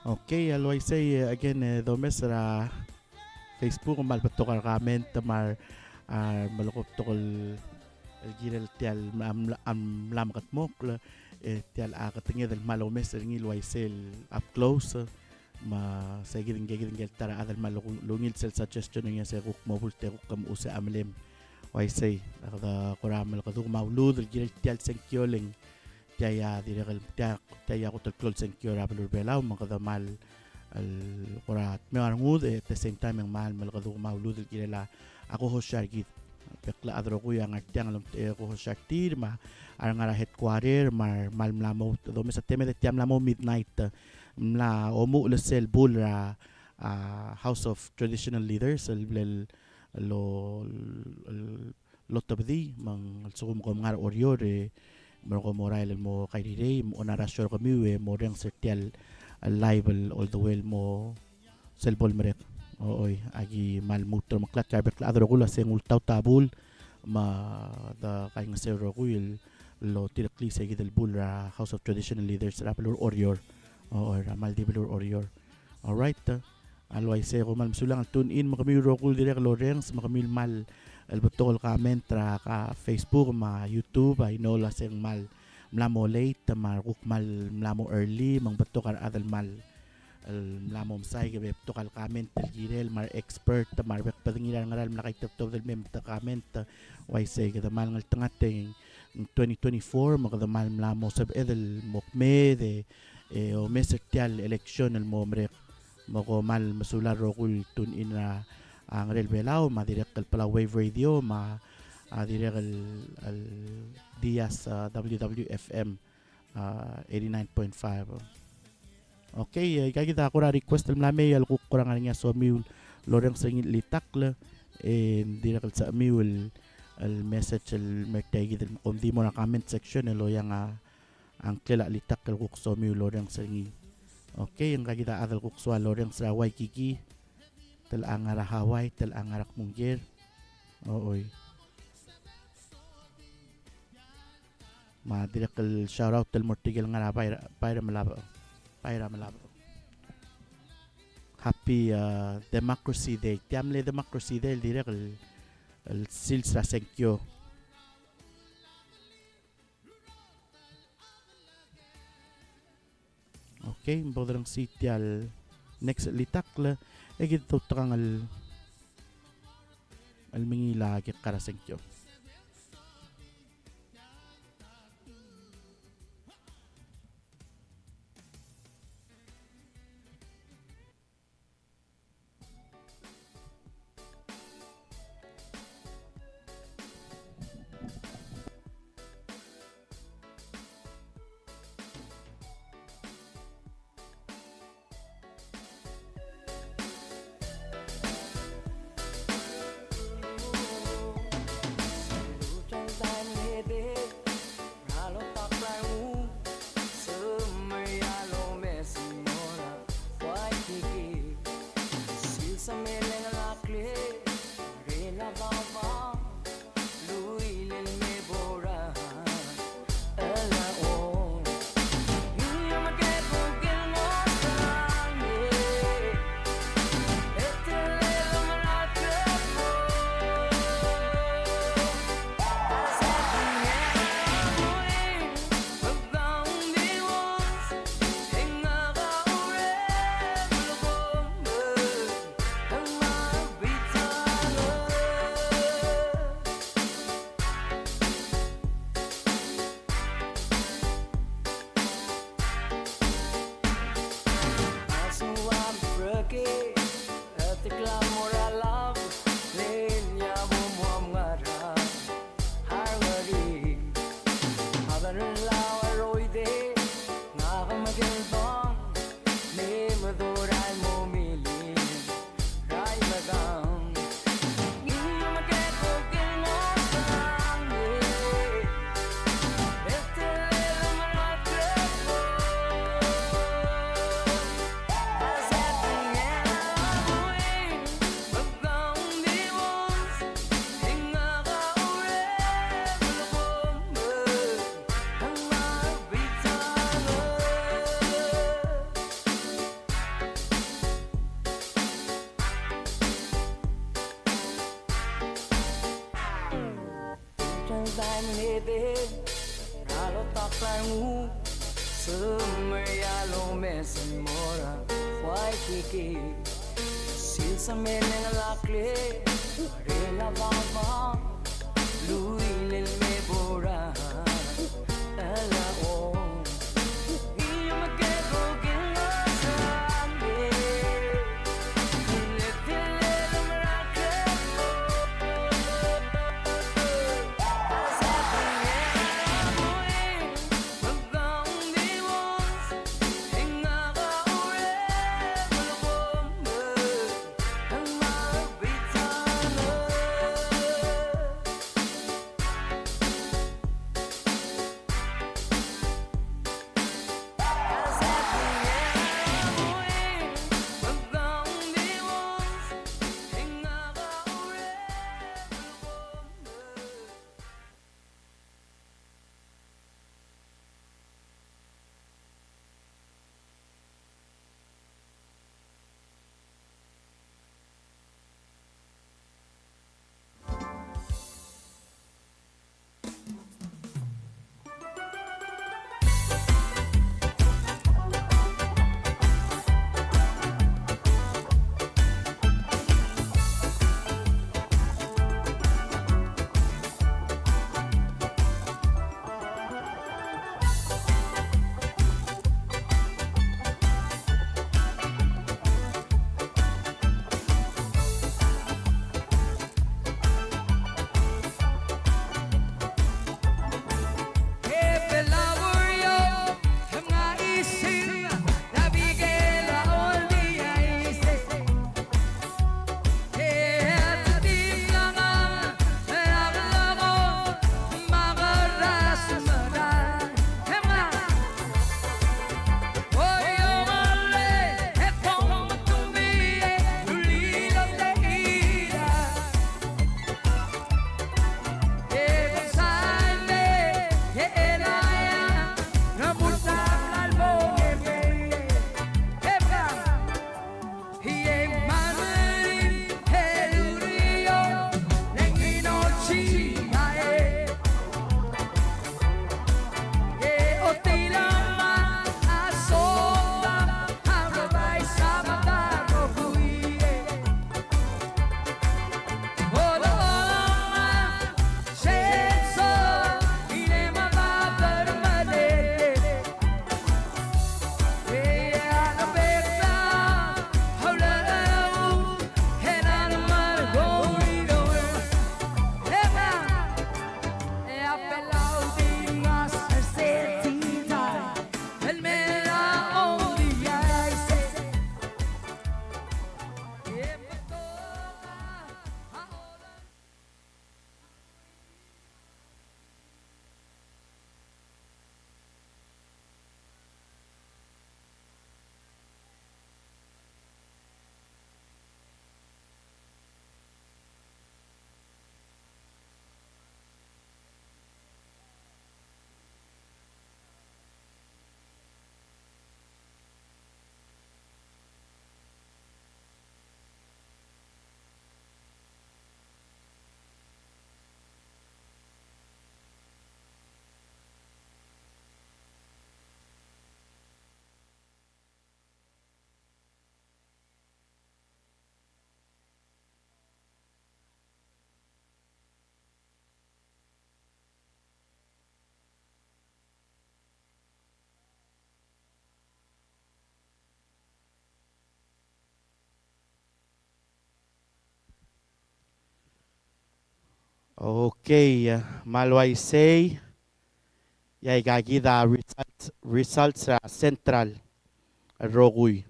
Okay, alo I say again do mesra Facebook mal patokal comment mar malukop tokol gilal tial am lam katmok tial akatenged el malo mesr ngil waisel up close ma sa giding tara adal malungil sel suggestion nya sa kuk mobulte kuk kam usa amlem waisay da koramal kaduk maulud gilal tial senkyoling Jaya direkal jaya ko tol senkyo rabel belaw mga mal al kurat me arngud at the same time ang mahal malakadu maulud kilala ako ho shargit pekla adro ko yang atyang alam ko ho shartir ma arang ara headquarter mar mal mlamo do me sa teme de tiam lamo midnight mla omu lesel bulra House of Traditional Leaders lo tabdi mang sukum ko ngar orior mo ko moral mo kay dire mo narasyon kami mo reng sertial live all the way mo selbol merek oy agi mal motor maklat kabek adro ko la sing ultaw tabul ma da kay nga sero ko lo tirakli sa gidel bulra House of Traditional Leaders rapelor orior or mal dibelor orior all right alway se ko mal sulang tune in makami ro ko dire Lawrence makami mal el botol comment tra ka Facebook ma YouTube ay no la sing mal mlamo late maruk mal mlamo early mang batokar adal mal el mlamo say gabe tokal comment el girel mar expert mar bek padingiran ngaral nakay top del mem ta comment why say kada mal ngal tangateng 2024 magada mal mlamo sab edel mokme de o mesetial election el momrek mako mal masular rokul tun in na ang Real Belao, madirek el Palau Wave Radio, madirek el Diaz WWFM 89.5. Okay, kaya kita ako na request el mlame, al kukurangan niya so miul loreng singit litakle, direk el sa miul el message el mertay kita kung di mo na comment section elo yang ang kila litak el kukso miul loreng singit. Okay, yung kaya kita adal kukso loreng sa Waikiki. Tel angara Hawaii, tel angarak munggir. Ooy. Ma direkal shout out tel mortigel ngara paira malabo. Happy في democracy day تعمل democracy day اللي رغ السلسلة سنكيو اوكي بدرن سيتيال next اللي تقل اجد تطران المنيلا كي قرا سنكيو Okay, malway say, yay gagida results sa central roguy.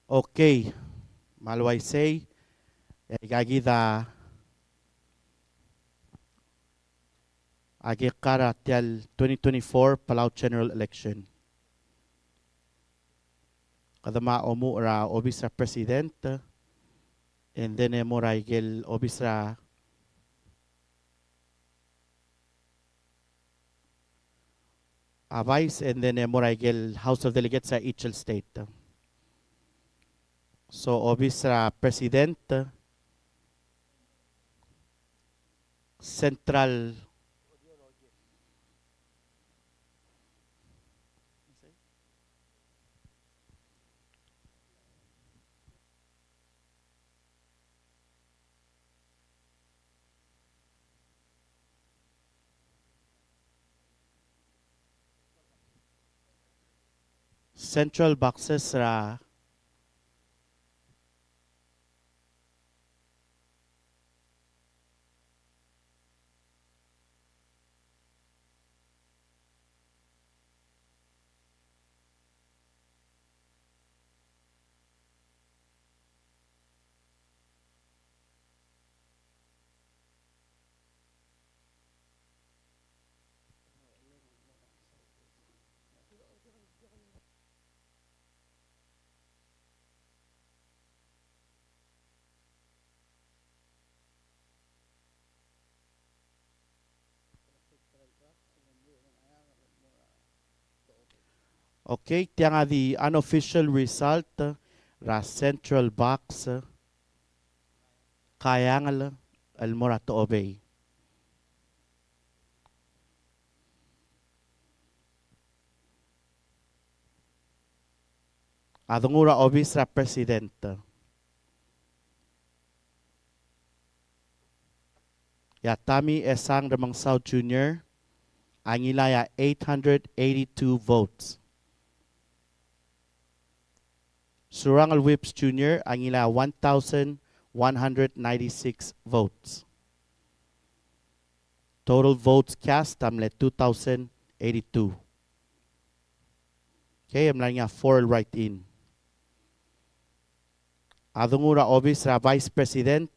Okay, malway say, yay gagida agikara tial 2024 Palau General Election. Kadama omu ra obisra president, and then mo ra igel obisra a vice, and then mo ra igel House of Delegates sa each state. So obisra president, central central boxes ra okay, tiang nga the unofficial result ra central box kayangal almora to obey. Adungura obis ra president. Yatami Esang Ramang South Jr. Angilaya 882 votes. Surangal Whips Jr. Angilaya 1,196 votes. Total votes cast amle 2,082. Okay, I'm nga 4 right in. Adungura obis ra Vice President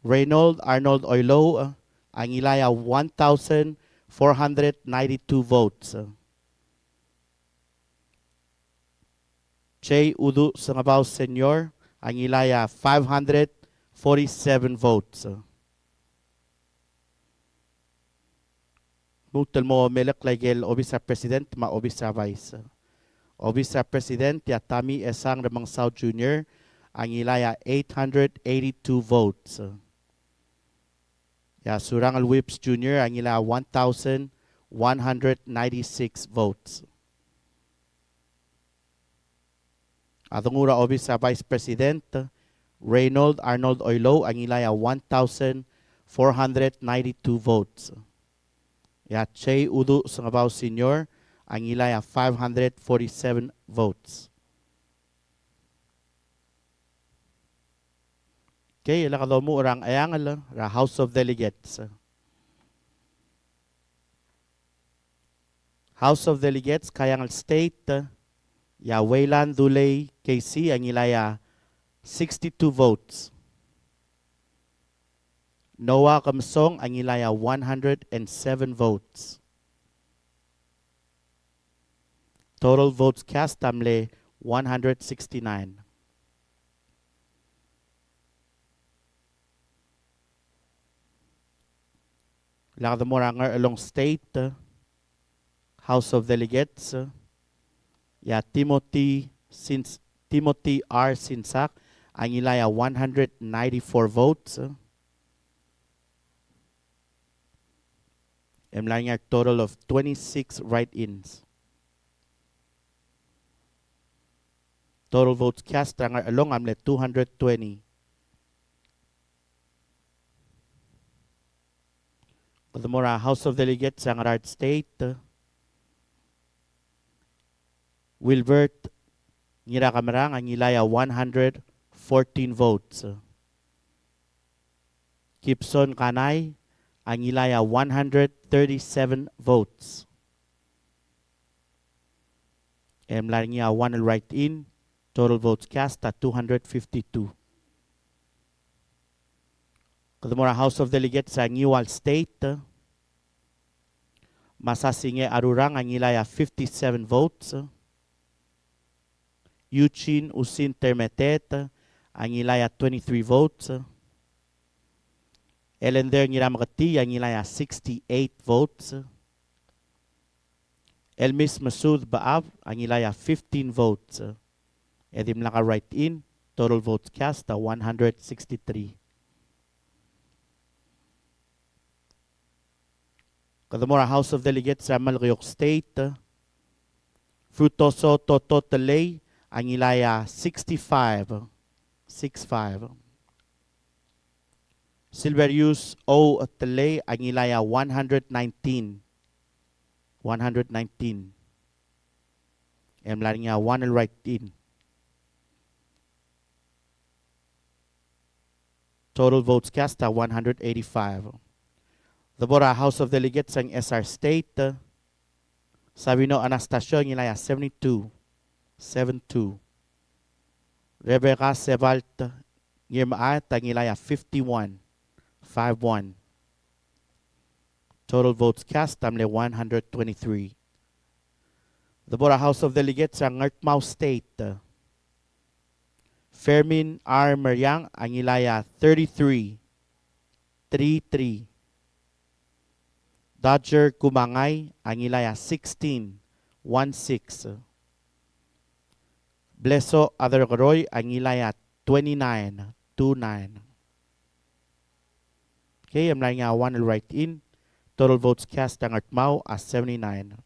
Reynold Arnold Oilo, Angilaya 1,492 votes. Che Udu Sangabaw Senior, Angilaya 547 votes. Mutal mo melek lagel obisa President ma obisa Vice. Obisa President Yatami Esang Ramang South Jr., Angilaya 882 votes. Ya Surangal Whips Jr. Angilaya 1,196 votes. Adungura obisa Vice President Reynold Arnold Oilo Angilaya 1,492 votes. Ya Che Udu Sangabaw Senior Angilaya 547 votes. Okay, ila kadomo orang ayangal ra House of Delegates. House of Delegates kayangal state ya Wayland Dulay KC ang ilaya 62 votes. Noah Kamsong ang ilaya 107 votes. Total votes cast tamle 169. Lakadamorangar along state House of Delegates ya Timothy R. Sinsak ang ilaya 194 votes. Emlayang total of 26 write-ins. Total votes cast along amle 220. Kadamora House of Delegates ang Art State. Wilbert Ngira Kamarang ang ilaya 114 votes. Gibson Kanay ang ilaya 137 votes. Emlarnya one write-in. Total votes cast at 252. Kadamora House of Delegates sa Newell State. Masasinge Arurang ang ilaya 57 votes. Eugene Usin Termetet ang ilaya 23 votes. Elender Ngiramagati ang ilaya 68 votes. Elmis Masud Baab ang ilaya 15 votes. Edim naka write-in. Total votes cast 163. Kadamora House of Delegates sa Malgayok State. Frutoso Toto Talay ang ilaya 65. 65. Silverius O. Talay ang ilaya 119. 119. Emlar niya one write-in. Total votes cast 185. The Bora House of Delegates ang SR State. Sabino Anastasio ang ilaya 72. 72. Rebecca Sebalt Ngirmaat ang ilaya 51. 51. Total votes cast tamle 123. The Bora House of Delegates ang Ngurtmao State. Fermin R. Mariang ang ilaya 33. 33. Dodger Kumangay ang ilaya 16. 16. Bleso Adargaroy ang ilaya 29. 29. Okay, I'm lying one write-in. Total votes cast ang Artmao as 79.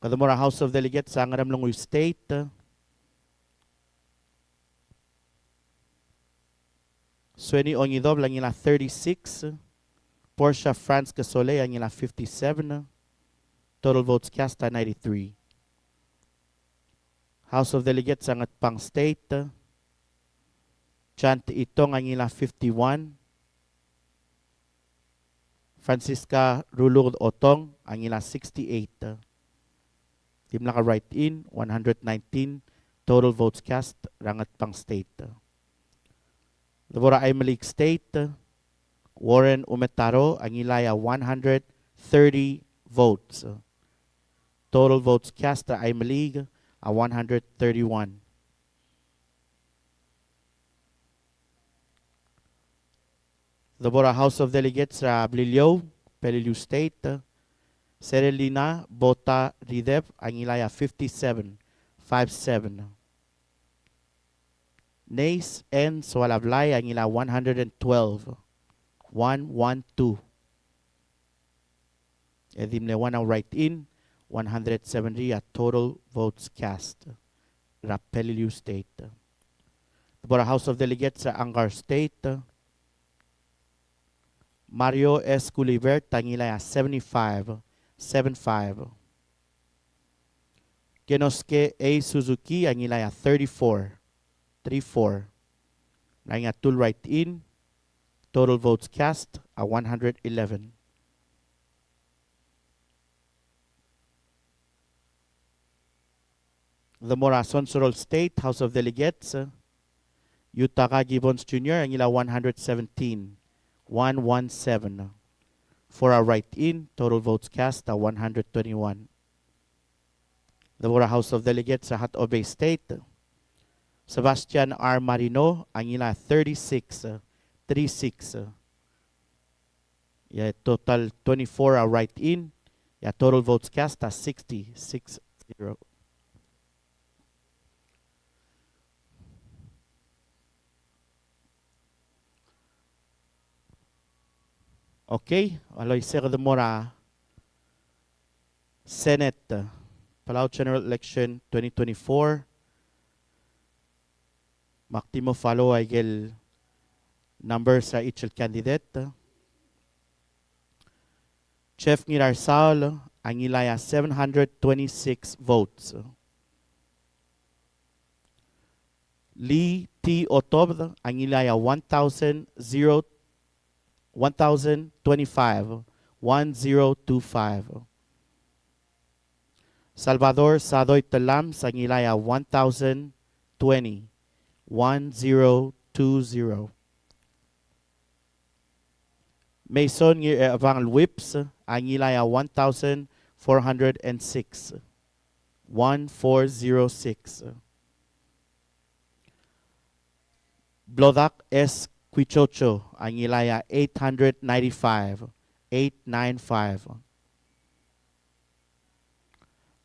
Kadamora House of Delegates sa Ngaramlongoy State. Sueni Ongidob ang ila 36. Portia France Gasole ang ila 57. Total votes cast 93. House of Delegates ang Atpang State. Chant Itong ang ila 51. Francisca Rulugod Otong ang ila 68. Team naka write-in 119. Total votes cast rangat pang state. Labora ay Malik State. Warren Umetaro ang ilaya 130 votes. Total votes cast ay Malik 131. Labora House of Delegates sa Blilio, Peleliu State. Serelina Bota Ridep ang ilaya 57. 57. Nace N. Swalablay ang ila 112. 112. Edimle one ang write-in. 170 at total votes cast. Rapeliliu State. Tabora House of Delegates sa Angar State. Mario S. Culivert ang ila 75. 75. Kenosuke A. Suzuki, ang ilaya 34. 34. Na nga tool write-in. Total votes cast, 111. The Morazon Sorol State House of Delegates, Yutaka Gibbons Jr., ang ila 117. 117. For a write-in, total votes cast, 121. The Mora House of Delegates sa Hatobe State, Sebastian R. Marino, ang ila 36. 36. Yeah, total 24 a write-in. Yeah, total votes cast, 60. 60. Okay, aloy Sir de Mora, Senate, Palau General Election 2024. Maktimo follow ay gel number sa each candidate. Chef Ngirarsal, ang ilaya 726 votes. Lee T. Otob, ang ilaya 1,025. 1025. Salvador Sadoy Talam, sa ilaya 1,020. 1020. Mason Van Whips, ang ilaya 1,406. 1406. Blodak S. Quichocho, ang ilaya 895. 895.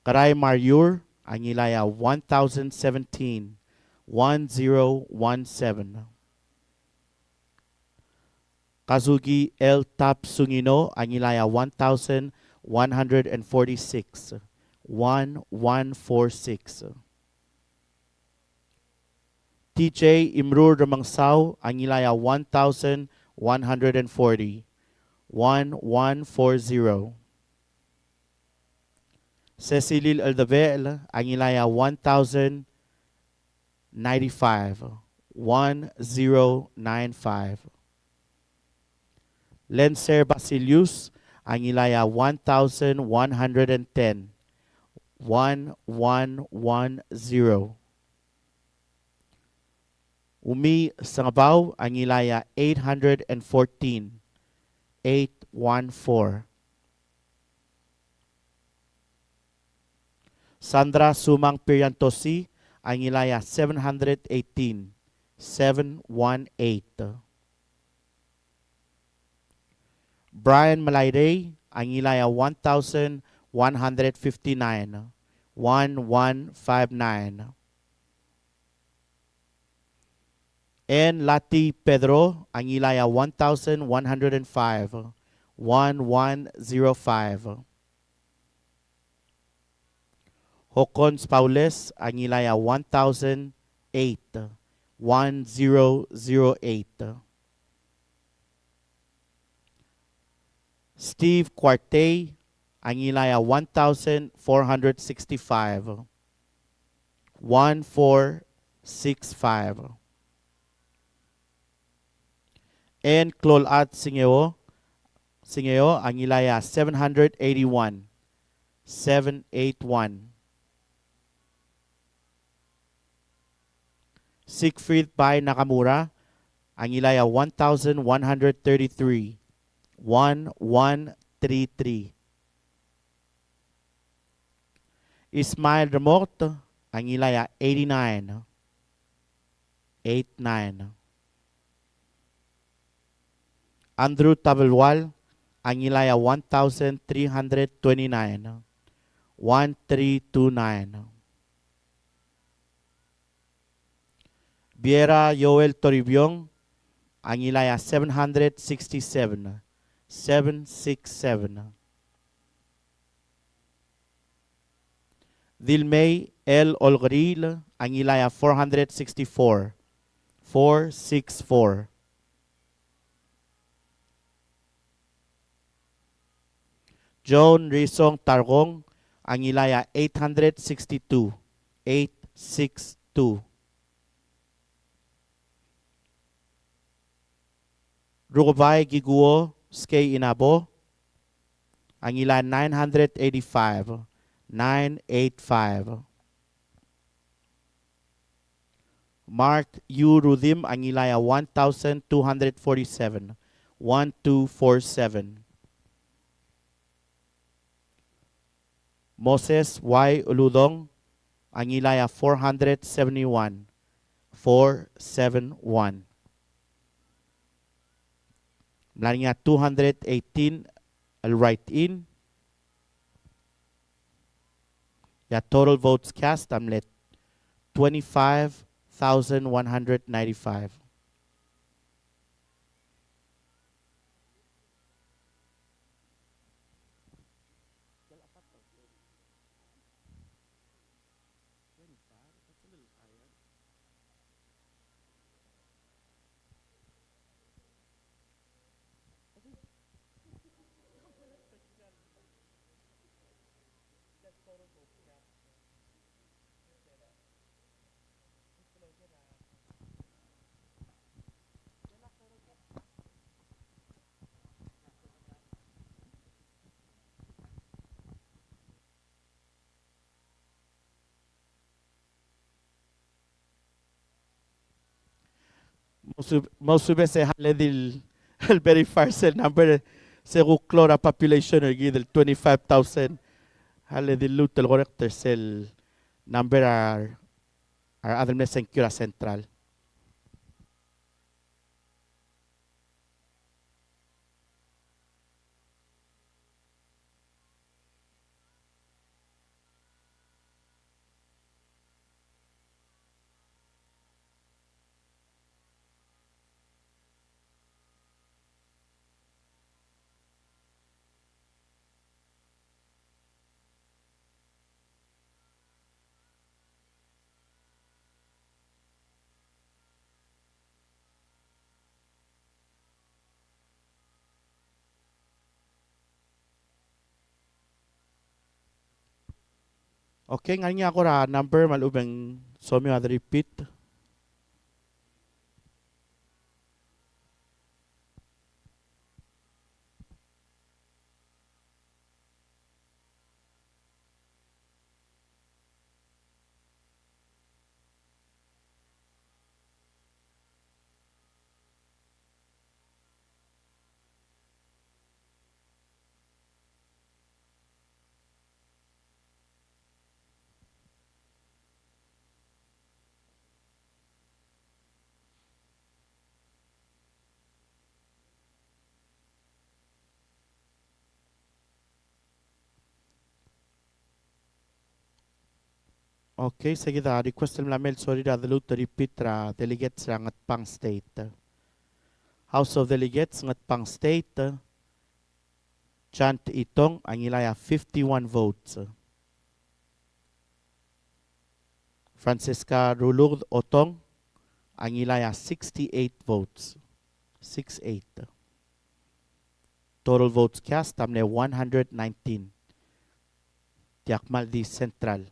Karay Maryur, ang ilaya 1,017. 1017. Kazugi L. Tap Sungino, ang ilaya 1,146. 1146. TJ Imrur Ramangsaw, ang ilaya 1,140. 1140. Cecilil Aldavel, ang ilaya 1,095. 1095. Lenser Basilius, ang ilaya 1,110. 1110. Umi Sangabaw, ang ilaya 814. 814. Sandra Sumang Piriantosi, ang ilaya 718. 718. Brian Malayray, ang ilaya 1,159. 1159. N. Lati Pedro, ang ilaya 1,105. 1105. Hokons Paules, ang ilaya 1,008. 1008. Steve Quarte, ang ilaya 1,465. 1465. And Clolat Singeo, ang ilaya 781. 781. Siegfried Pai Nakamura, ang ilaya 1,133. 1133. Ismail Remort, ang ilaya 89. 89. Andrew Tabelwal, ang ilaya 1,329. 1329. Viera Joel Toribiong, ang ilaya 767. 767. Dilmay L. Olgril, ang ilaya 464. 464. Joan Risong Targong, ang ilaya 862. 862. Rugubay Giguo Skay Inabo, ang ilaya 985. 985. Mark U. Rudim, ang ilaya 1,247. 1247. Moses Y. Uludong, ang ilaya 471. 471. Mlanya 218 al write-in. Ya total votes cast amlet 25,195. Most se hale del el very farcel number se clora population del 25,000 hale del lutel corrector el number are other mesen cura central. Okay, nga niya ako ra number malubeng somi ad repeat. Okay, sige da request la mail sorry da the repeat ra delegates ra ngat pang state. House of Delegates ngat pang state. Chant Itong ang ilaya 51 votes. Francisca Rulugd Otong ang ilaya 68 votes. 68. Total votes cast amne 119. Tiakmal di Central.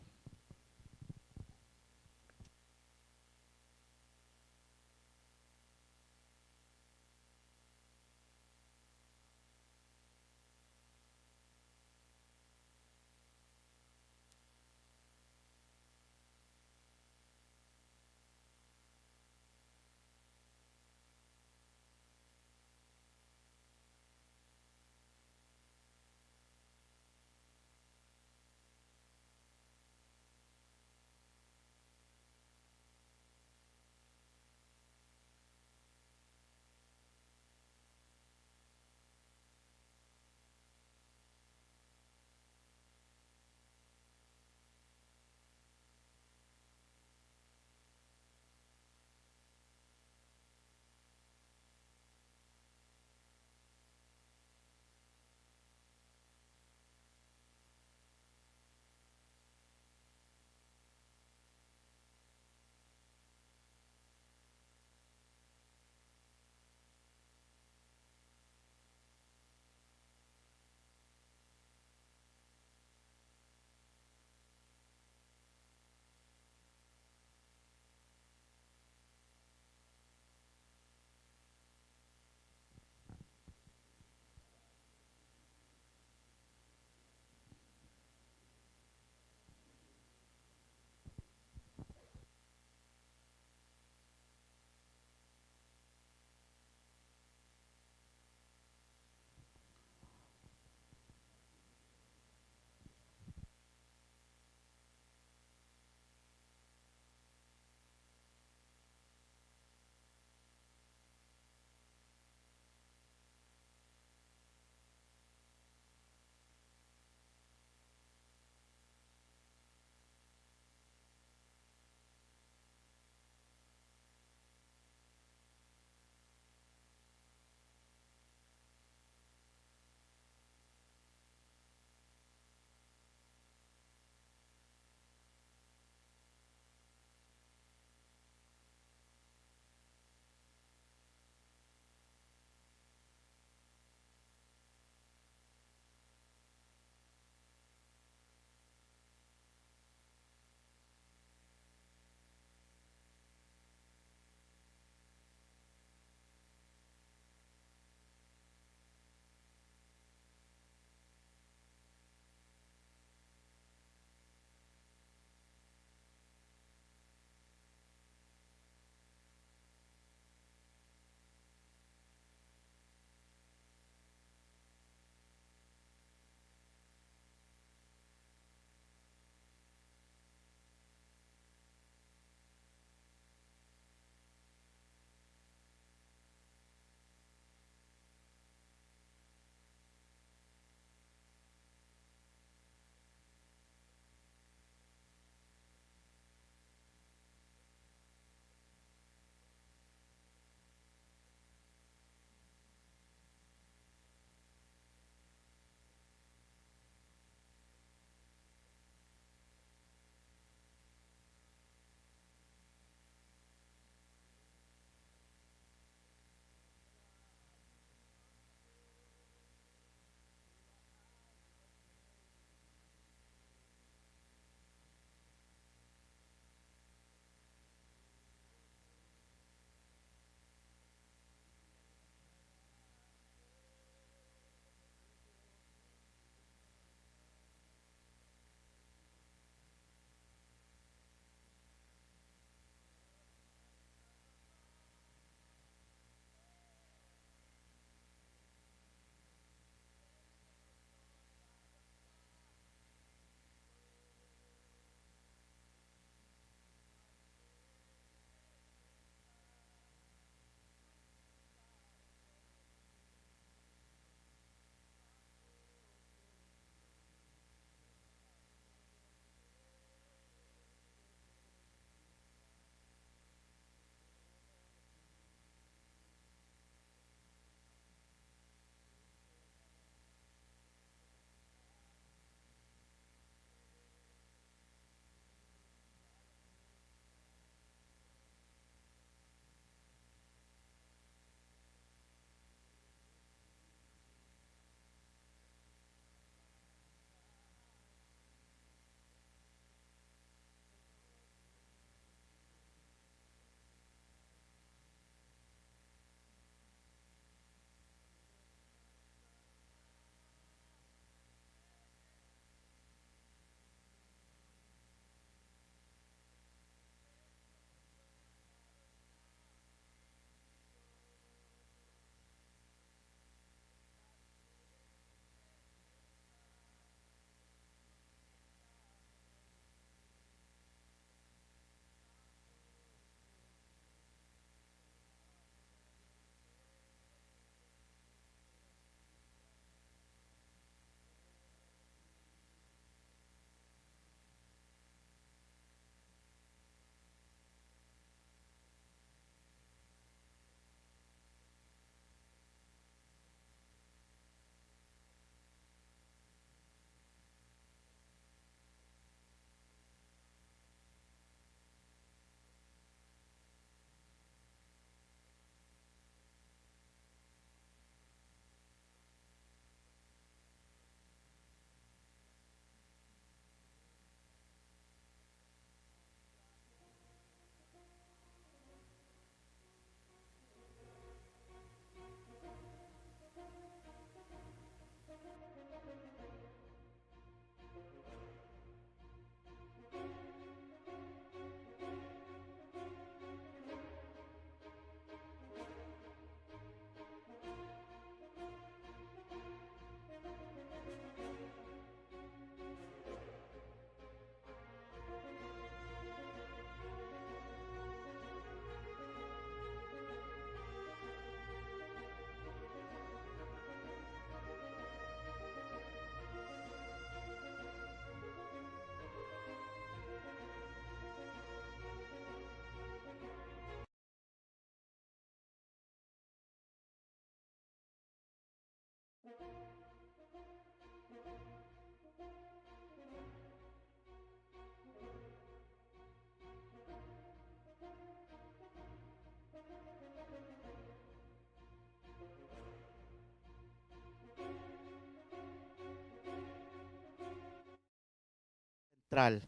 Central.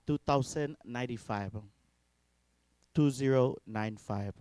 2095. 2095.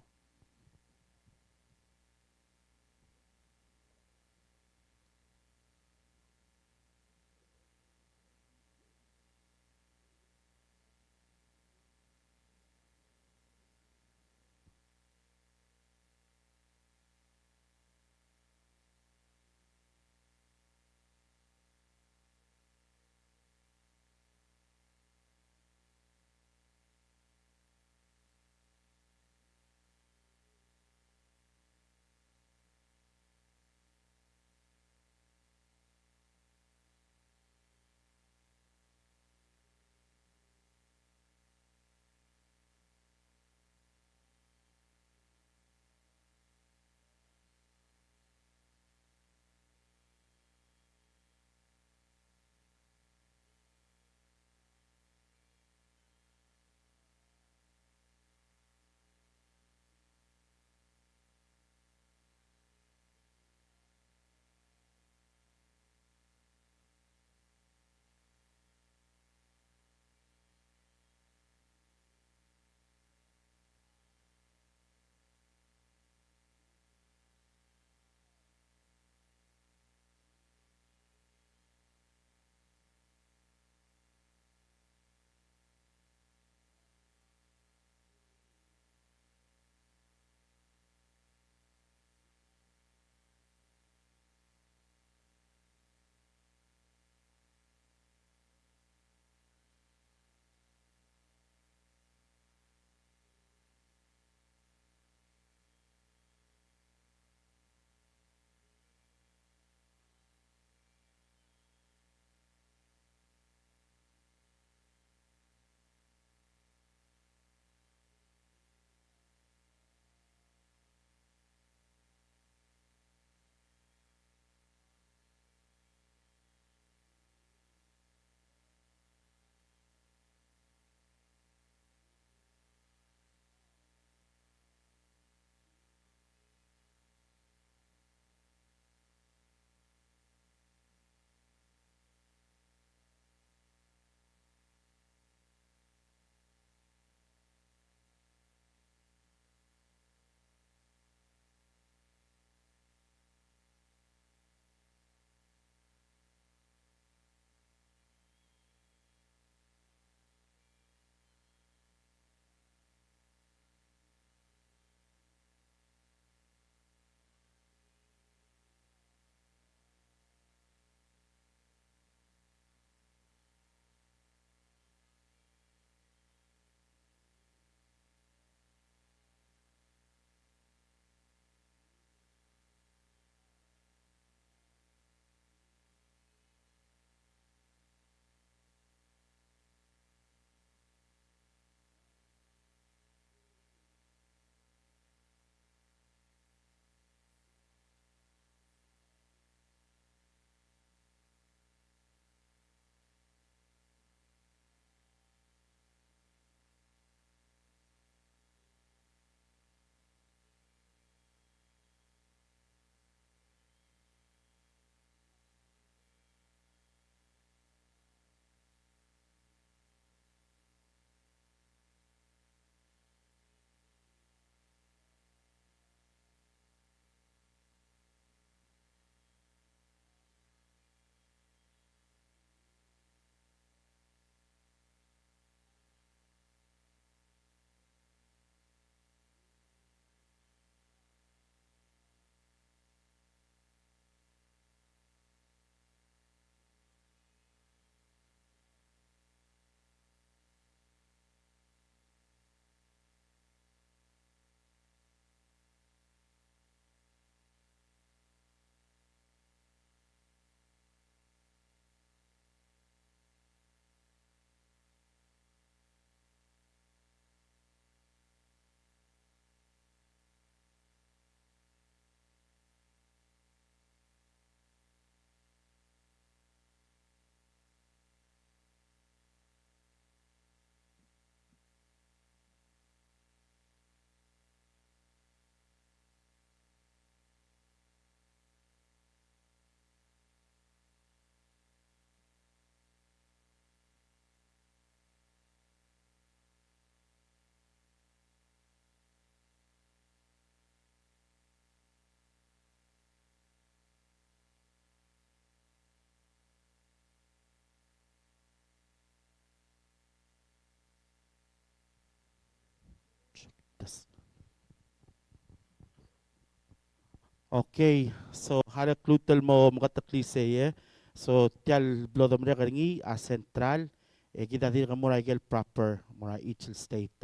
Okay, so hara klutel mo makatakli seye. So tial blodom re karingi a central kita dir mura igel proper mura each state.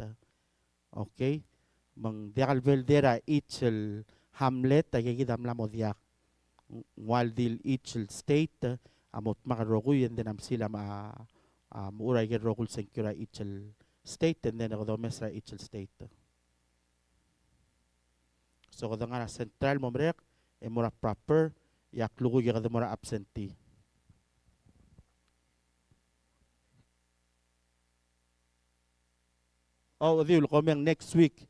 Okay, mang diakal vel dera each hamlet ay kita mlamo diak. While dil each state amot makarogu and then am sila mura igel rogul senkura each state and then ako mesra each state. So kada nga central mo mrek e mura proper yak lugu kada mura absentee. Oh, di komeng next week.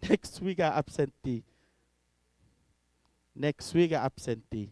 Next week absentee. Next week absentee.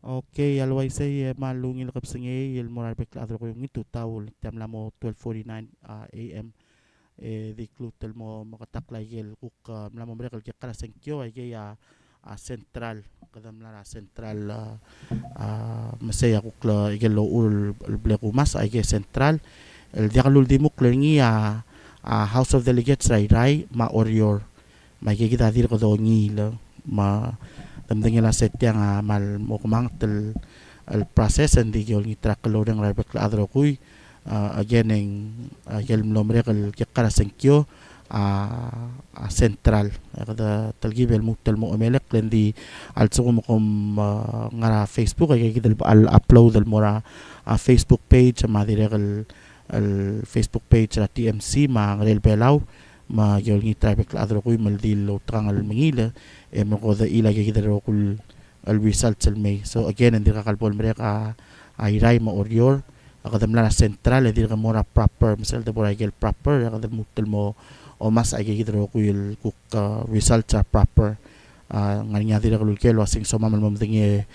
Okay, alway say malungil kapsinge il morar bekla adro ko yung itu tawul tamla mo 12:49 AM di klutel mo makatakla yel kuk mla mo brekal ke kala senkyo ay ya central kadam la central masaya kuk la igel lo ul bleku mas ay central el diakalul di muk lengi House of Delegates rai ma orior ma kita dir ko do ngi la ma tamdeng la setyang mal mo kumang tel el process and di yol ni trak lo deng rabek la adro kuy again eng yel nombre kal kekara senkyo central kada talgibel mutel mo emelek lendi al suko mo kum ngara Facebook ay kita al upload al mora Facebook page ma dire al Facebook page la TMC ma ngrel Palau ma yol ni traffic la adro kuy mal dilo trang al mangila mo ko da ila kita ro kul al results al may so again hindi ka kalpol mereka ay ma orior akadam la central hindi ka mora proper misal da pora gel proper akadam mutel mo o mas ay kita ro kul kuk results are proper ngani nga dira kalul kelo asing so mamal mamdingi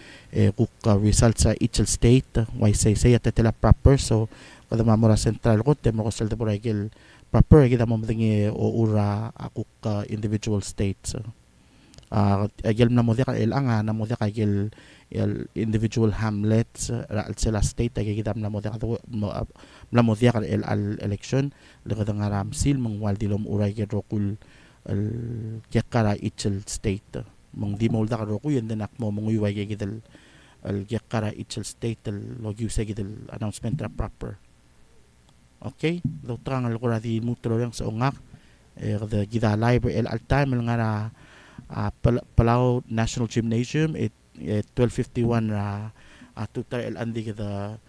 kuk results sa each state why say atetela proper so kada mamora central ko temo ko sel da pora gel proper kita mamdingi o ura akuk individual states agel na mo dia el anga na mo dia kagel el individual hamlets ra sela state ay kita na mo dia na mo dia el al election le kada ngaram sil mong waldilom uray ke rokul el yakara ichel state mong di mo da ro ku yende nak mo mong uy ke kita el yakara ichel state el log you say kita announcement ra proper okay do trang al kura di mutro yang sa ongak kada kita live el al time el ngara Palau National Gymnasium 12:51 tutar el andi kita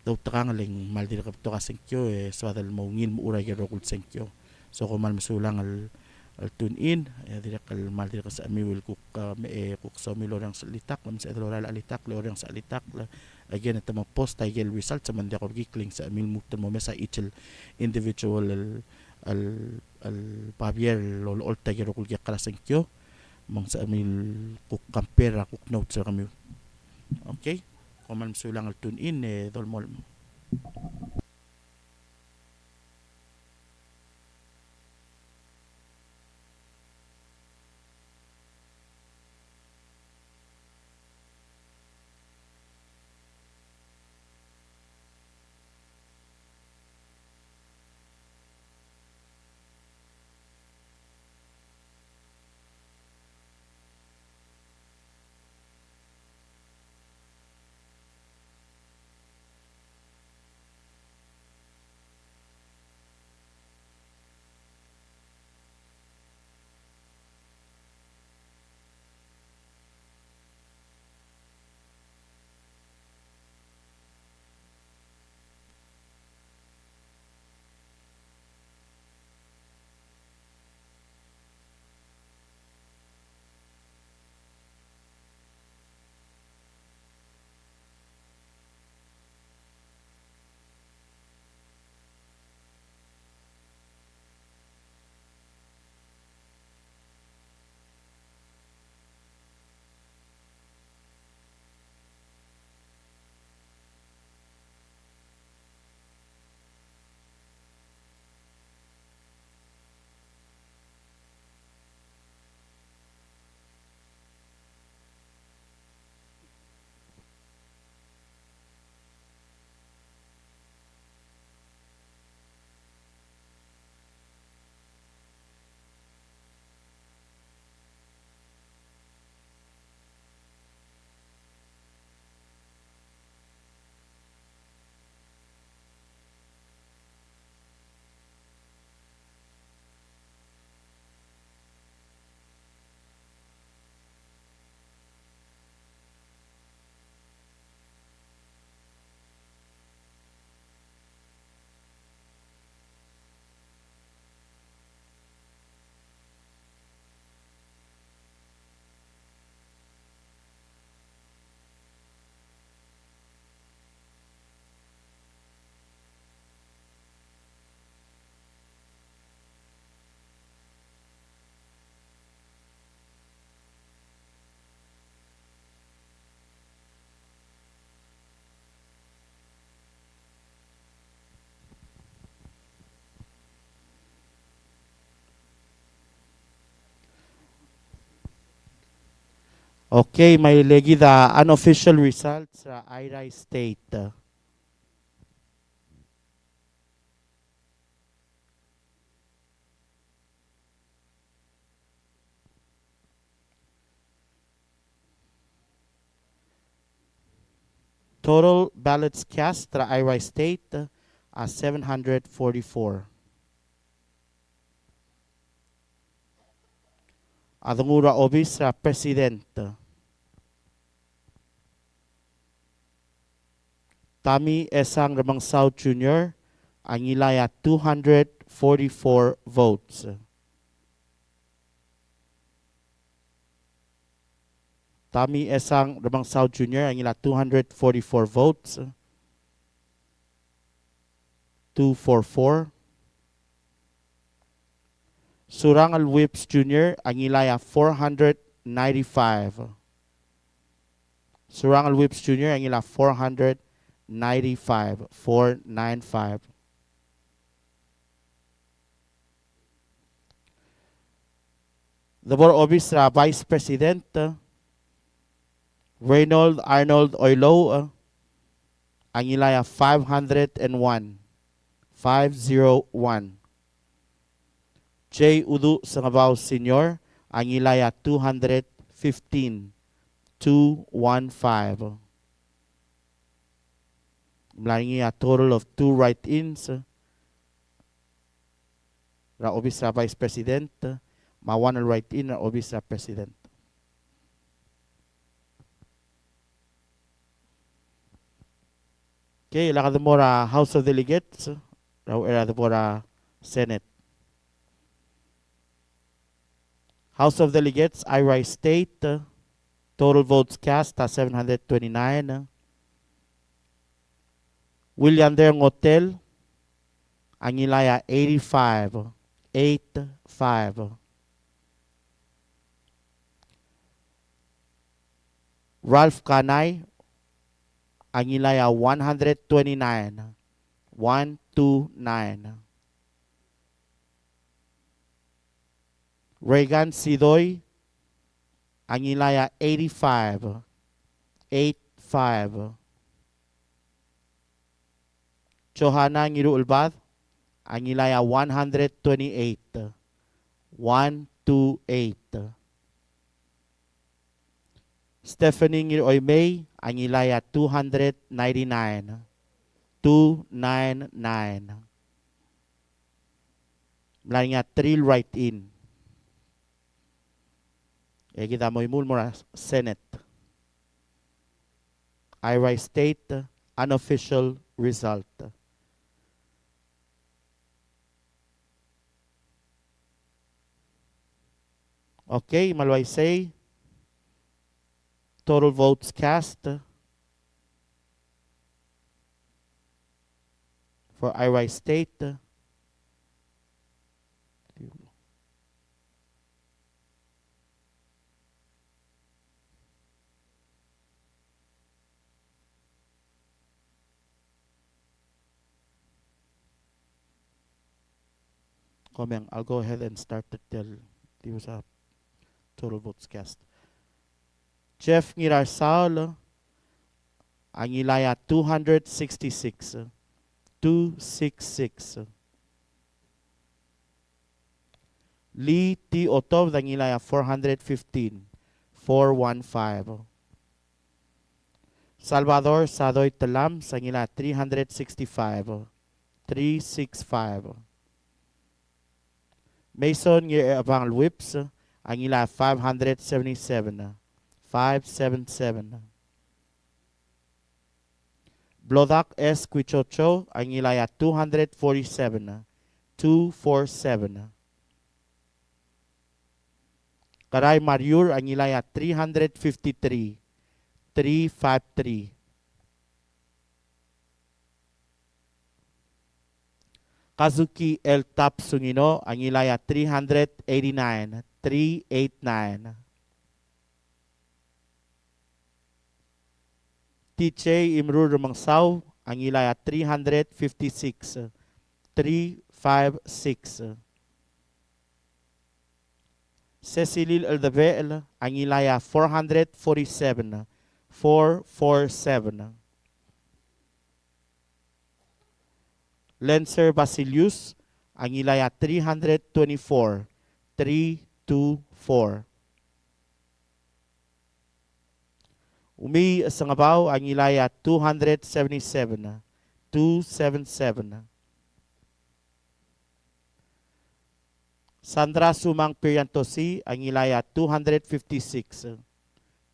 daw takang ling mal dir kapto ka senkyo so dal mo ngin mo uray gero kul senkyo so ko mal masulang al tune in direk al mal dir ka sa mi will kuk kuk so mi lorang sa litak lam sa loral alitak lorang sa alitak again ito mo post ay gel result sa mandi ko gikling sa mil mutan mo mesa ichel individual al pabier lol olta gero kul kala senkyo mong sa amil kuk compare kuk notes sa kami okay kung man sulang al tune in dolmol Okay, may legi the unofficial results sa IRI State. Total ballots cast sa IRI State 744. Adungura obis sa President. Tami Esang Ramang South Jr. ang ilaya 244 votes. Tami Esang Ramang South Jr. ang ila 244 votes. 244. Surangal Whips Jr. ang ilaya 495. Surangal Whips Jr. ang ila 495. 495. The Board Office Vice President Reynold Arnold Oilo ang ilaya 501. 501. J. Udu Sangabaw Sr. ang ilaya 215. 215. Mlaing a total of 2 write-ins. Ra Office Vice President. Mawan al write-in ra Office President. Okay, lakad mo ra House of Delegates. Raw era mo ra Senate. House of Delegates, IRI State. Total votes cast 729. William Der Hotel. Ang ilaya 85. 85. Ralph Kanay. Ang ilaya 129. 129. Reagan Sidoy. Ang ilaya 85. 85. Johanna Ngiruulbad. Ang ilaya 128. 128. Stephanie Ngiroy-May. Ang ilaya 299. 299. Mula nga trill write-in. Kita mo imul mo Senate. IRI State unofficial result. Okay, Malway say total votes cast for IRI State. Comment. I'll go ahead and start to tell you sa total votes cast. Jeff Ngirarsal, ang ilaya 266. 266. Lee T. Otov, ang ilaya 415. 415. Salvador Sadoy Talam, ang ilaya 365. 365. Mason Abang Whips, ang ila 577. 577. Blodak S. Quichocho, ang ilaya 247. 247. Karay Mariur, ang ilaya 353. 353. Kazuki L. Tapsungino, ang ilaya 389. 389. Tiche Imru Rumangsaw, ang ilaya 356. 356. Cecilil Aldabel, ang ilaya 447. 447. Lenser Basilius, ang ilaya 324. 324. Umi Sangabaw, ang ilaya 277. 277. Sandra Sumang Piriantosi, ang ilaya 256.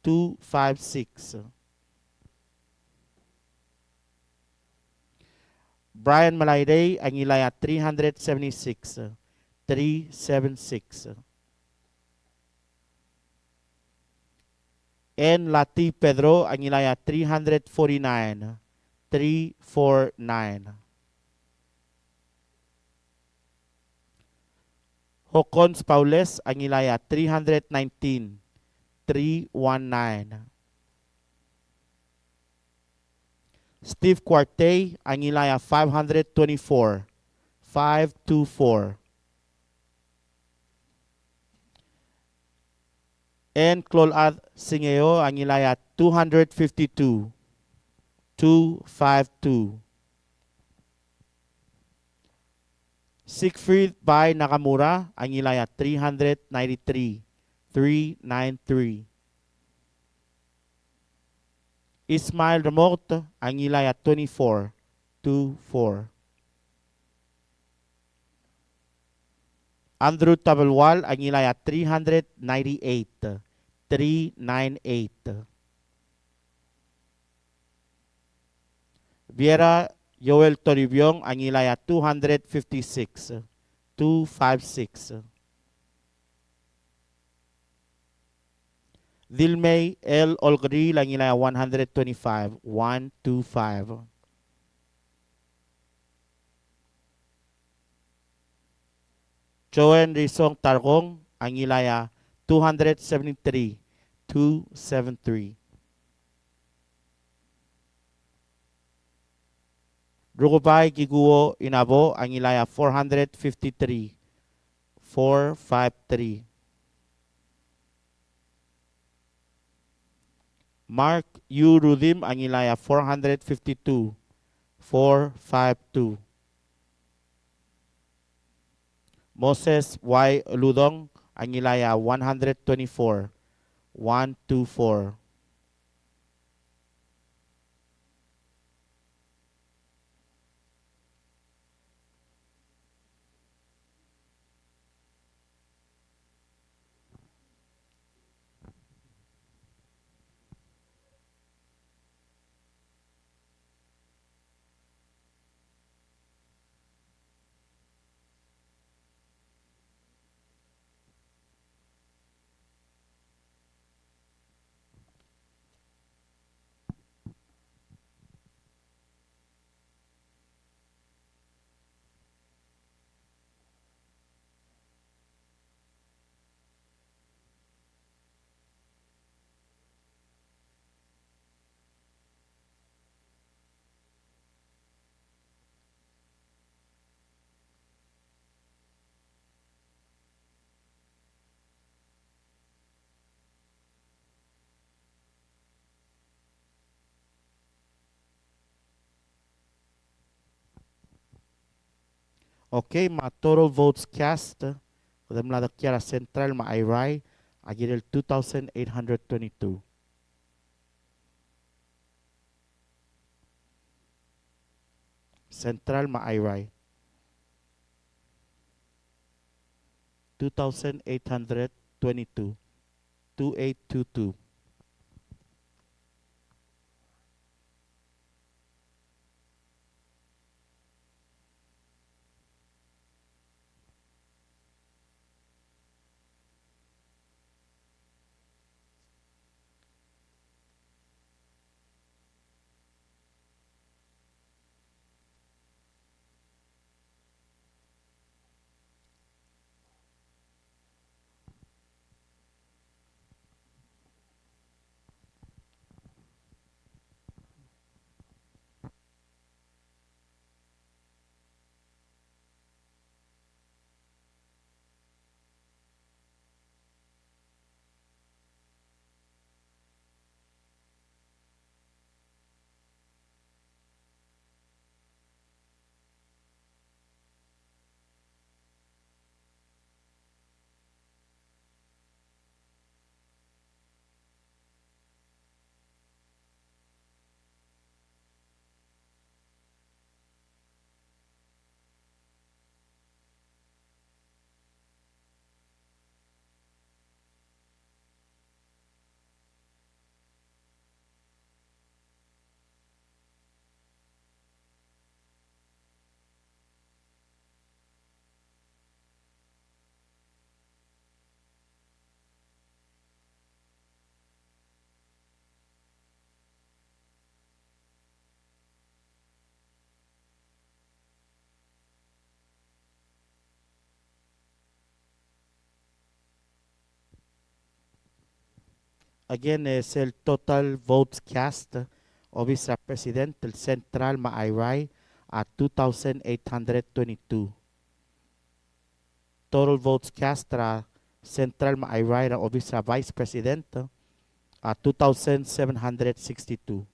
256. Brian Malayday, ang ilaya 376. 376. N. Lati Pedro, ang ilaya 349. 349. Hokons Paules, ang ilaya 319. 319. Steve Quartey, ang ilaya 524. 524. And Clolad Singeo, ang ilaya 252. 252. Siegfried by Nakamura, ang ilaya 393. 393. Ismail Remote, ang ilaya 24. 24. Andrew Tabelwal, ang ilaya 398. 398. Viera Joel Toribiong, ang ilaya 256. 256. Dilmay L. Olgri, ang ilaya 125. 125. Joen Rizong Targong, ang ilaya 273. 273. Rugubay Giguo Inabo, ang ilaya 453. 453. Mark U. Rudim, ang ilaya 452. 452. Moses Y. Ludong, ang ilaya 124. 124. Okay, mga total votes cast. Kadam la Kiara Central ma Irai, agirel 2,822. Central ma Irai. 2,822. 2822. Again, es el total votes cast obisra president del central maayray a 2,822. Total votes cast ra central maayray ra obisra vice president a 2,762.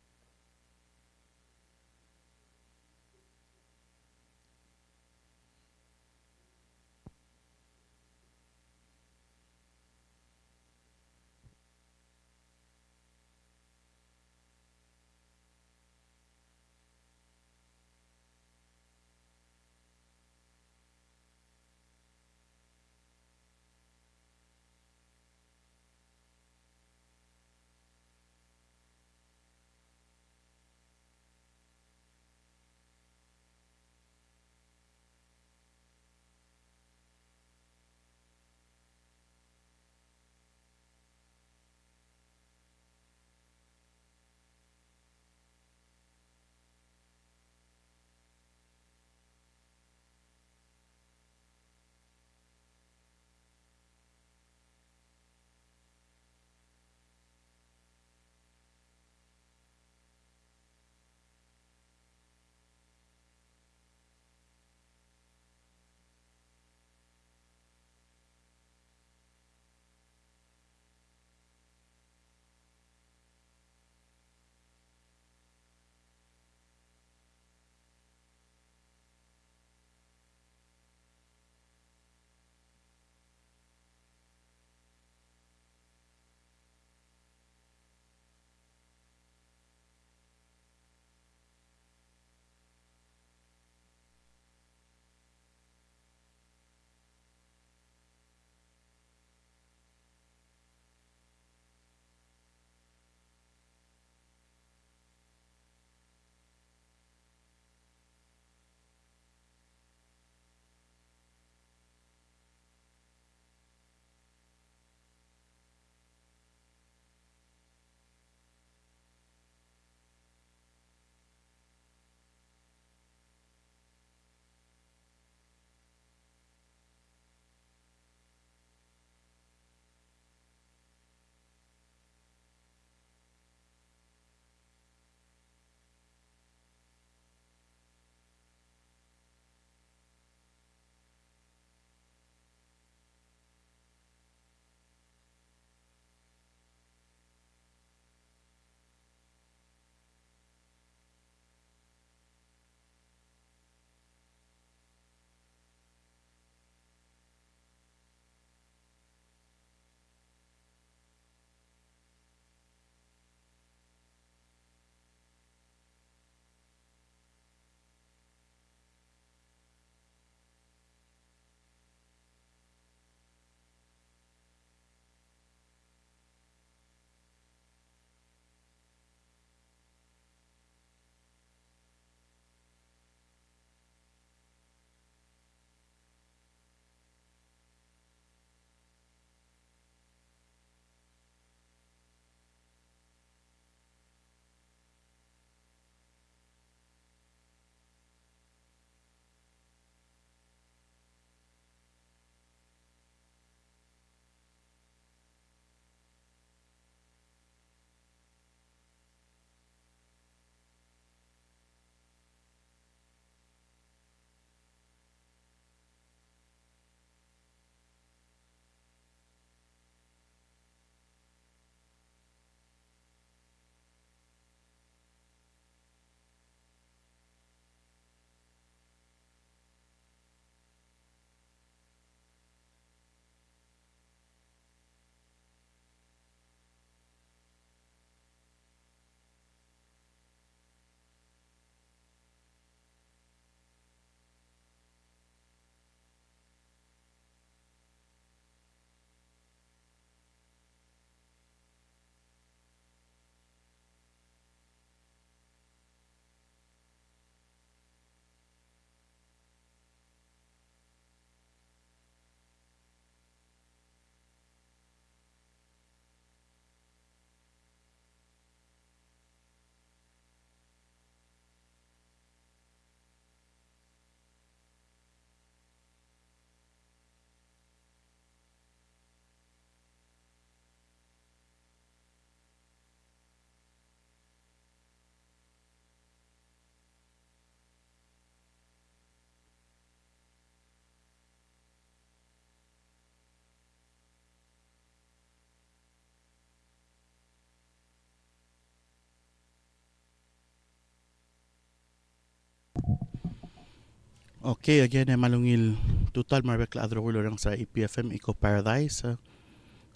Okay, again, malungil total marbek la adro orang sa EPFM Eco Paradise.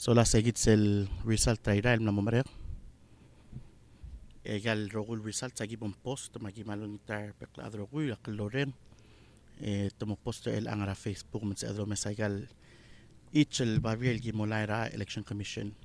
So la segit sel result traira el namomarek. Egal rogul result sagi bom post magi malungitar pek la adro gul ak loren. Tomo post el angara Facebook men sa adro mesagal each el babiel gimolaira election commission.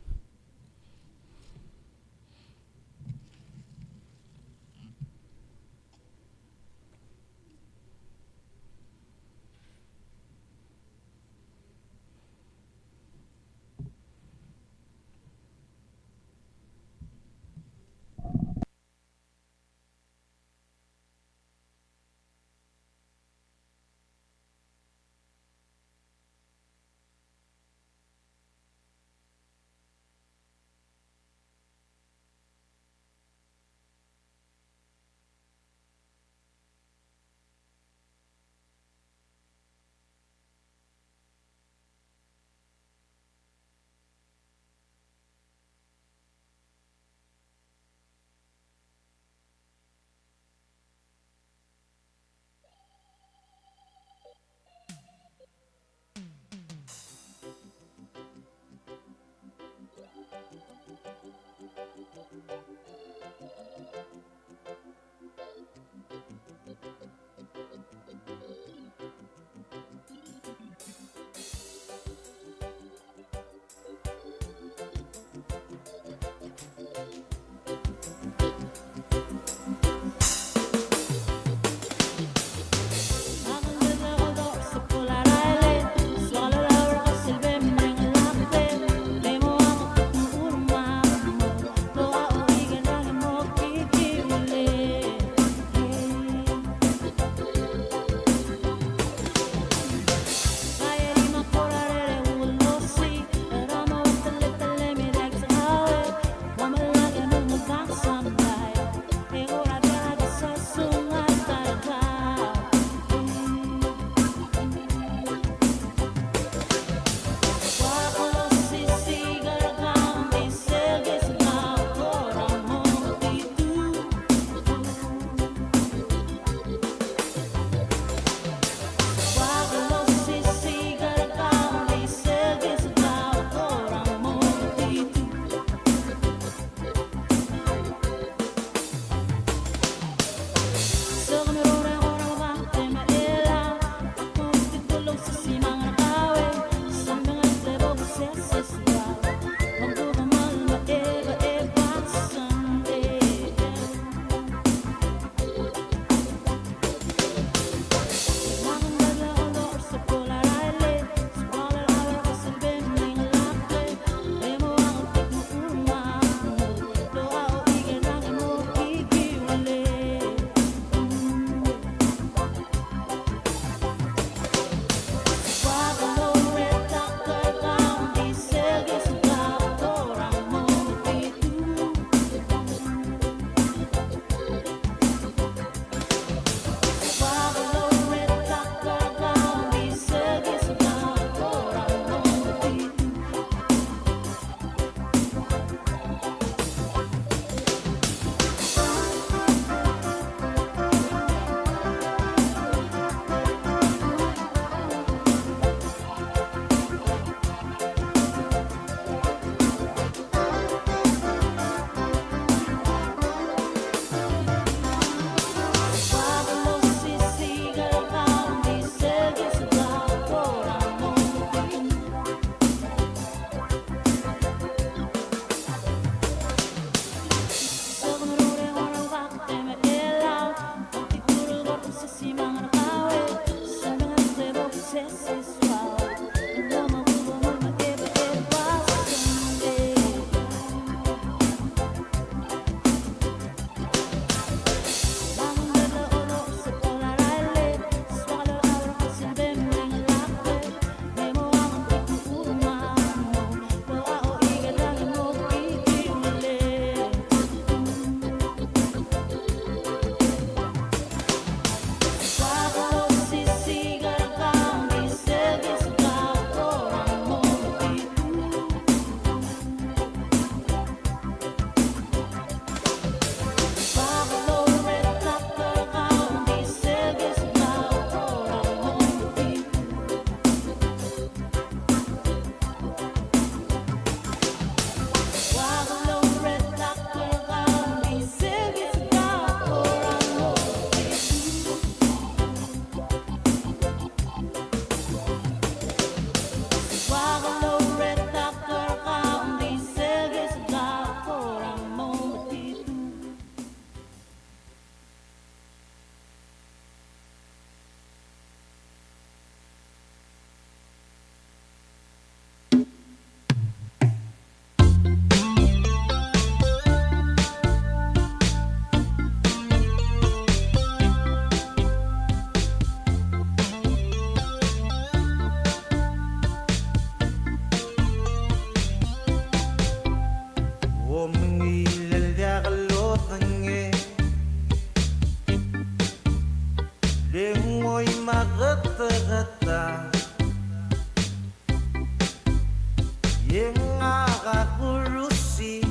Yengakakurusi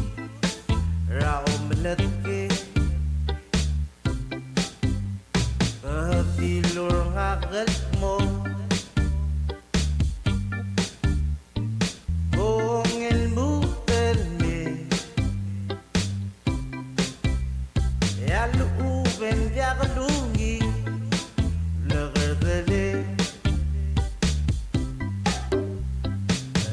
Raumletke Tilur ngagal mo Kung ilmutan me Yaluuben yakalungi Lagardali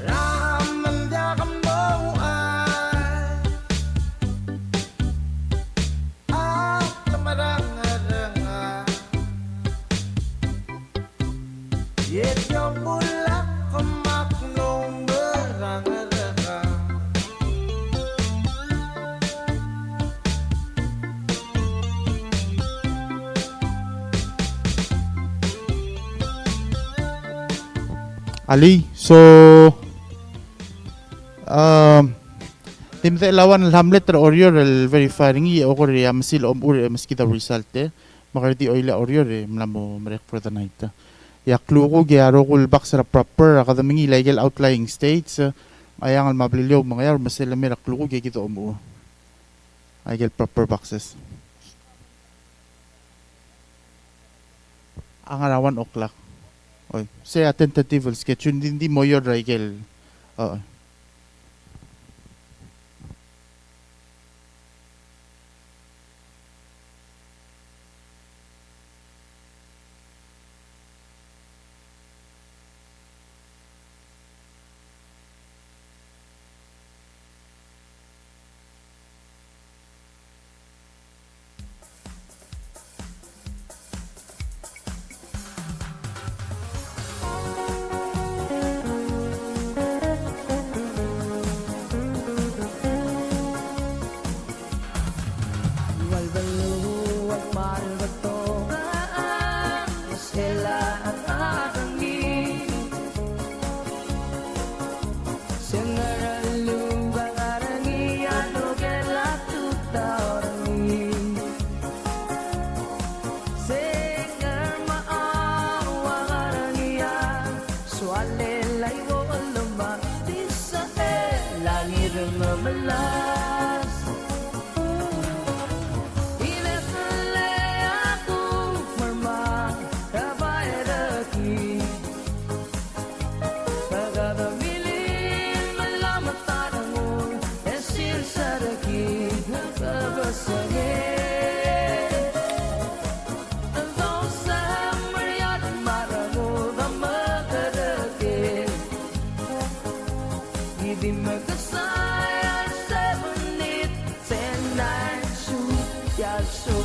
Raman yakamo ay tamaranga-ranga Yet yung bulak kamaknong beranga-ranga Ali, so timte lawan hamlet orior el verifying i okor ya masil ur maskita result makarti oila orior mlamo merek for the night ya klugo gyaro kul baksara proper akademi legal outlying states ayang al mablilyo mga yar masila mera klugo gito umu legal proper boxes ang arawan o'clock. Oy, say a tentative sketch hindi mo yor legal.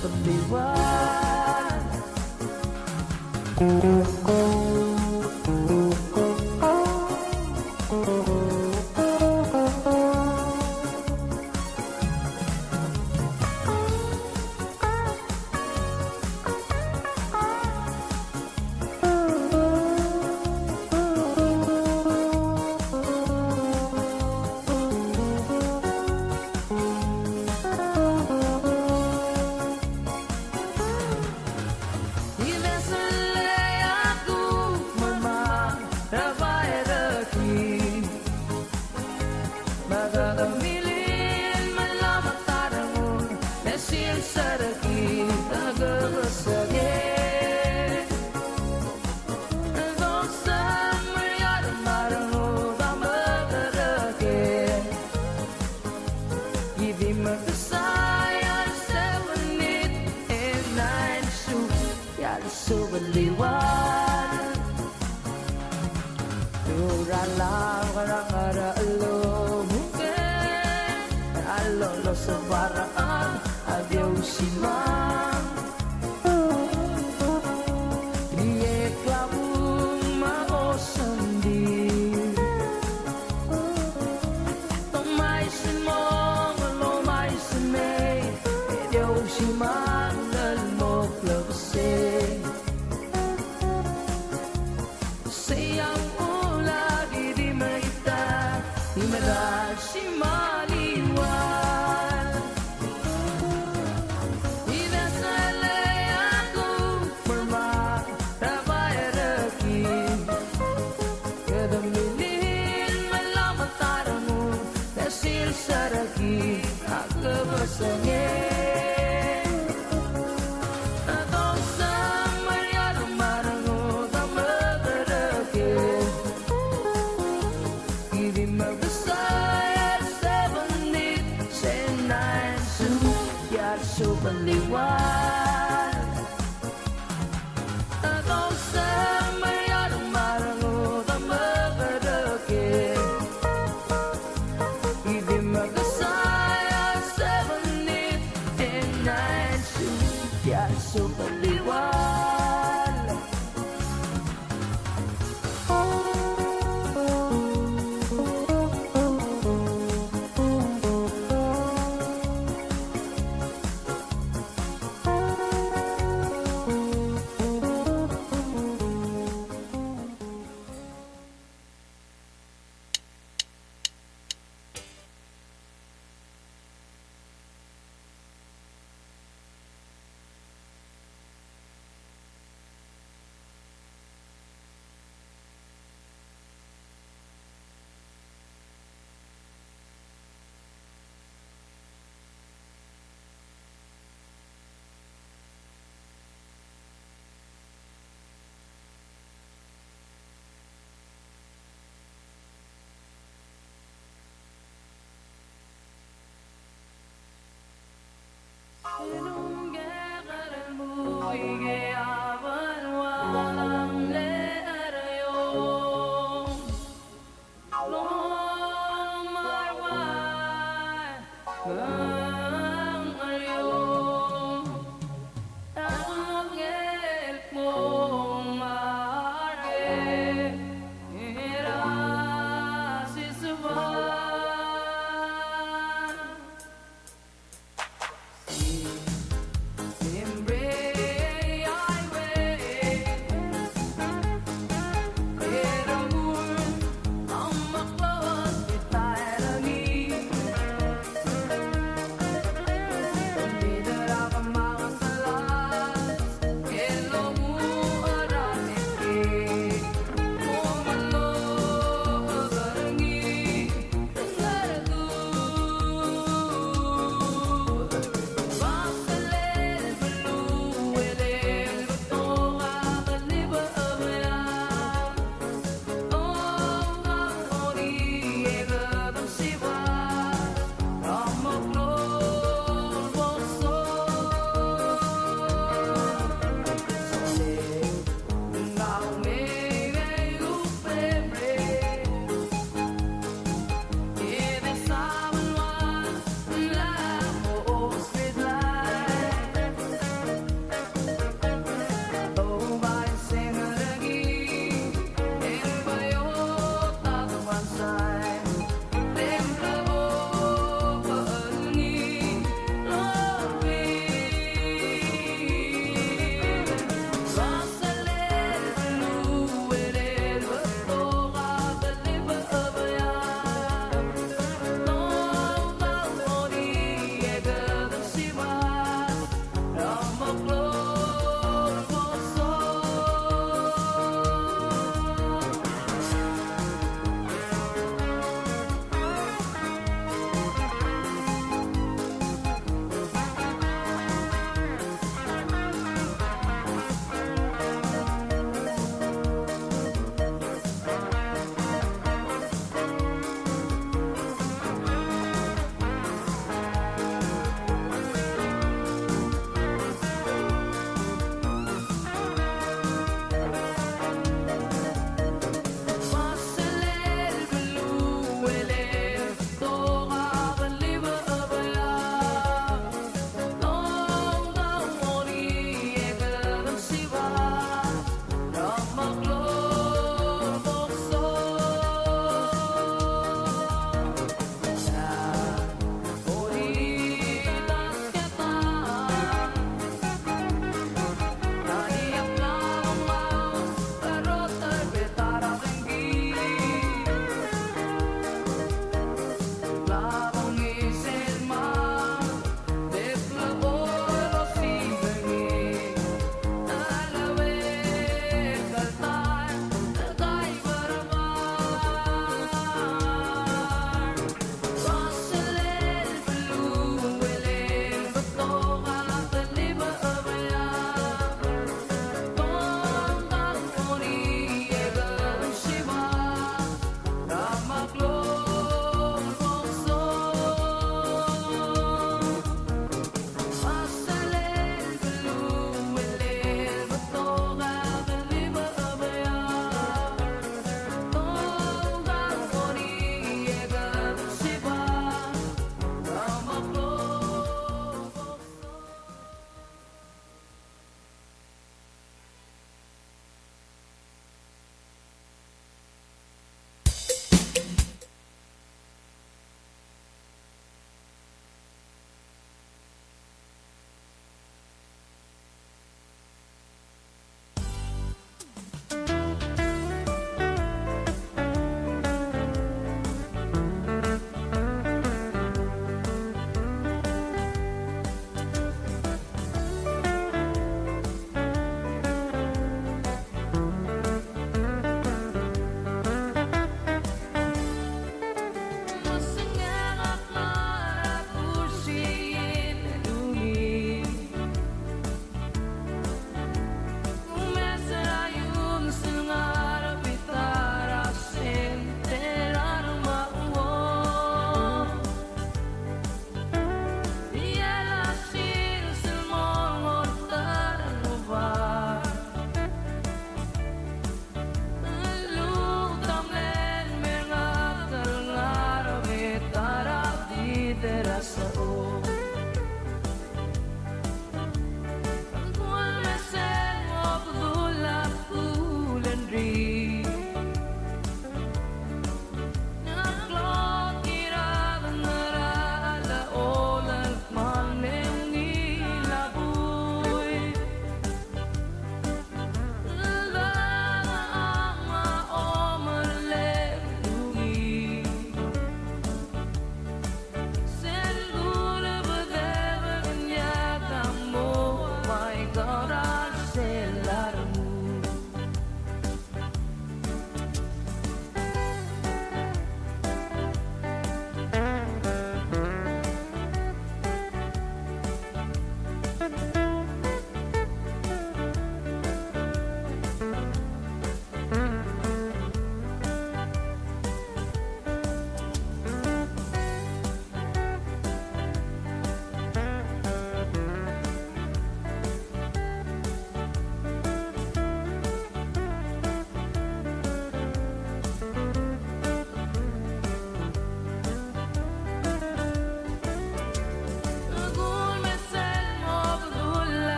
Shimaliwan singing. Don't somebody out of my the mother again. Give him a desire, 70, say 9, so yeah, so believe one. Don't somebody out of my the mother again. Give him a desire, 70, and 9, so yeah, so believe one.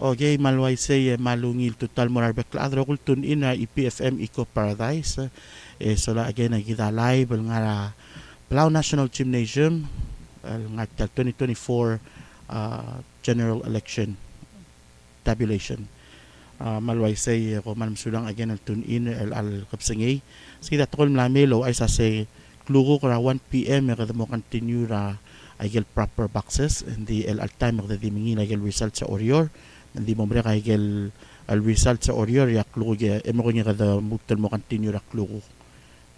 Okay, malway say malungil total morar bekla adro kultun ina IPFM Eco Paradise. So la again kita live nga Palau National Gymnasium nga 2024 general election tabulation. Malway say ko man sulang again al tun in al kapsingay. Sige takol mlamelo ay sa say klugo kara 1 PM kada mo continue ra ay proper boxes and the al time of the dimingi ay result sa orior. Hindi mo mre kay al result sa orior ya klugo emo ko nga kada mutal mo continue ra klugo.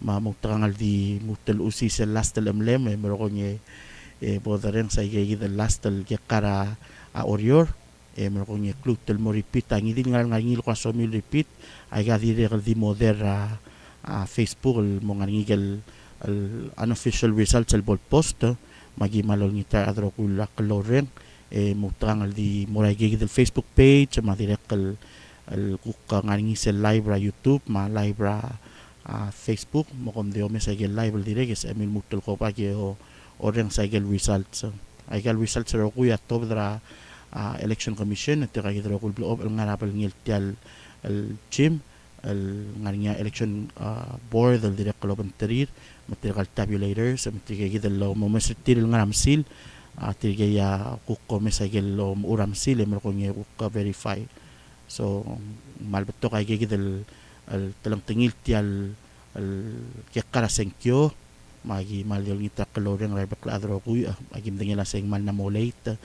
Mamutang al di mutal usi sa last lemlem mero ko nga bodaren sa igay the last al kara orior mero ko nga klutel mo repeat ang hindi nga ngil ko so mil repeat ay ga di moder Facebook mo nga ngigel al unofficial results al ball post magi malol ngita adro kula kloren mutang al di moray gigil Facebook page ma direct al kuka nga ngis live ra YouTube ma live ra Facebook mo kom dio me sa live al direct es emil mutul ko pa ke o oreng sa results ay results ro kuya tobra election commission at kay dro kul blow al ngarapal ngil tial al chim al nga election board al direct kaloban terir material tabulators material gidal lo mo mesetil ngaramsil tigaya kukko mesagel lo uramsil mer ko ngi kukka verify so malbeto kay gidal al talang tingil tial al kekara senkyo magi malyol ngita kaloreng ra bakla adro kuy agim dingela seng mal na molate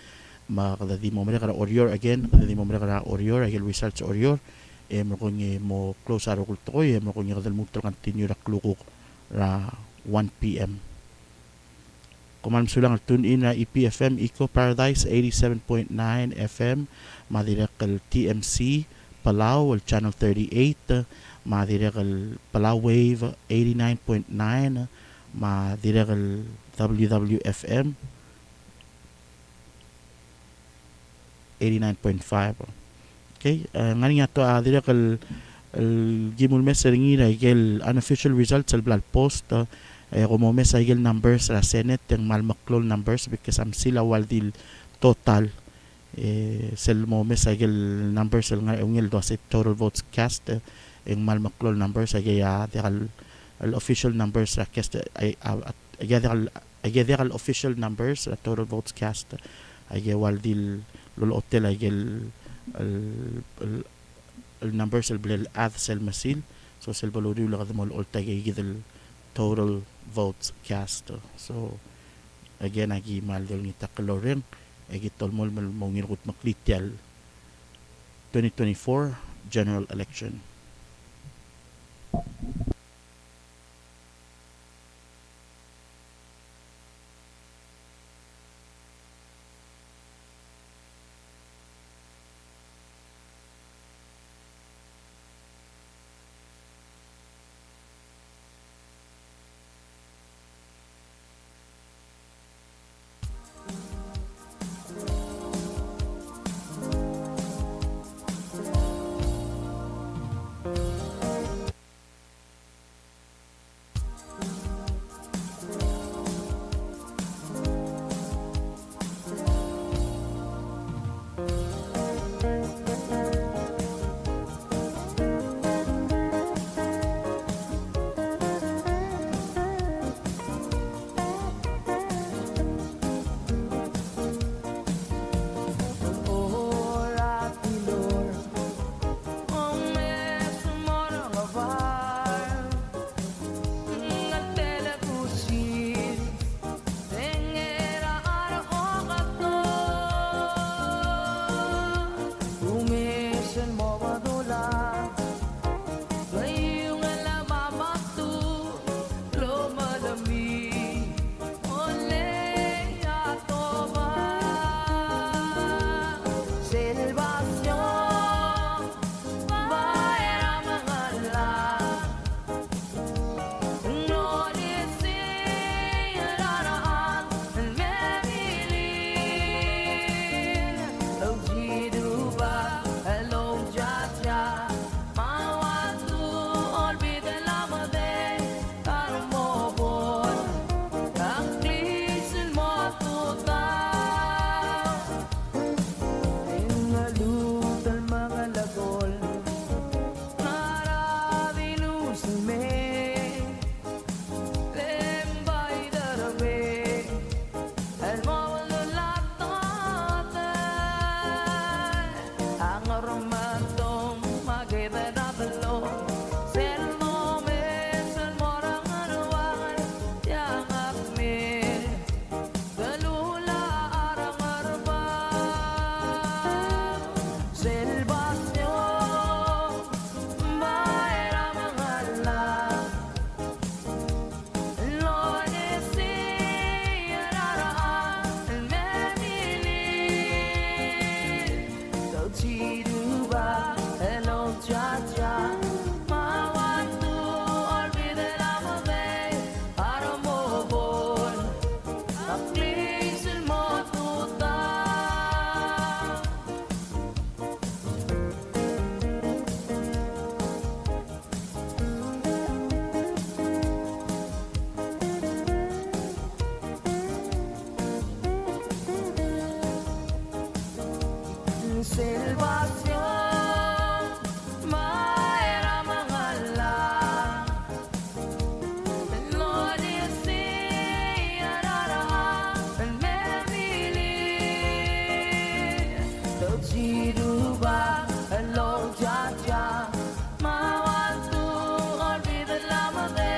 makada di mo kara orior again kada di mo kara orior agel results orior mer ko ngi mo close aro kulto ko mer ko ngi kadal mutal continue ra klukok ra 1 PM. Kuman sulang tune in na IPFM Eco Paradise 87.9 FM madirekal TMC Palau al channel 38 madirekal Palau Wave 89.9 madirekal WWFM 89.5. Okay, ngani nga to direkal gimul meseringi na igel unofficial results al blog post como mes igel numbers sa Senate yung malmaklol numbers because am sila waldil total sel mo mes igel numbers nga ungil do sa total votes cast yung malmaklol numbers ay al official numbers sa cast ay official numbers sa total votes cast ay waldil lolo hotel ay el numbers el blel add sel masil so sel balodi la kadmol ulta gidel total votes cast so again agi mal dol ni takloren agi tolmol mo ngirut maklitial 2024 general election. Salvación, Maera Mangala, Lord is Yarara, and Mevili, Tochiruba, Hello Jaja, Mawantu, or be the Lama de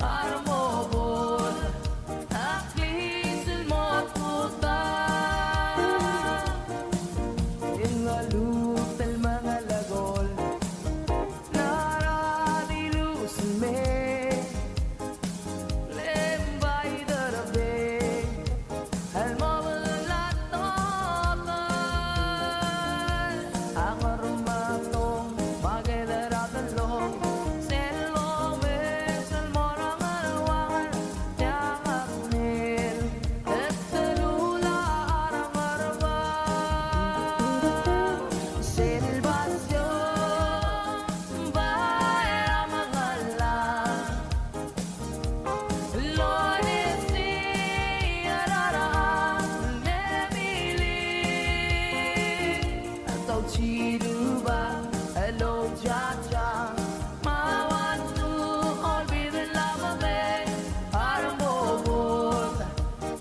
Armobol, Aklis el Motuta. Ingaluk del mga lagol Naradilusin me Lembay darabe Almawalatatan Ang arumatong Magedaratalong Selome Salmorang arawangan Yang aknil At salula arang-arabang Salvación, Baera Mangala, Lord is Yarara, Nemili, Ataw Chiruba, Hello Jaja, Mawantu, Olbi the Lama Bay, Arambobot,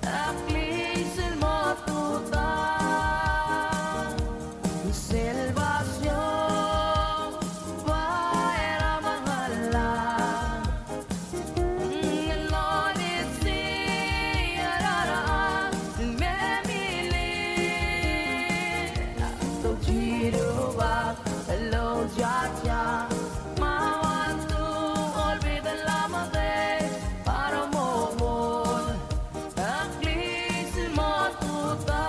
Aklis el Motuta. Salvación, Baera Mangala, Lord is Yarara, Memili, Tochiruba, Hello Jaja, Mawantu, Olbi the Lama Bay, Paramobon, Aklis el Motuta.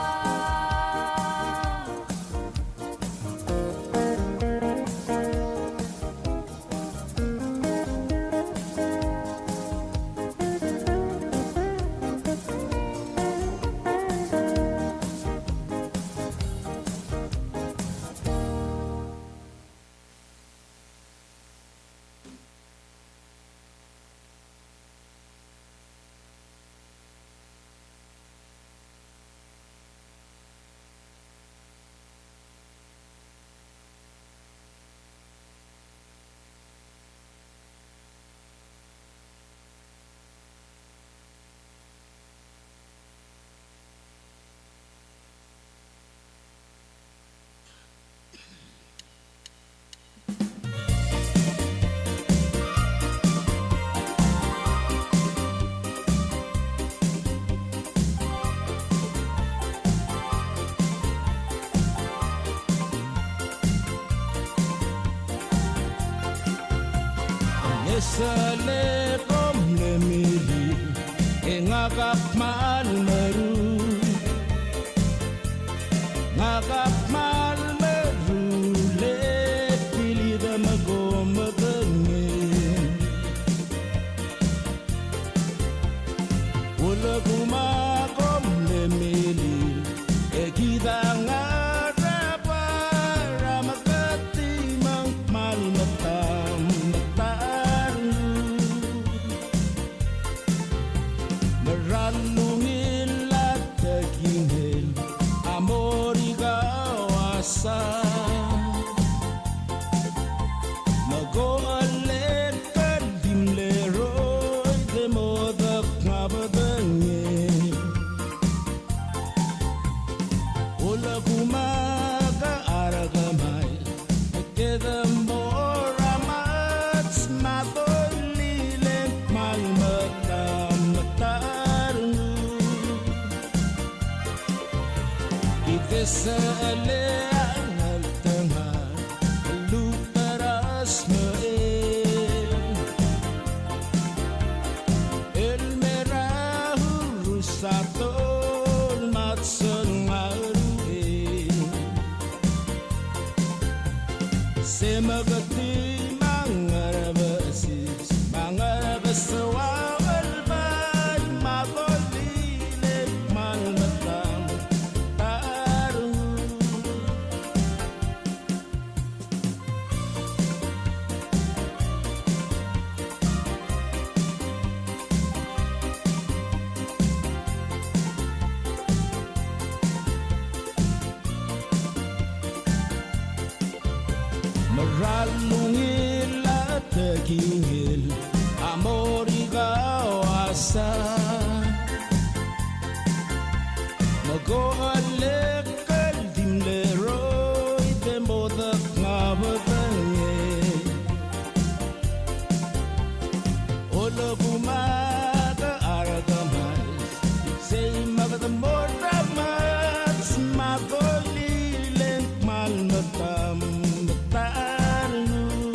Esale kom lemili Engagap mal meru Ngagap mal meru Le pili da magoma gangin Wala gumakom lemili Egida ngarapa Ramakati mang mal matam Meralungin latagingin Amorigawasa Magoalet kadimleroy Demodak ngabadangin Ula kumaga aragamay Nagkidamboramats Matoylilin malmatam Sale ang tengah luparas me el merahu rusatol matson maruin semagati mangarabasis mangarabasawal bay mabolile malmatang Ralungil at nagingil Amor ikaw asa Mag-oalik kaldimleroy Demodak nga mabangi Ola bumaga aragamal Say magdamor ramat Magolileng malmatam Matanu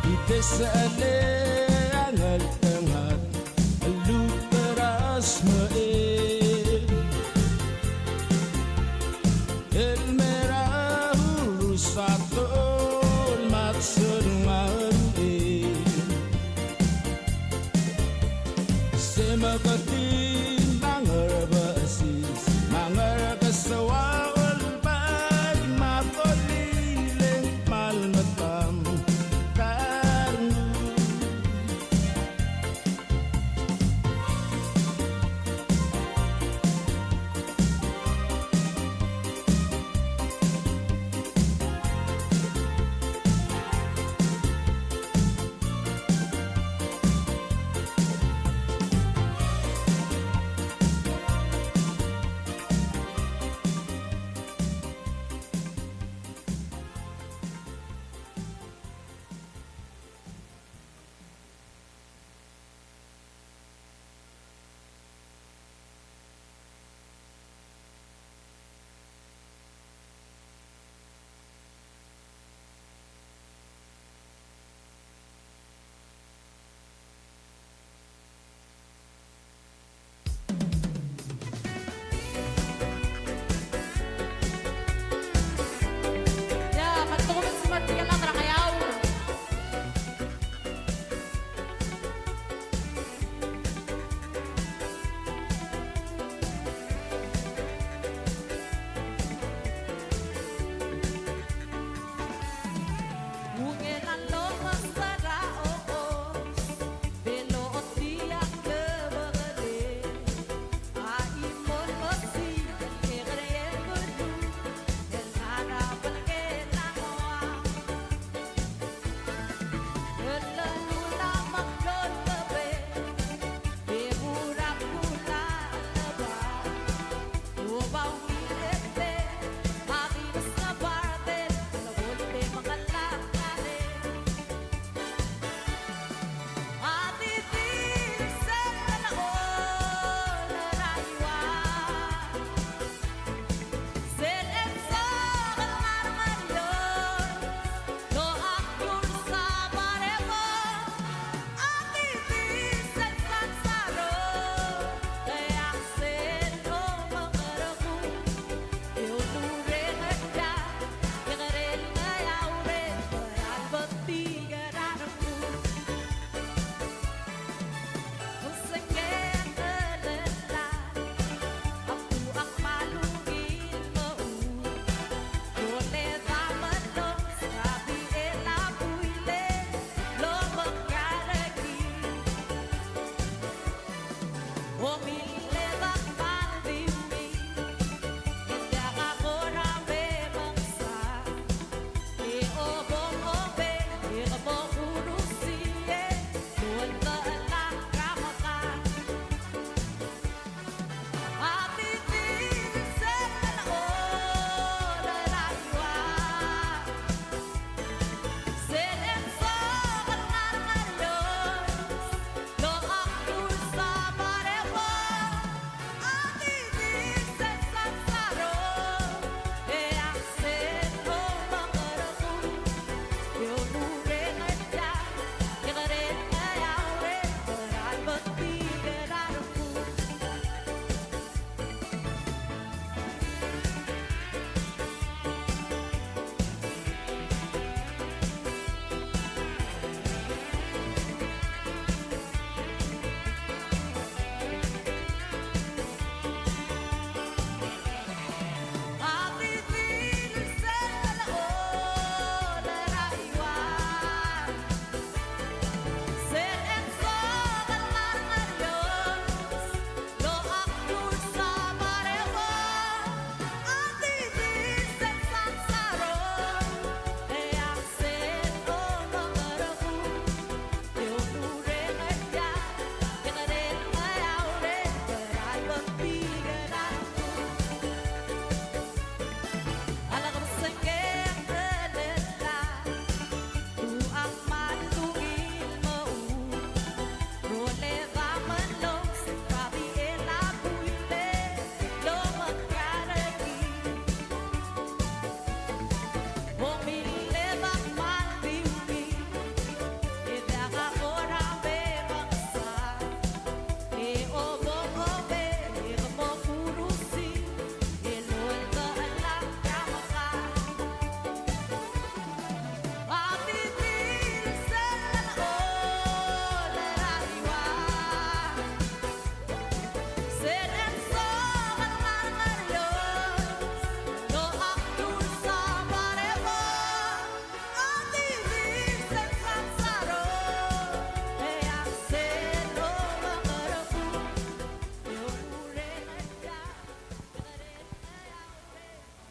Itesale angal tenghat Luteras main El merah rusatol maksud marin Semakatin mangar basis Mangar kasawal bag Makolileng malmatam Karnu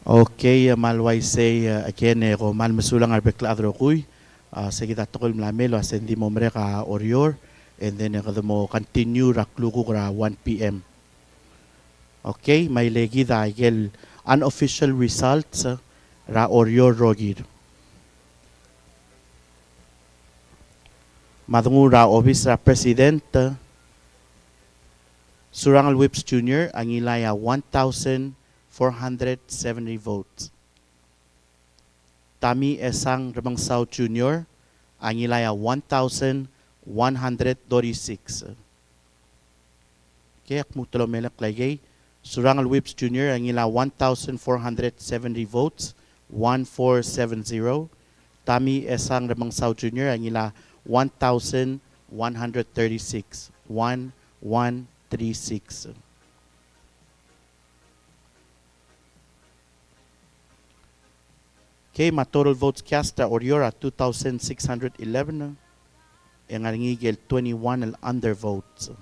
Okay, malway say again ko mal masulang arbekla adro kuy. Sige tatokol mlamelo asendi mo mereka orior and then kada mo continue rakluko kra 1 p.m. Okay, may legi dahil unofficial results ra orior rogir. Madungu ra office ra president Surangal Whips Jr. ang ilaya 1,470 votes. Tami Esang Ramangsaw Jr. ang ilaya 1,136. Okay, akmutulo melak lagay. Surangal Whips Jr. ang ilaya 1,470 votes, 1,470. Tami Esang Ramangsaw Jr. ang ilaya 1,136, 1,136. Okay, ma total votes cast Oriora 2,611. Ang aringigil 21 al under votes.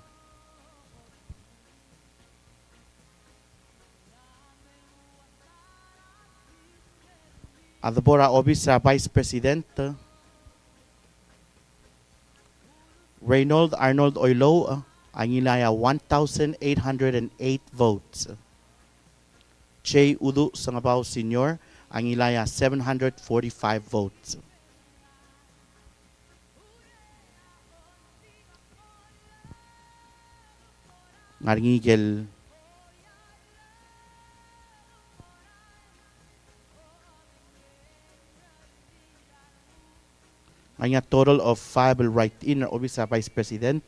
Adabora Obis Vice President Reynold Arnold Oilo ang ilaya 1,808 votes. Che Udu Sangabaw Sr. ang ilaya 745 votes. Ngaringigel ang total of 5 write-in na obisa Vice President,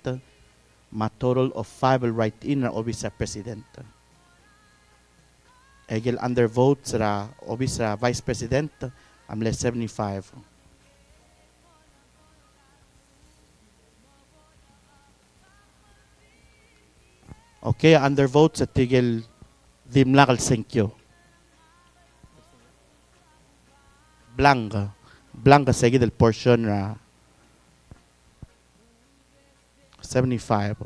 ma total of 5 write-in na obisa President. Egel undervote sa obisa Vice President, amle 75. Okay, undervote sa tigil dimlakal senkyo. Blanca. Blanca seguida el portion ra 75.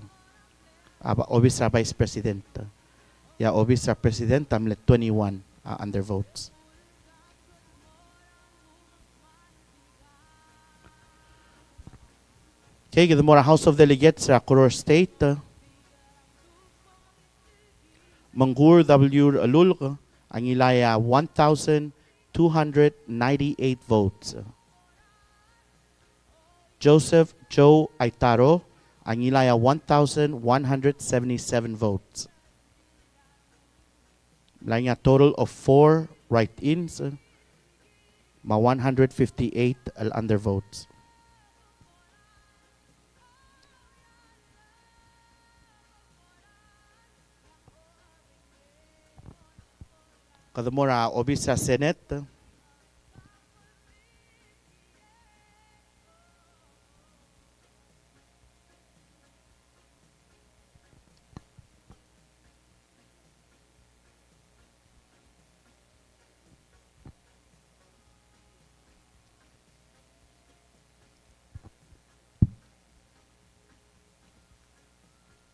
Aba obisa Vice President. Ya obisa President amle 21 undervotes. Okay, the more House of Delegates sa Koror State. Mangur W. Alul ang ilaya 1,298 votes. Joseph Joe Aitaro ang ilaya 1,177 votes. May a total of 4 write-ins, ma 158 al undervotes. Kadamora obisa Senate.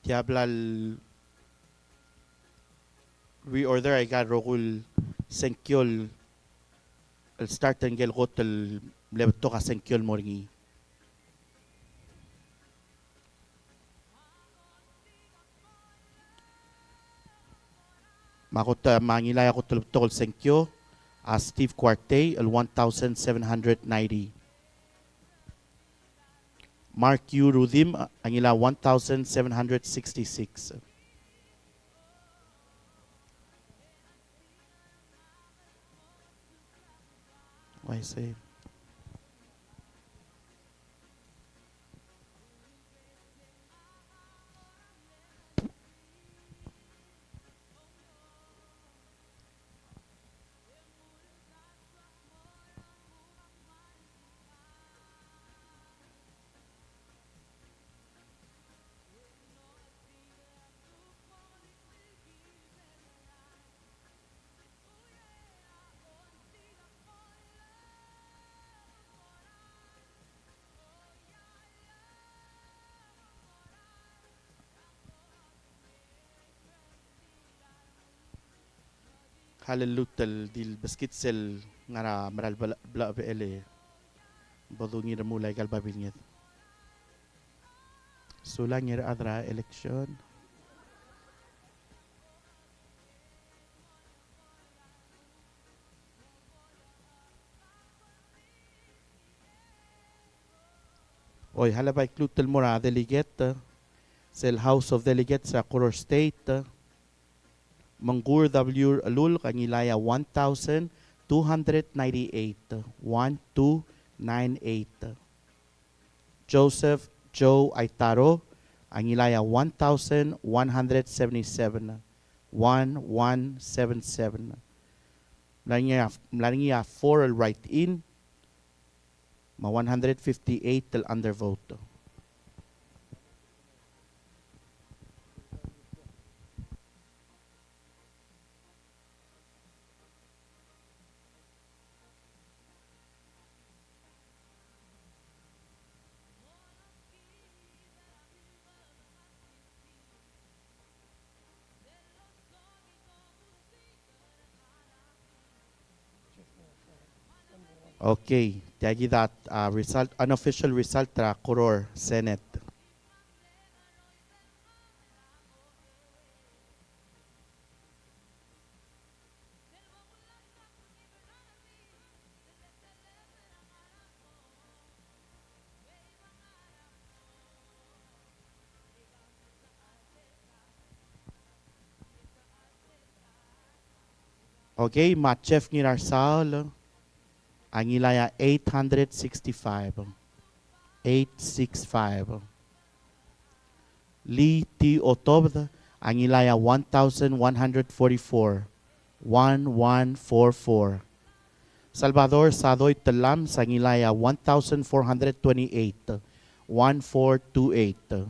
Tiablal reorder ay garokul senkyol el start and gel hotel lebto ka senkyol moringi. Makota mangilaya ko tulog senkyo as Steve Quarte el 1,790. Mark U. Rudim ang ila 1,766. Why say? halalutal dil baskitsel ngara maral bla bele bodungi mulai galbabingit. Sulangir adra election. Oy halabay klutel mora delegate sel House of Delegates sa Koror State. Manggur W. Alul kangilaya 1,298. 1298. Joseph Joe Aitaro angilaya 1,177. 1177. Mlaringia 4 write in. Ma 158 till undervote. Okay, tiagi that result, unofficial result tra Koror Senate. Okay, Machef Ngirarsal, angilaya 865. 865. Lee T. Otobd, angilaya 1,144. 1144. Salvador Sadoy Talam, angilaya 1,428. 1428.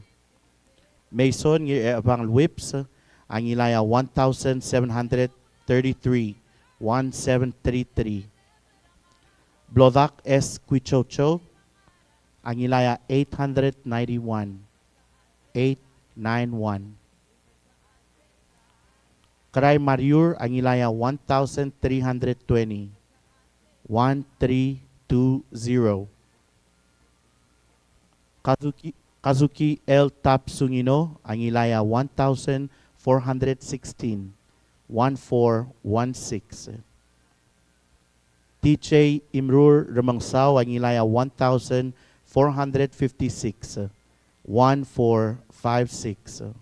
Mason Abang Whips, angilaya 1,733. 1733. Blodak S. Quichocho, angilaya 891. 891. Karay Mariur, angilaya 1,320. 1320. Kazuki L. Tapsungino, angilaya 1,416. 1416. TJ Imrur Ramangsaw, angilaya 1,456. 1456.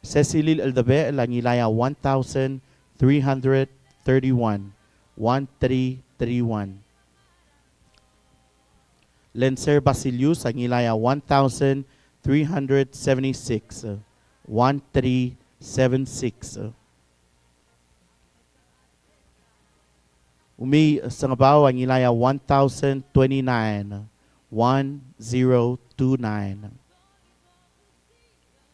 Cecilil Aldabe, angilaya 1,331. 1331. Lencer Basilius, angilaya 1,376. 1376. Umi Sangabaw, angilaya 1,029. 1029.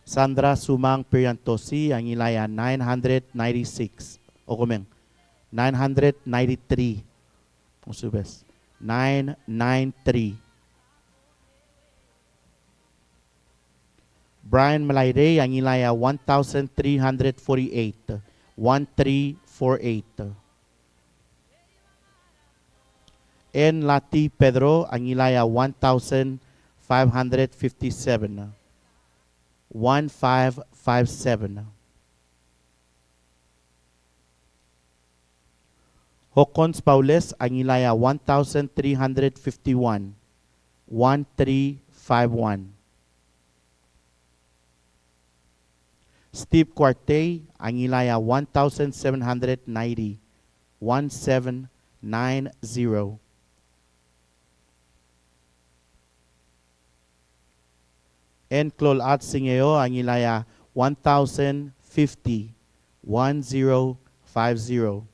Sandra Sumang Periantosi, angilaya 996. O kumeng, 993. Musubes. 993. Brian Malayre, angilaya 1,348. 1348. N. Lati Pedro, angilaya 1,557. 1557. Hokons Paules, angilaya 1,351. 1351. Steve Quarte, angilaya 1,790. 1790. En Clol At Singeo, angilaya 1,050. 1050.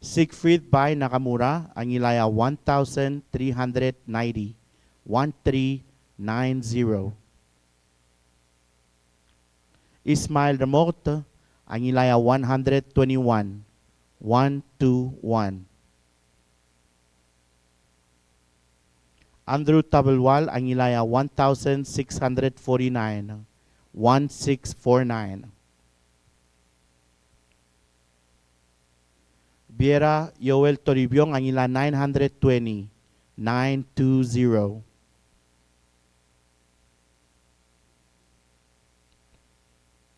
Siegfried Bai Nakamura, angilaya 1,390. 1390. Ismail Ramot, angilaya 121. 121. Andrew Tabelwal, angilaya 1,649. 1649. Viera Yoel Toribio ang ila 920. 920.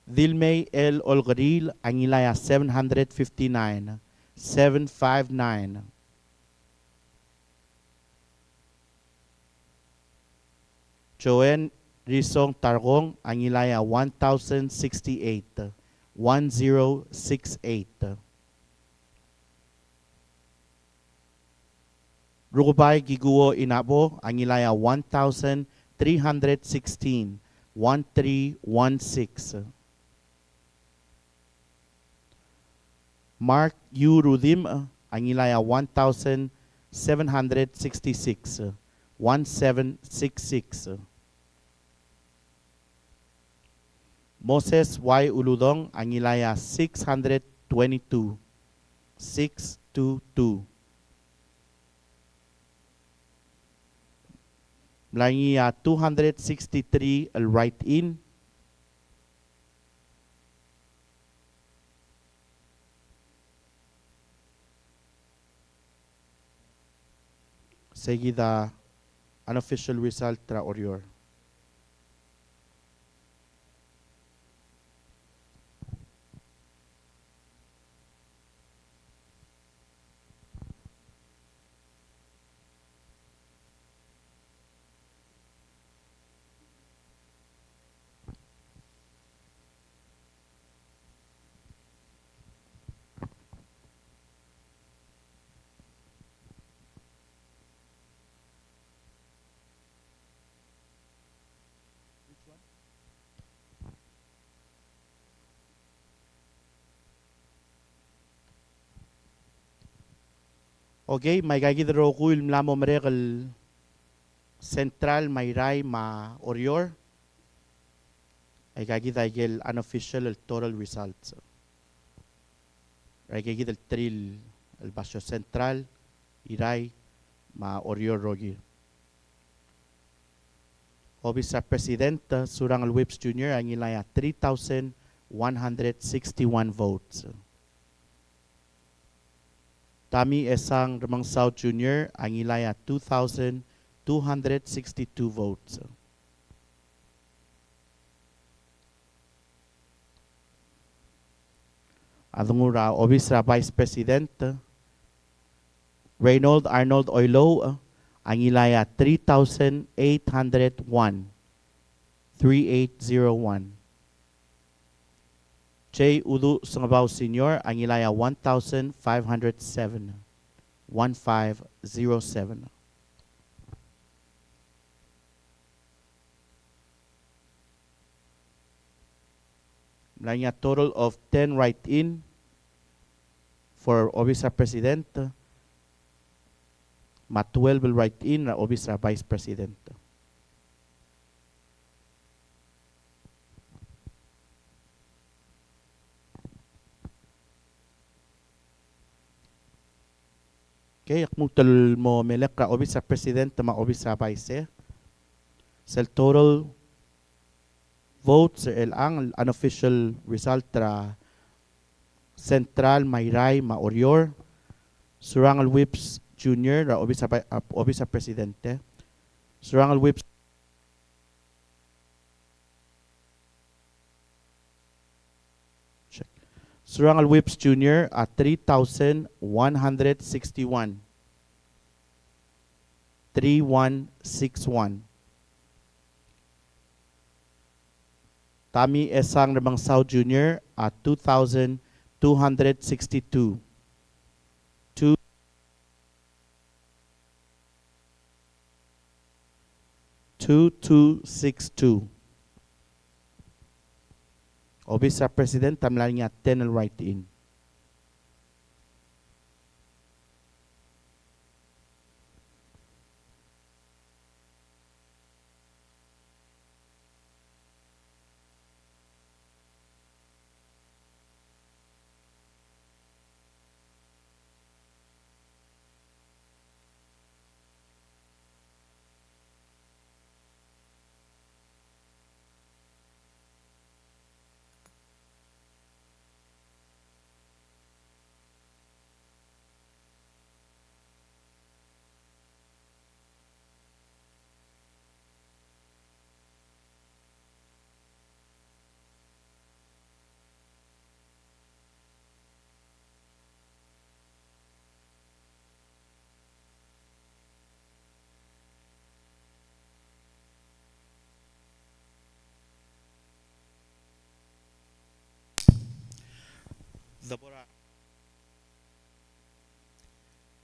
Dilmay El Olgaril ang ila 759. 759. Joen Risong Targong ang ilaya 1068. 1068. Rugubay Giguo Inabo ang ilaya 1316. 1316. Mark U. Rudim ang ilaya 1766. 1766. Moses Y. Uludong ang ilaya 622. 622. Mlangia 263 al write-in. Seguida unofficial result tra Orior. Okay, may gagidro ko ilmlamo merekal Central Mayray ma Orior. Ay gagida igel unofficial electoral results. Ay gagida el tril el Basyo Central Iray ma Orior Rogi. Obis sa Presidente surang el Whips Junior ang ilaya 3,161 votes. Tami Esang Ramang South Jr. ang ilaya 2,262 votes. Adungura Obisra Vice President Reynold Arnold Oilo ang ilaya 3,801. 3801. J. Udu Sangabaw Sr. ang ilaya 1,507. 1507. Mlanya total of 10 write-in for Obisra President. Ma 12 will write-in na Obisra Vice President. Okay, akmutal mo melek ka Obisra President ma Obisra Vice. Sa total votes el ang unofficial result tra Central Mayray ma Orior. Surangal Whips Junior ra Obisra Presidente. Surangal Whips Surangal Whips Jr. at 3,161. 3161. Tami Esang Ramang South Jr. at 2,262. 2262. Obisra President tamlan niya 10 al write-in.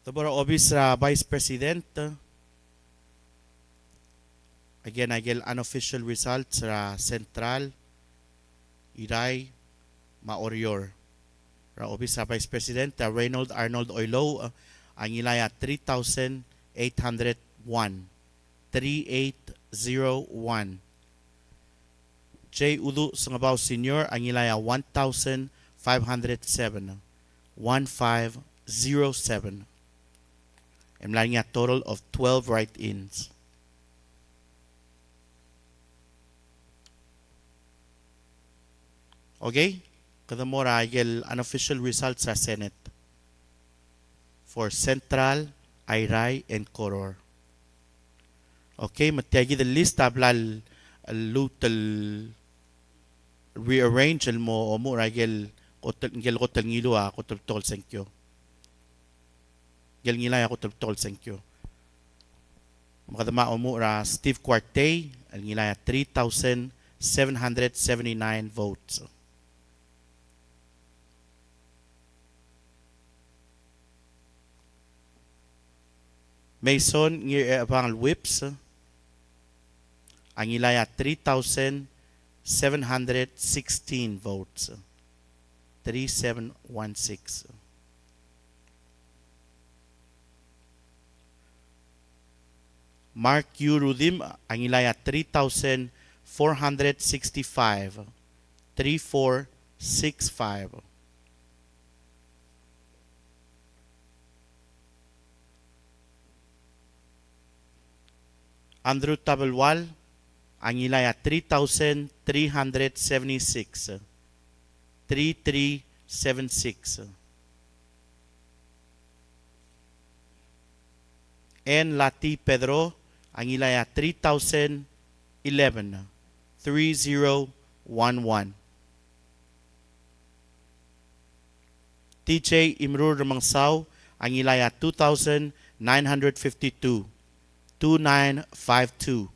Dabora obis ra Vice President. Again, unofficial results ra Central, Iray, Maorior. Ra obis ra Vice President Reynold Arnold Oilo ang ilaya 3,801. 3801. J. Udu Sangabaw Senior ang ilaya 1,507. 1507. Emlang niya total of 12 write-ins. Okay? Kada mo ra unofficial results sa Senate for Central, Iray, and Koror. Okay, matiyagi the list tablal lutal rearrange mo o mo ragel kotel ngilo kotel tol senkyo. Gel ngila kotel tol senkyo. Makadama o mo ra Steve Quartey al ngila 3,779 votes. Mason ngir abang whips ang ilaya 3,716 votes. 3716. Mark U. Rudim ang ilaya 3,465. 3465. Andrew Tabelwal ang ilaya 3,376. 3376. N. Lati Pedro ang ilaya 3,011. 3011. TJ Imrur Ramangsaw ang ilaya 2,952. 2952.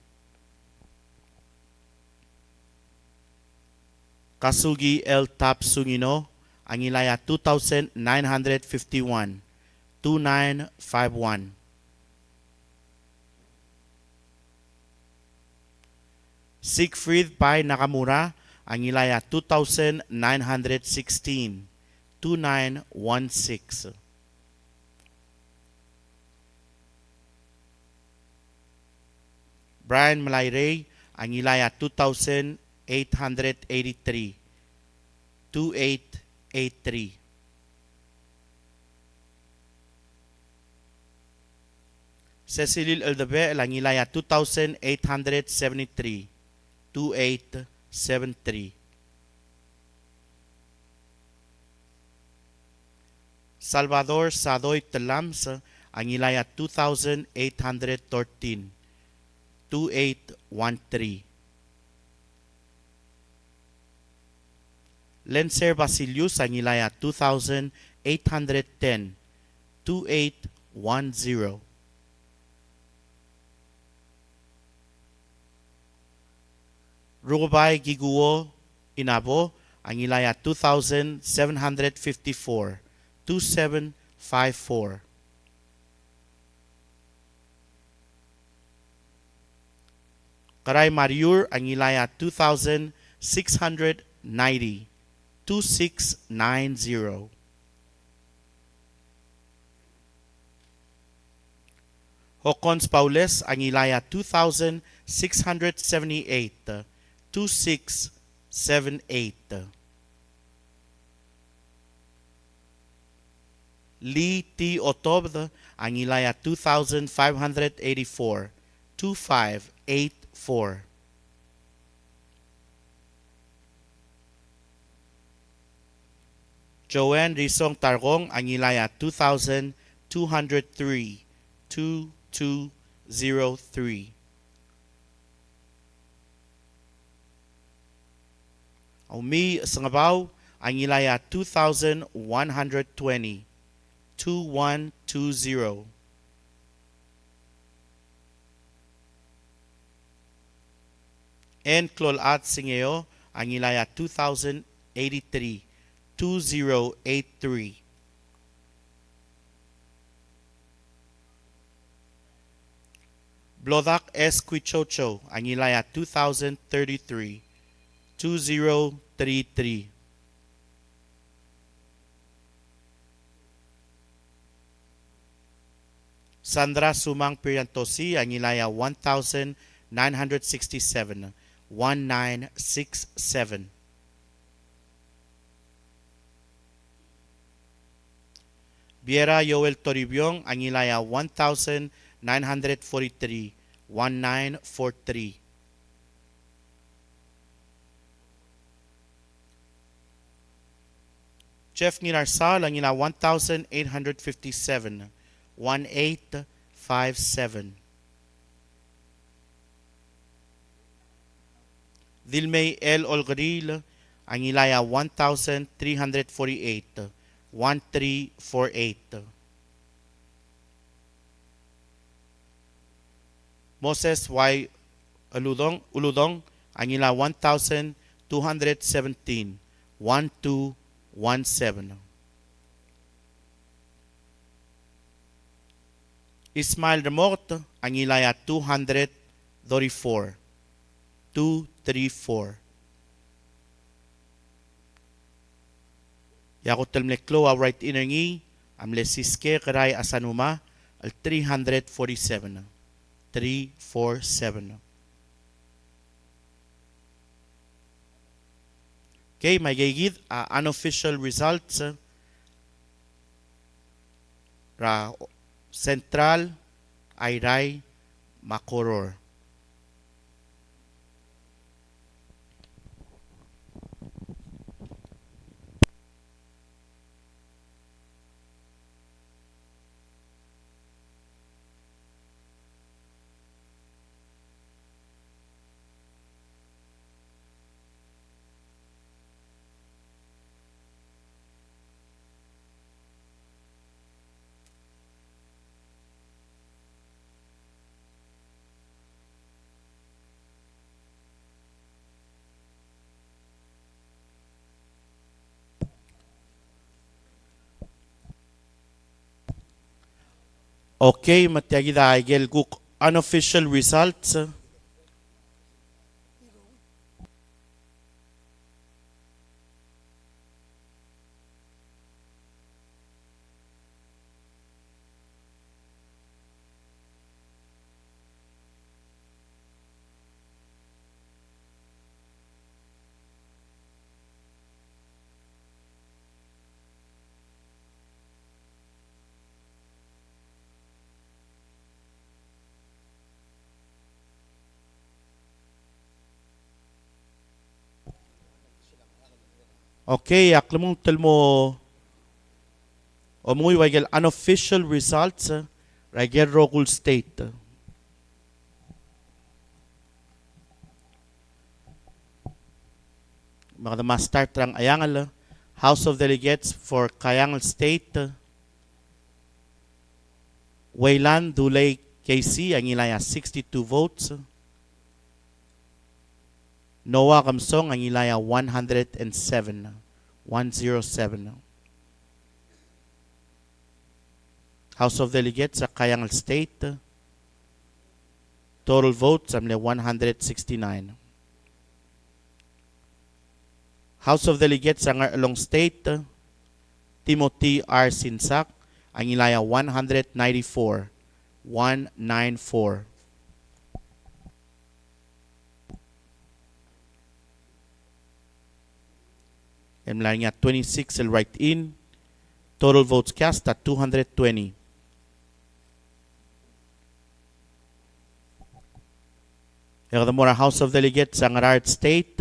Kasugi L. Tap Sungino ang ilaya 2,951. 2951. Siegfried Pai Nakamura ang ilaya 2,916. 2916. Brian Malayray ang ilaya 2,883. 2883. Cecilil Eldabe ang ilaya 2,873. 2873. Salvador Sadoy Telams ang ilaya 2,813. 2813. Lencer Basilius ang ilaya 2,810. 2810. Rugobay Giguo Inabo ang ilaya 2,754. 2754. Karay Mariur ang ilaya 2,690. 2690. Hocons Paules ang ilaya 2,678. 2678. Lee T. Otobd ang ilaya 2,584. 2584. Joanne Risong Targong ang ilaya 2,203. 2203. Umi Sangabaw ang ilaya 2,120. 2120. And Clolat Singeo ang ilaya 2,083. 2083. Blodak S. Quichocho, Angilaya 2033, 2033. Sandra Sumang Pirantosi, Angilaya 1967, 1967. Biera Yoel Toribiong, Angilaya 1943, 1943. Jeff Nirarsal, Angila 1857, 1857. Dilmay L. Olgril, Angilaya 1348, 1348. Moses Y. Uludong, Angila 1217, 1217. Ismail Remort, Angilaya 234, 234. Yakot telmleklo a right inner ngi, amle siske karay asanuma, al 347, 347. Okay, may gigid unofficial results ra Central Ayray Makoror. Okay, matiagida agel guk unofficial results. Okay, aklamong telmo omuy wagel unofficial results ragel Rogul State. Mga start rang Ayangal House of Delegates for Kayangal State. Wayland Dulay KC ang ilaya 62 votes. Noah Kamsong ang ilaya 107, 107. House of Delegates sa Kayangal State. Total votes amle 169. House of Delegates sa Ngarlong State. Timothy R. Sinsak ang ilaya 194, 194. And niya 26 will write in. Total votes cast at 220. Furthermore, House of Delegates sa Ngarart State.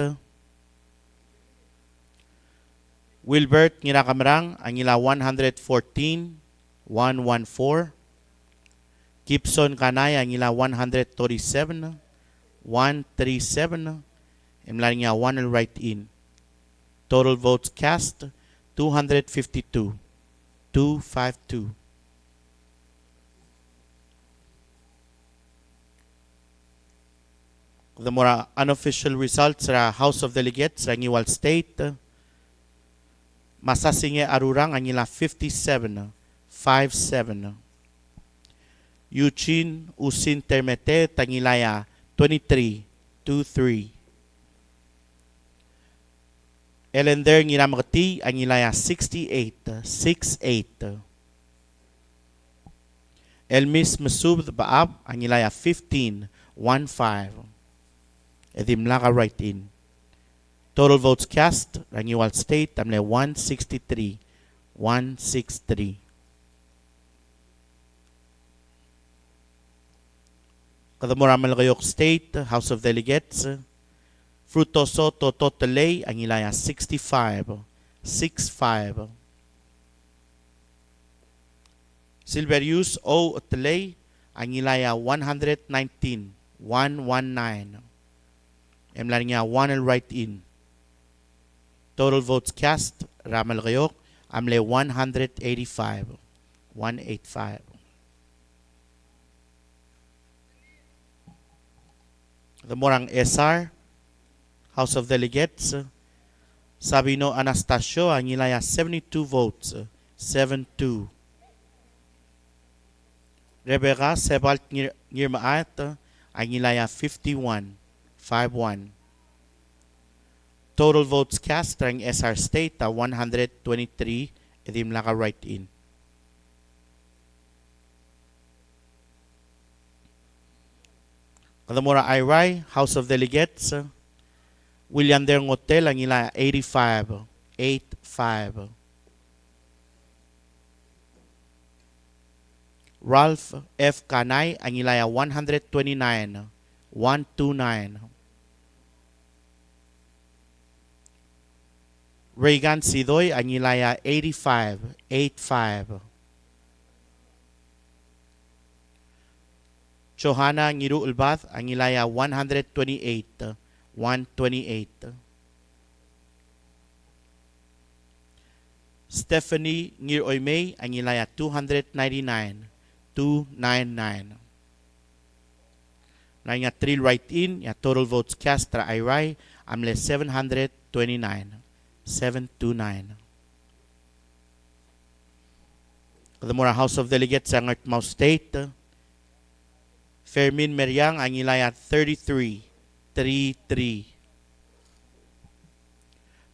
Wilbert Ngirakamarang ang ila 114, 114. Gibson Kanay ang ila 137, 137. Imla niya 1 will write in. Total votes cast, 252. 252. The more unofficial results sa House of Delegates sa Ngiwal State. Masasinge Arurang ang ila 57, 57. Eugene Usin Termete tangilaya 23, 23. Elender Ngiramati ang ilaya 68, 68. Elmis Masub Baab ang ilaya 15, 15. Edim Laka right in. Total votes cast, Rangiwal State, tamle 163, 163. Kadamuramal Kayok State, House of Delegates, Frutoso Tototelay, ang ilaya 65, 65. Silverius O. Telay, ang ilaya 119, 119. Emlar niya 1 right in. Total votes cast, Ramal Kayok, amle 185, 185. The Morang SR, House of Delegates, Sabino Anastasio, ang ilaya 72 votes, 72. Rebecca Sebalt Ngirmaat, ang ilaya 51, 51. Total votes cast, ang SR State, 123, edim laka right in. Kadamura Irai, House of Delegates, William Der Hotel, ang ilaya 85, 85. Ralph F. Kanay, ang ilaya 129, 129. Reagan Sidoy, ang ilaya 85, 85. Johanna Ngiru Ulbath, ang ilaya 128, 128. Stephanie Ngir Oymay, ang ilaya 299, 299. Na nga 3 right in, ya total votes cast tra Irai, amle 729, 729. Kadamura House of Delegates sa Ngartmao State, Fermin Meriang, ang ilaya 33, 33.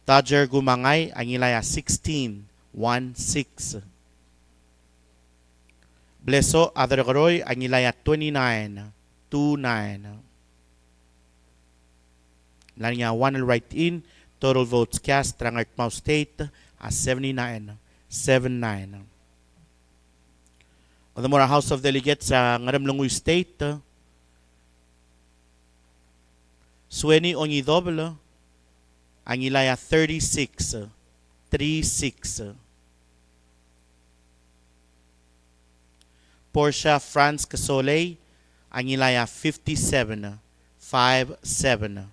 Tajer Gumangay, ang ilaya 16, 16. Bleso Adargaroy, ang ilaya 29, 29. Lanya 1 right in, total votes cast, Rangartmao State, 79, 79. The Mora House of Delegates sa Ngaramlangoy State, Sueni Ongidobel, ang ilaya 36, 36. Portia Franz Casoley, ang ilaya 57, 57.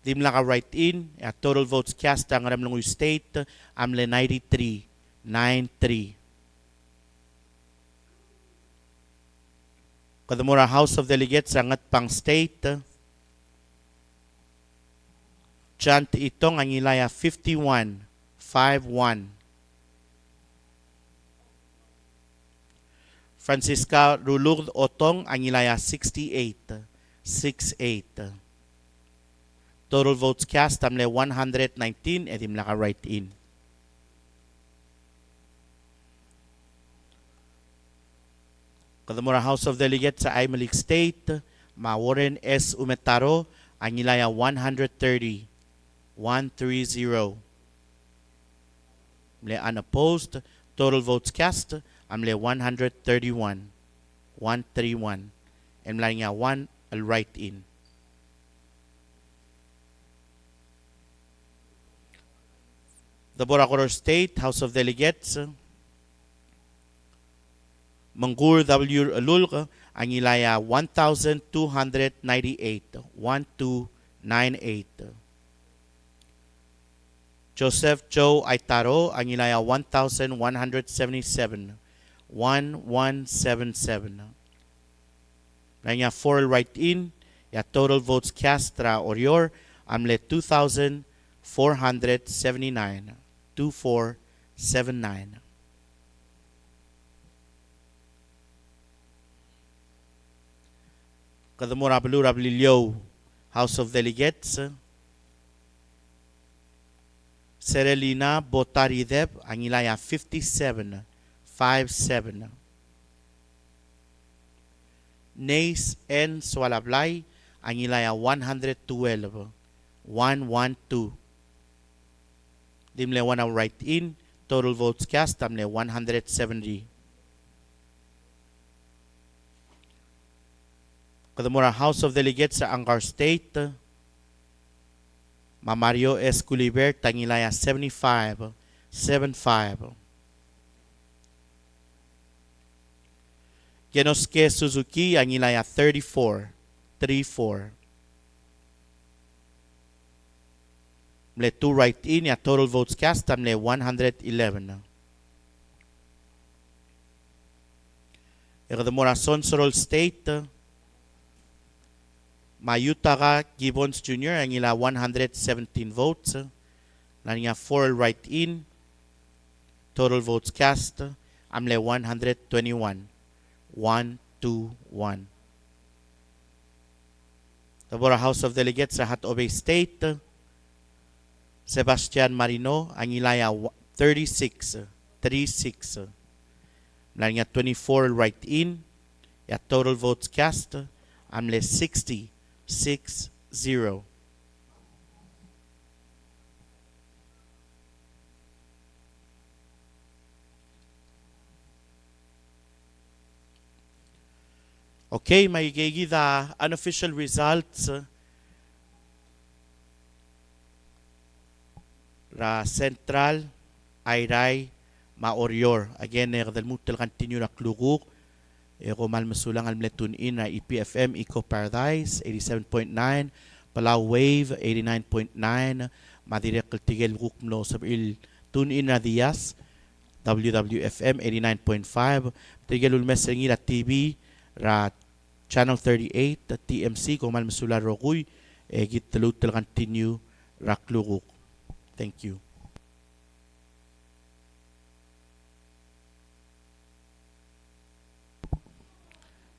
Dimlaka right in, total votes cast ang Ngaramlangoy State, amle 93, 93. Kadamura House of Delegates sa Ngatpang State, Chant Itong, ang ilaya 51, 51. Francisca Rulugd Otong, ang ilaya 68, 68. Total votes cast, amle 119, edim laka right in. Kadamura House of Delegates sa Aymalik State, Warren S. Umetaro, ang ilaya 130, 130. Amle unopposed, total votes cast, amle 131, 131. Amle nga 1 al right in. The Boracoror State, House of Delegates, Manggur W. Alul, ang ilaya 1,298, 1298. Joseph Joe Aitaro, ang ilaya 1,177, 1177. Nanya 4 right in, ya total votes cast tra Orior, amle 2,500, 479 2479. Kadamura Balura Blilyo, House of Delegates, Serelina Botarideb, Angilaya 5757. Nays N. Swalablay, Angilaya 112 112. Dimle 1 write in, total votes cast, tamle 170. Kadamura House of Delegates sa Angar State, Mamario S. Culiber, Tangilaya 7575. Genosuke Suzuki, Angilaya 3434. Mle 2 write-in, ya total votes cast, tamle 111. Kadamura Sonsorol State, Mayutaga Gibbons Jr. ang ila 117 votes. Nanya 4 write-in. Total votes cast. Amle 121. 121. Tabora House of Delegates sa Hatobe State. Sebastian Marino ang ilaya 36. 36. Nanya 24 write-in. Ya total votes cast. Amle 60. 6-0. Okay, may gigi the unofficial results ra Central Ayray Maorior. Again, kadalmutal continue na kluguk. Eko malmasulang almletun in na EPFM Eco Paradise 87.9, Palau Wave 89.9, Madirek Tigel Rukmlo sabil tune in na Dias WWFM 89.5, Tigel Ulmes Ngila TV ra Channel 38 TMC kung malmasula rokuy git talutal continue ra kluruk. Thank you.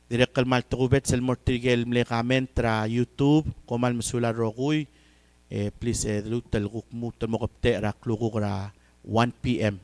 Direk kalmal tukubet sel mortigel mlekamen tra YouTube komal masula rokuy please lutal rukmu tal mokapte ra kluruk ra 1 PM.